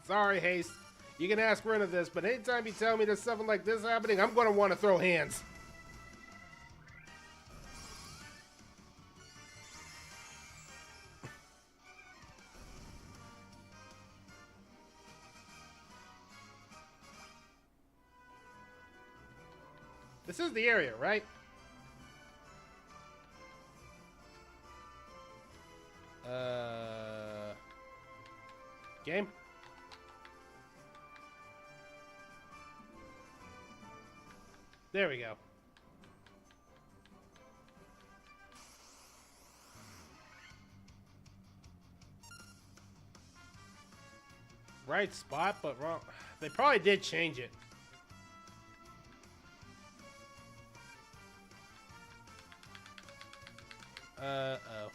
Sorry, Haste. You can ask rid of this, but anytime you tell me there's something like this happening, I'm gonna want to throw hands. This is the area, right? Game? There we go. Right spot, but wrong. They probably did change it. Uh-oh.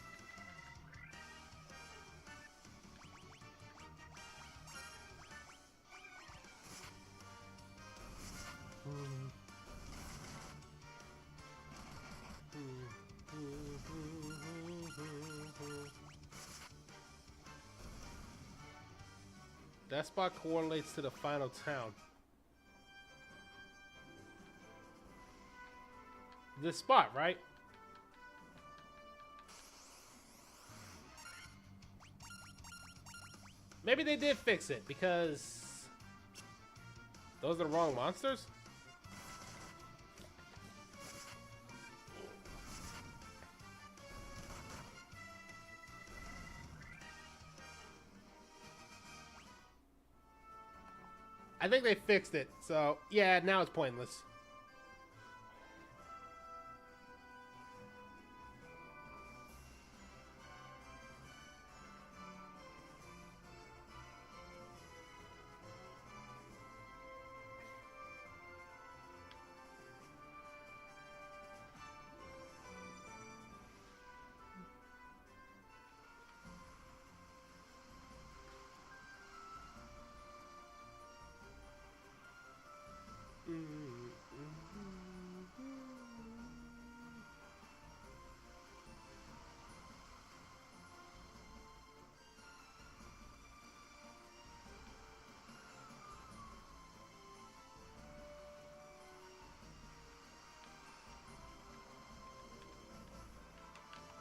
That spot correlates to the final town. This spot, right? Maybe they did fix it because those are the wrong monsters? I think they fixed it, so yeah, now it's pointless.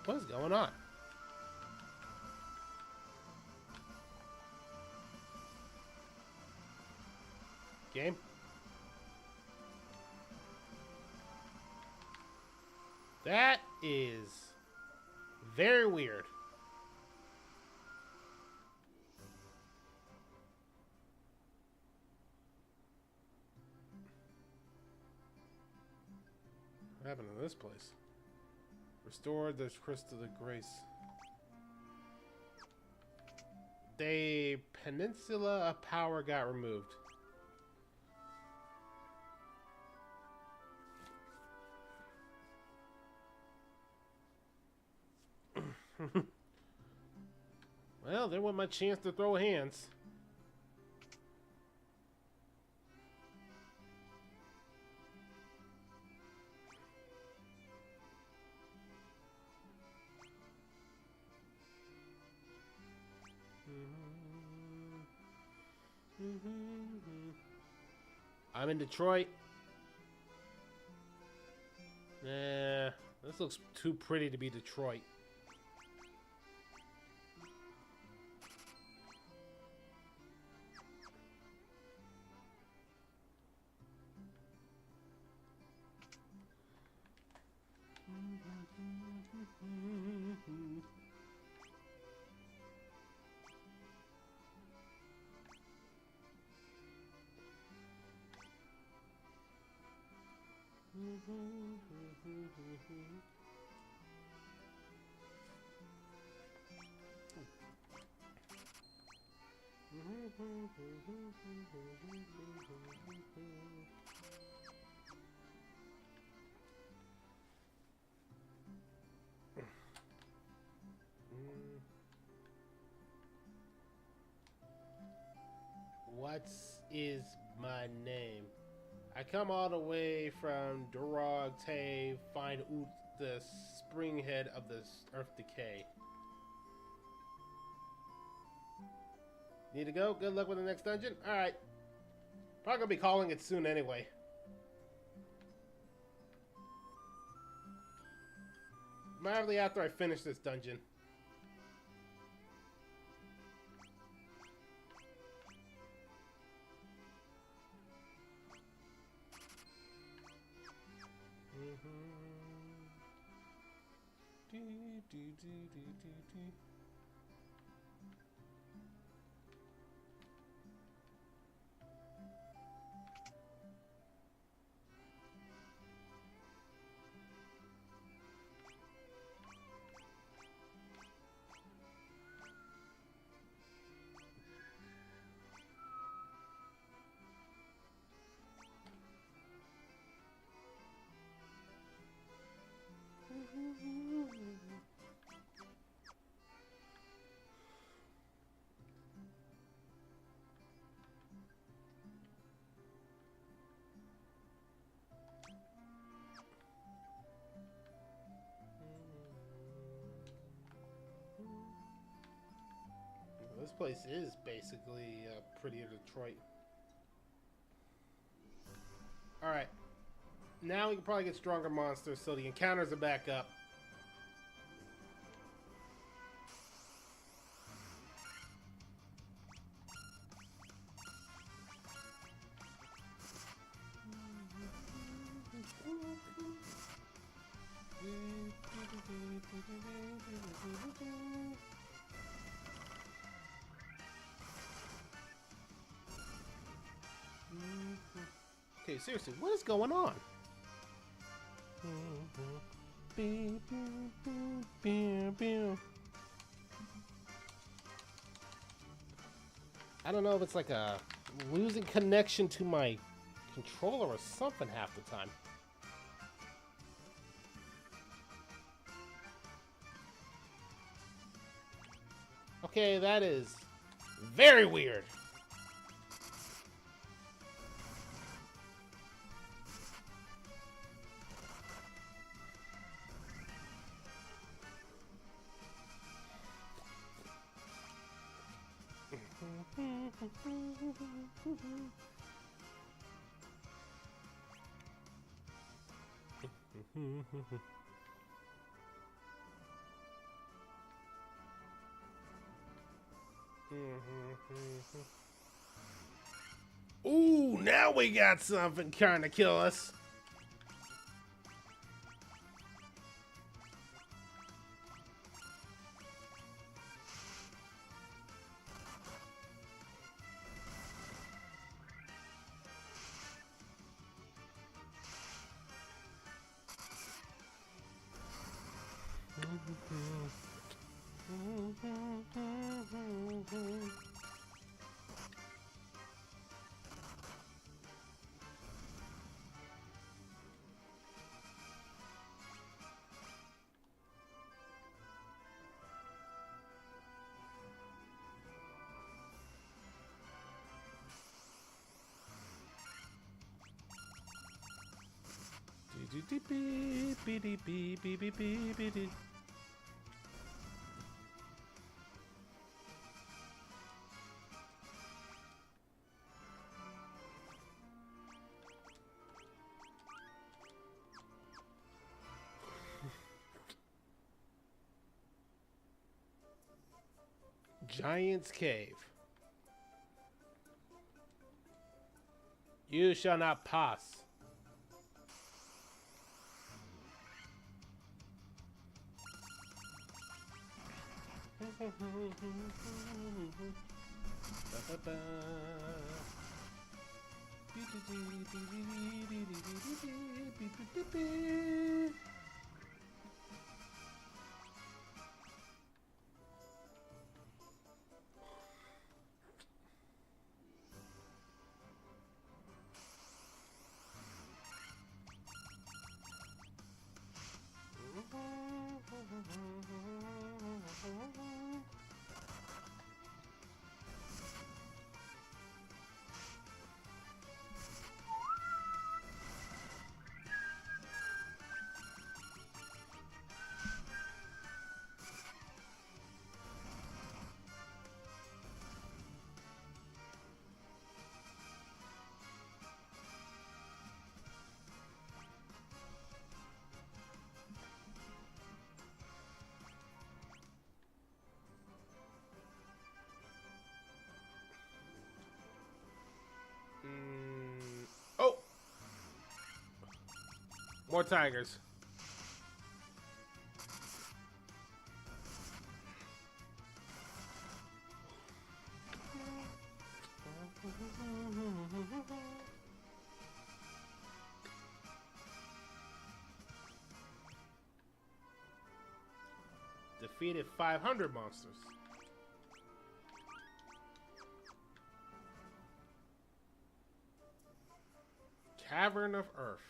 What is going on? Game? That is very weird. What happened to this place? Restored the Crystal of Grace. The Peninsula of Power got removed. Well, there went my chance to throw hands. I'm in Detroit. Nah, this looks too pretty to be Detroit. What is my name? I come all the way from Durog to find the spring head of the Earth Decay. Need to go? Good luck with the next dungeon? Alright. Probably gonna be calling it soon anyway. Mildly after I finish this dungeon. This place is basically prettier Detroit. Alright. Now we can probably get stronger monsters, so the encounters are back up. Okay, seriously, what is going on? I don't know if it's like a losing connection to my controller or something half the time. Okay, that is very weird. Ooh, now we got something trying to kill us. Giant's Cave. You shall not pass. More tigers. Defeated 500 monsters. Cavern of Earth.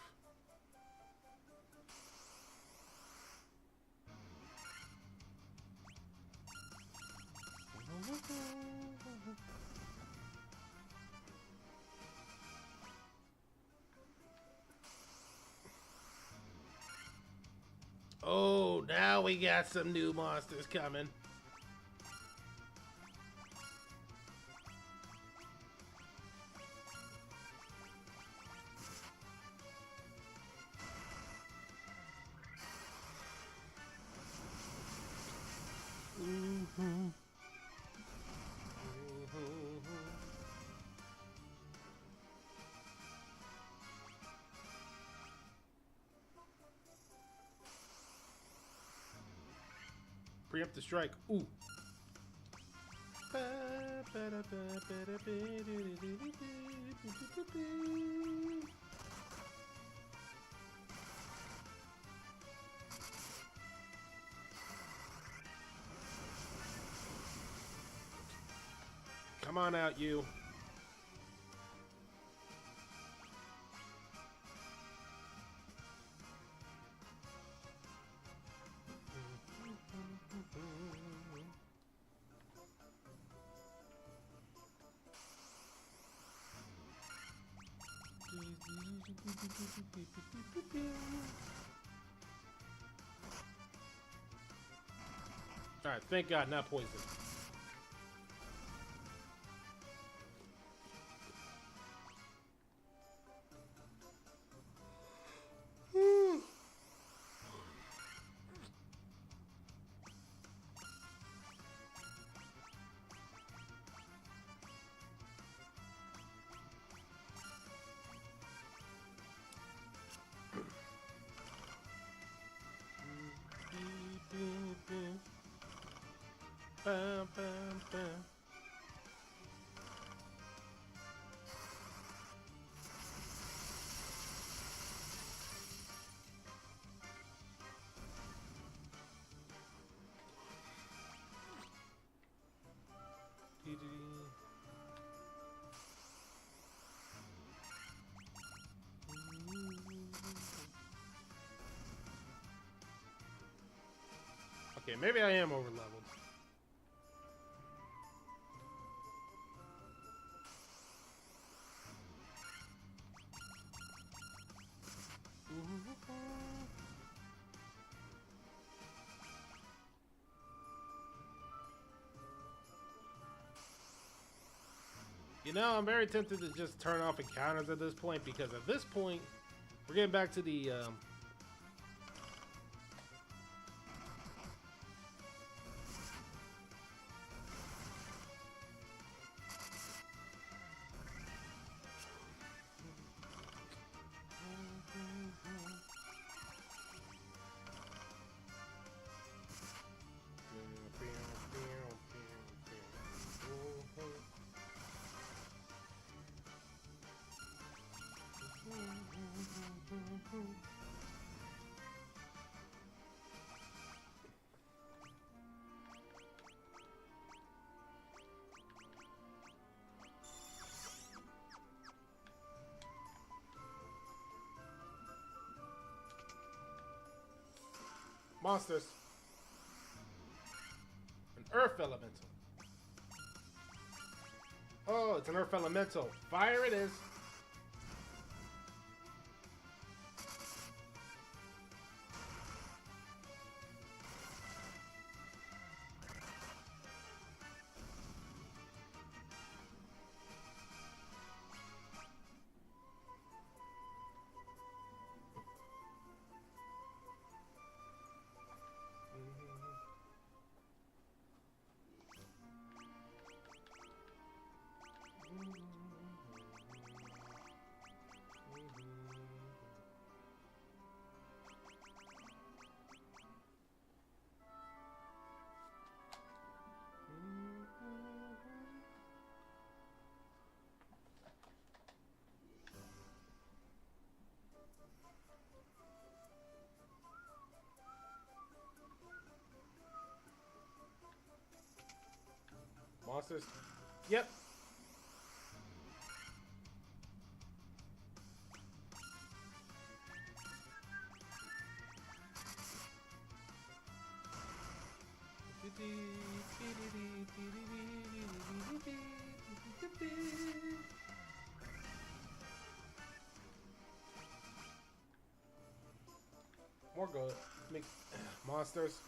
Oh, now we got some new monsters coming. Preempt the strike. Ooh. Come on out, you. Alright, thank God, not poison. Bam, bam, bam. Okay, maybe I am over leveled. You know, I'm very tempted to just turn off encounters at this point, because at this point, we're getting back to the monsters. An earth elemental. Oh, it's an earth elemental. Fire it is. monsters. Yep. More good. Make monsters.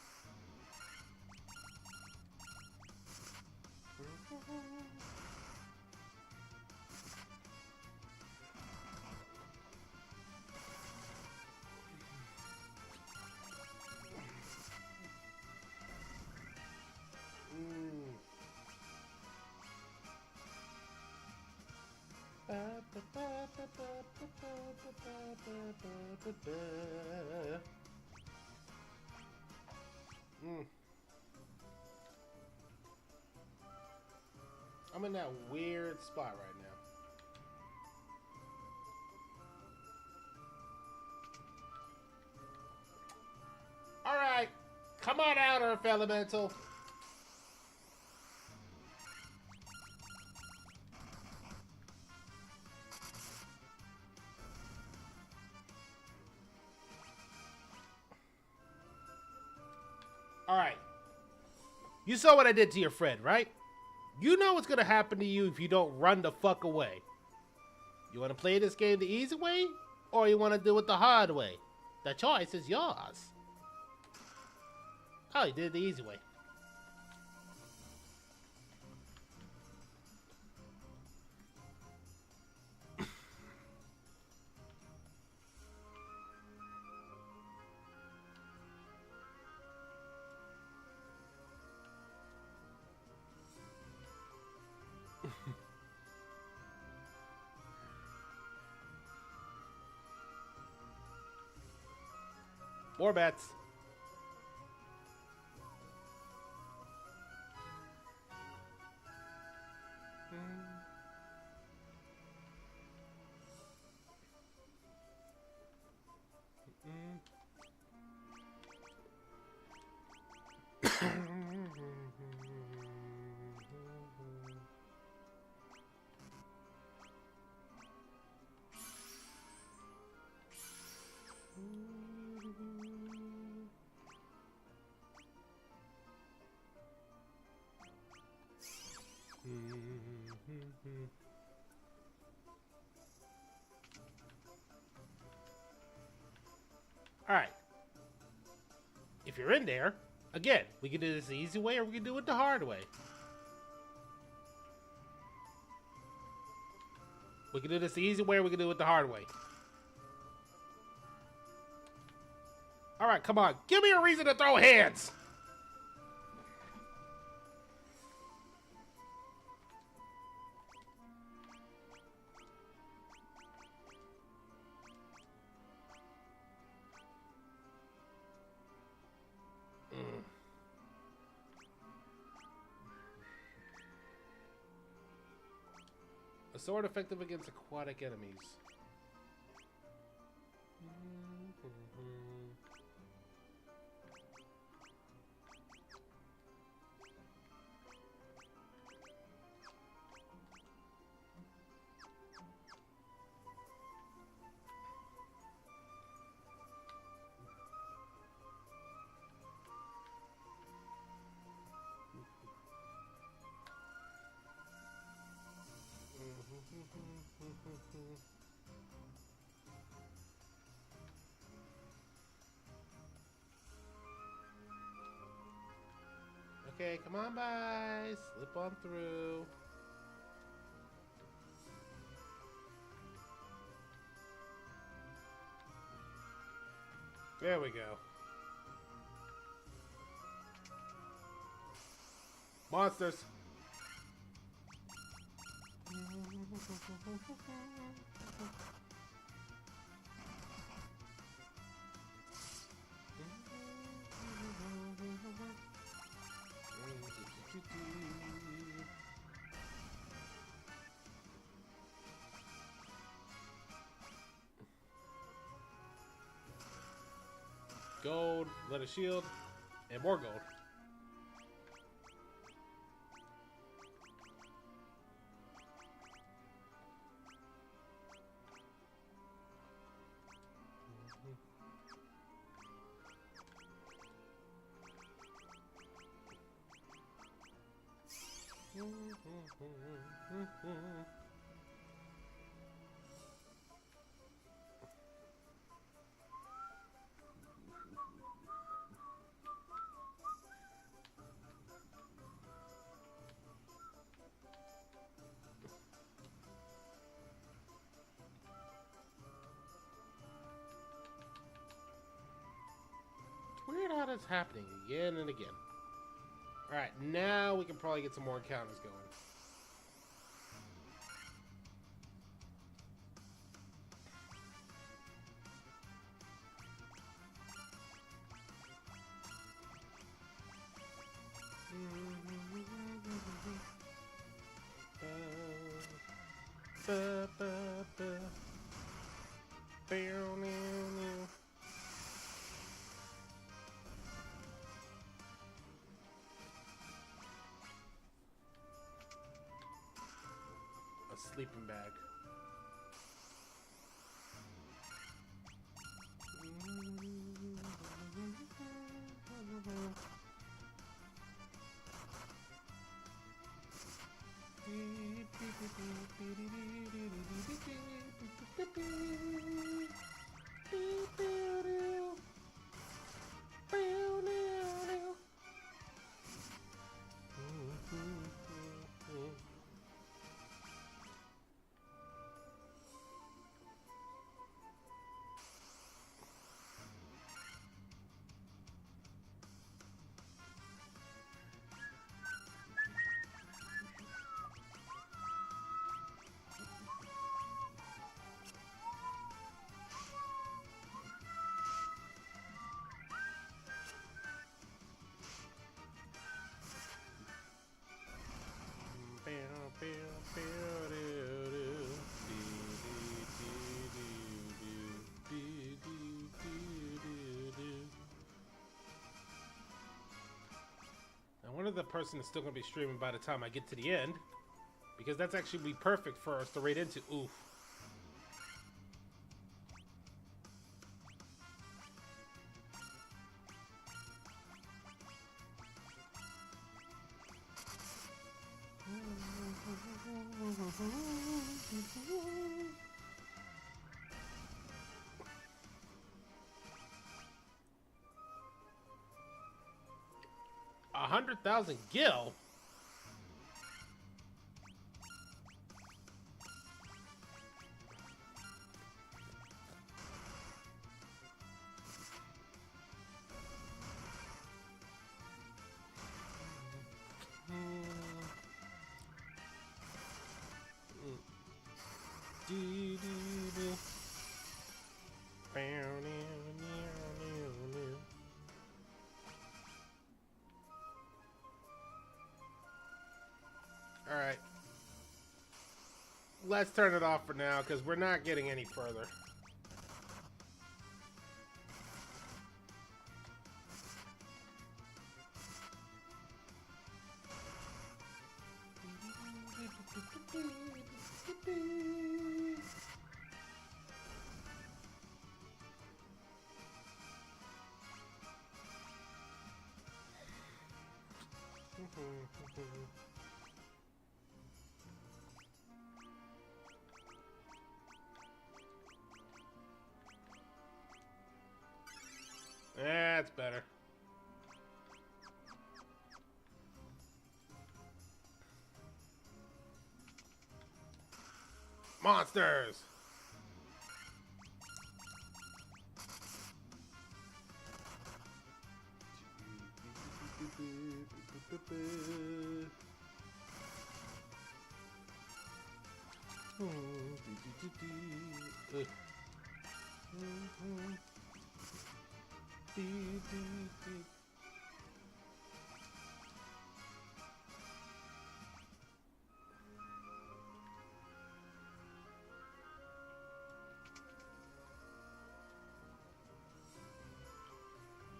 I'm in that weird spot right now. Alright, come on out, Earth Elemental. Alright. You saw what I did to your friend, right? You know what's gonna happen to you if you don't run the fuck away. You wanna play this game the easy way? Or you wanna do it the hard way? The choice is yours. Oh, you did it the easy way. More bets. Alright. If you're in there, again, we can do this the easy way or we can do it the hard way. We can do this the easy way or we can do it the hard way. Alright, come on. Give me a reason to throw hands! A sword effective against aquatic enemies. Okay, come on, guys. Slip on through. There we go. Monsters. Gold, let a shield, and more gold. Weird how that's happening again and again. Alright, now we can probably get some more encounters going. A sleeping bag. I wonder if the person is still going to be streaming by the time I get to the end, because that's actually be perfect for us to raid into. Oof. A 100,000 gil? Alright. Let's turn it off for now, because we're not getting any further. That's better. Monsters!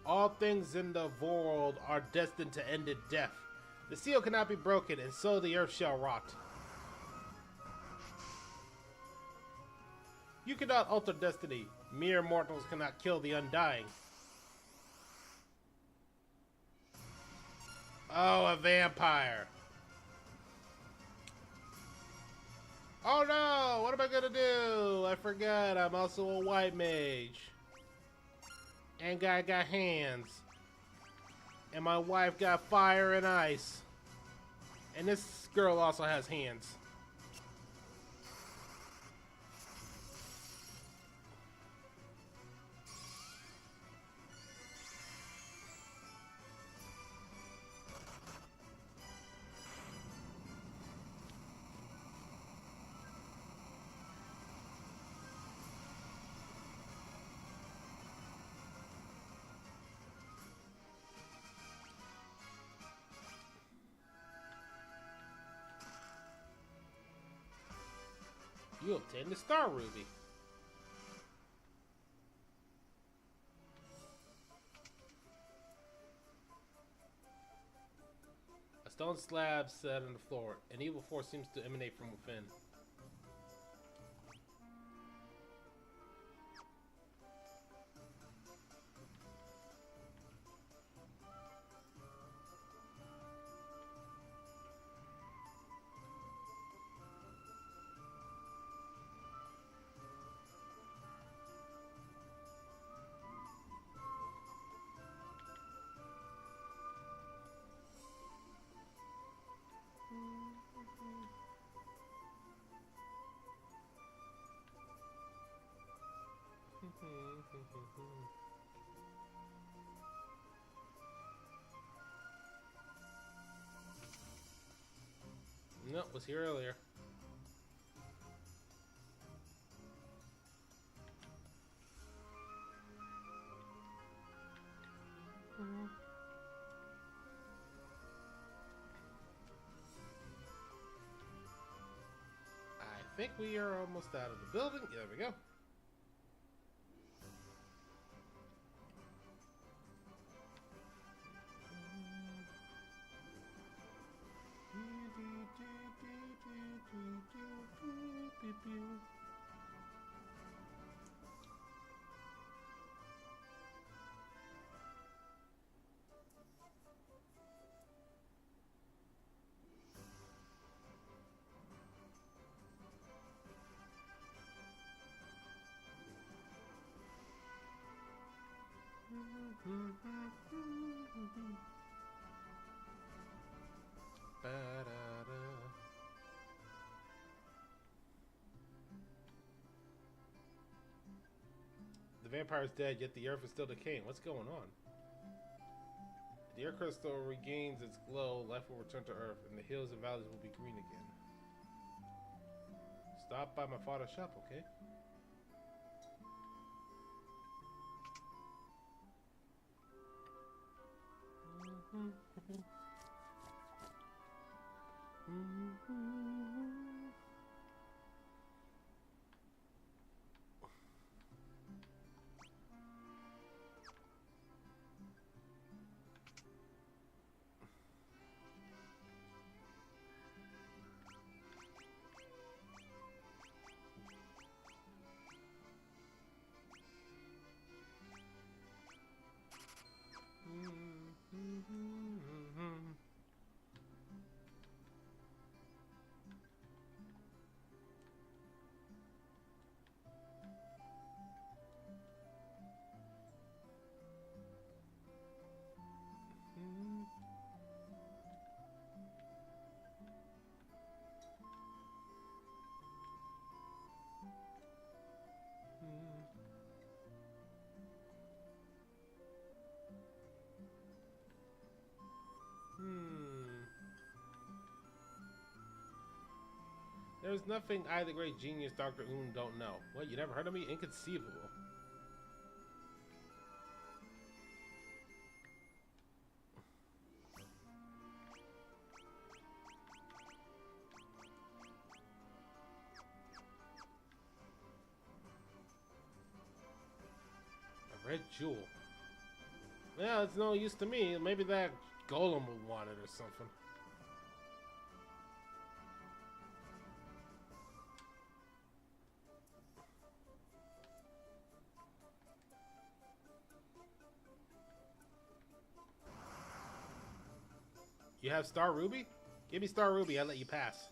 All things in the world are destined to end in death. The seal cannot be broken, and so the earth shall rot. You cannot alter destiny. Mere mortals cannot kill the undying. Oh, a vampire. Oh no! What am I gonna do? I forgot I'm also a white mage. And I got hands. And my wife got fire and ice. And this girl also has hands. You obtained the Star Ruby. A stone slab set on the floor. An evil force seems to emanate from within. Nope, was here earlier. I think we are almost out of the building. There we go. The vampire's dead, yet the earth is still decaying. What's going on? The air crystal regains its glow, life will return to earth, and the hills and valleys will be green again. Stop by my father's shop, okay? There's nothing I, the great genius Dr. Oon, don't know. What, you never heard of me? Inconceivable. A red jewel. Well, it's no use to me. Maybe that golem would want it or something. You have Star Ruby? Give me Star Ruby, I'll let you pass.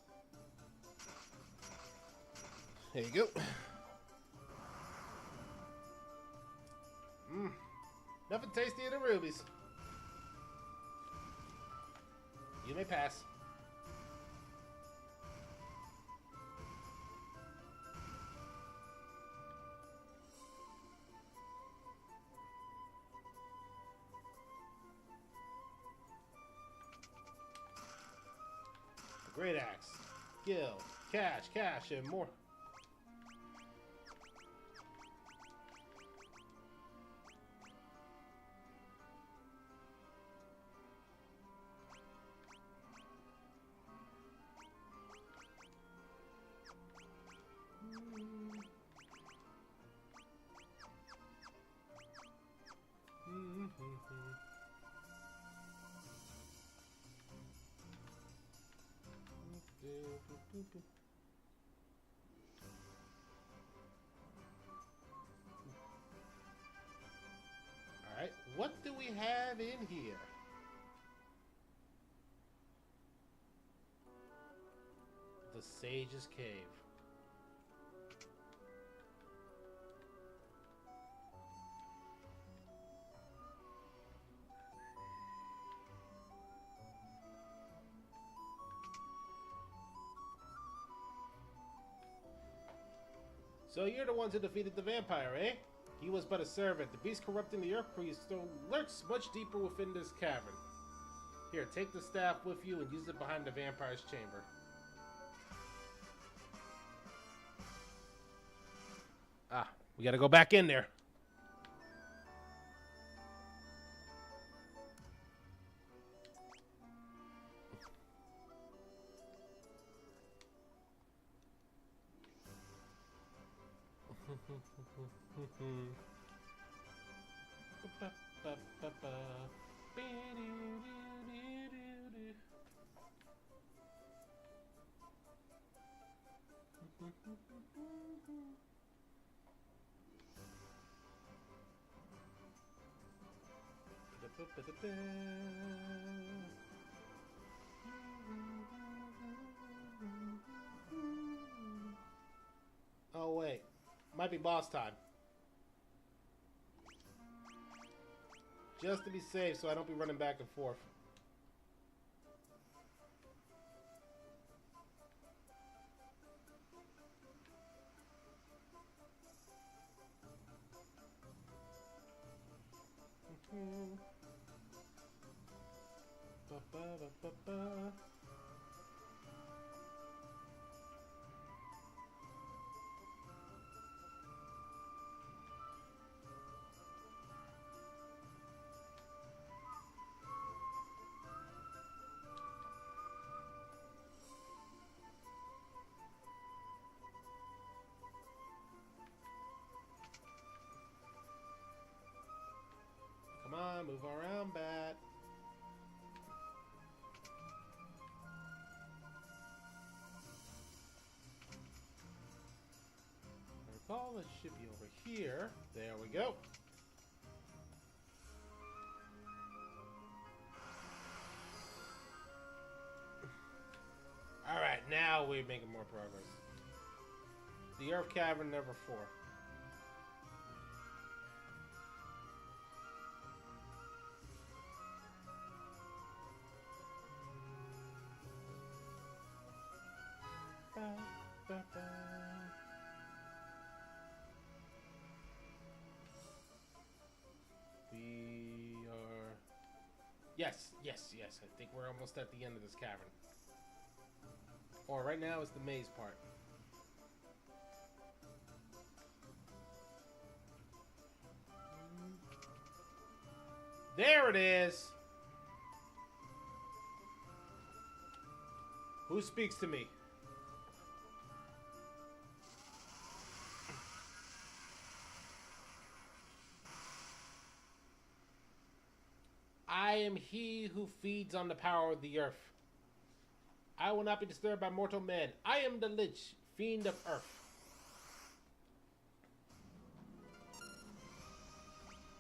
There you go. Nothing tastier than rubies. You may pass. A great axe. Skill. Cash, and more. Alright, what do we have in here? The Sage's Cave. So you're the ones who defeated the vampire, eh? He was but a servant. The beast corrupting the earth priest still lurks much deeper within this cavern. Here, take the staff with you and use it behind the vampire's chamber. Ah, we gotta go back in there. Oh wait, might be boss time. Just to be safe so I don't be running back and forth. Come on, move around, bat. I recall it should be over here. There we go. Alright, now we're making more progress. The Earth Cavern number 4. We are... Yes. I think we're almost at the end of this cavern. Or right now it's the maze part. There it is! Who speaks to me? I am he who feeds on the power of the earth. I will not be disturbed by mortal men. I am the Lich, fiend of earth.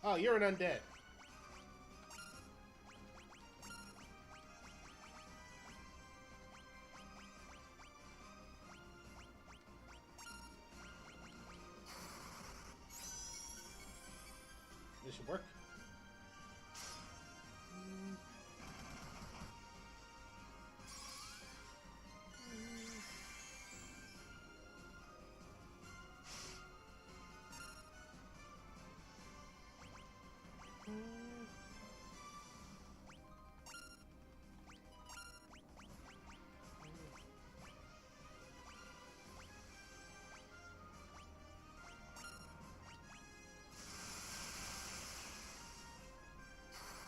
Oh, you're an undead. This should work.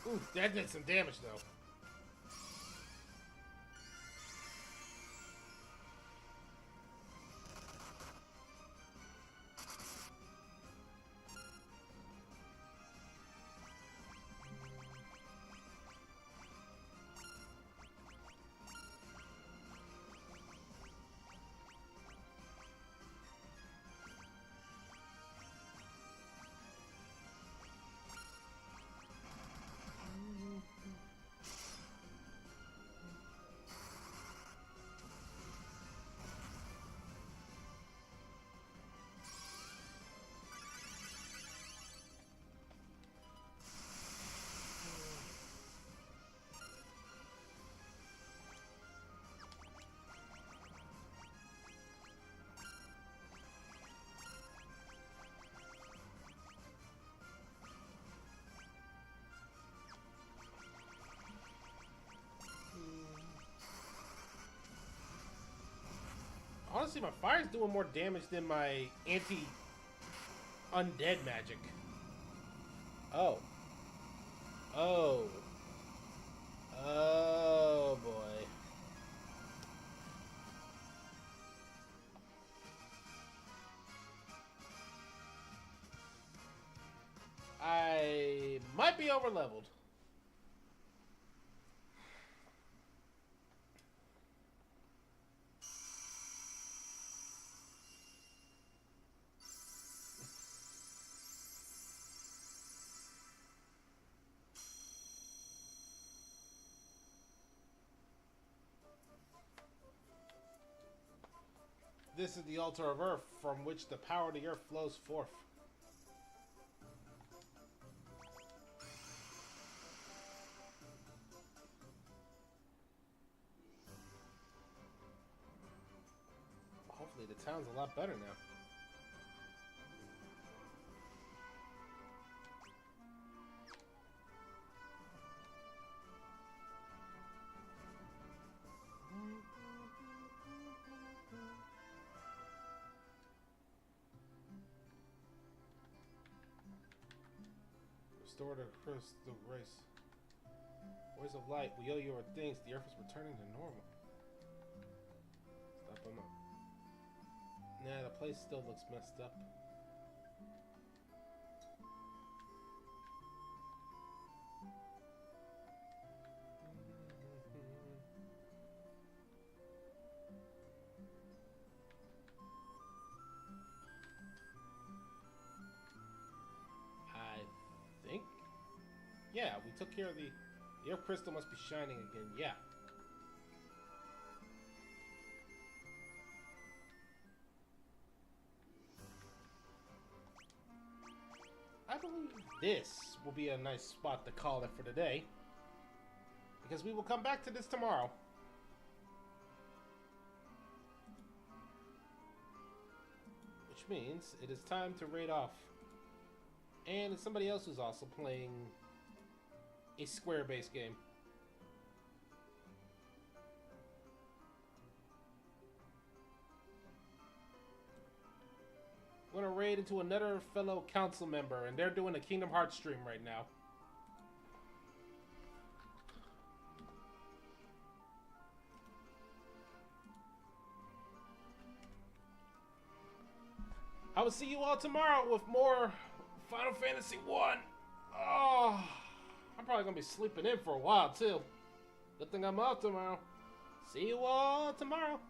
Ooh, that did some damage though. Honestly, my fire's doing more damage than my anti-undead magic. Oh. Oh. Oh, boy. I might be over-leveled. This is the altar of Earth from which the power of the Earth flows forth. Hopefully the town's a lot better now. Restore the crystal race. Ways of light, we owe you our things. The earth is returning to normal. Stop them up. Nah, the place still looks messed up. Yeah, we took care of the air crystal must be shining again. Yeah. I believe this will be a nice spot to call it for today, because we will come back to this tomorrow. Which means it is time to raid off. And it's somebody else who's also playing a square-based game. I'm gonna raid into another fellow council member, and they're doing a Kingdom Hearts stream right now. I will see you all tomorrow with more Final Fantasy 1. Oh, I'm probably gonna be sleeping in for a while too. Good thing I'm out tomorrow. See you all tomorrow.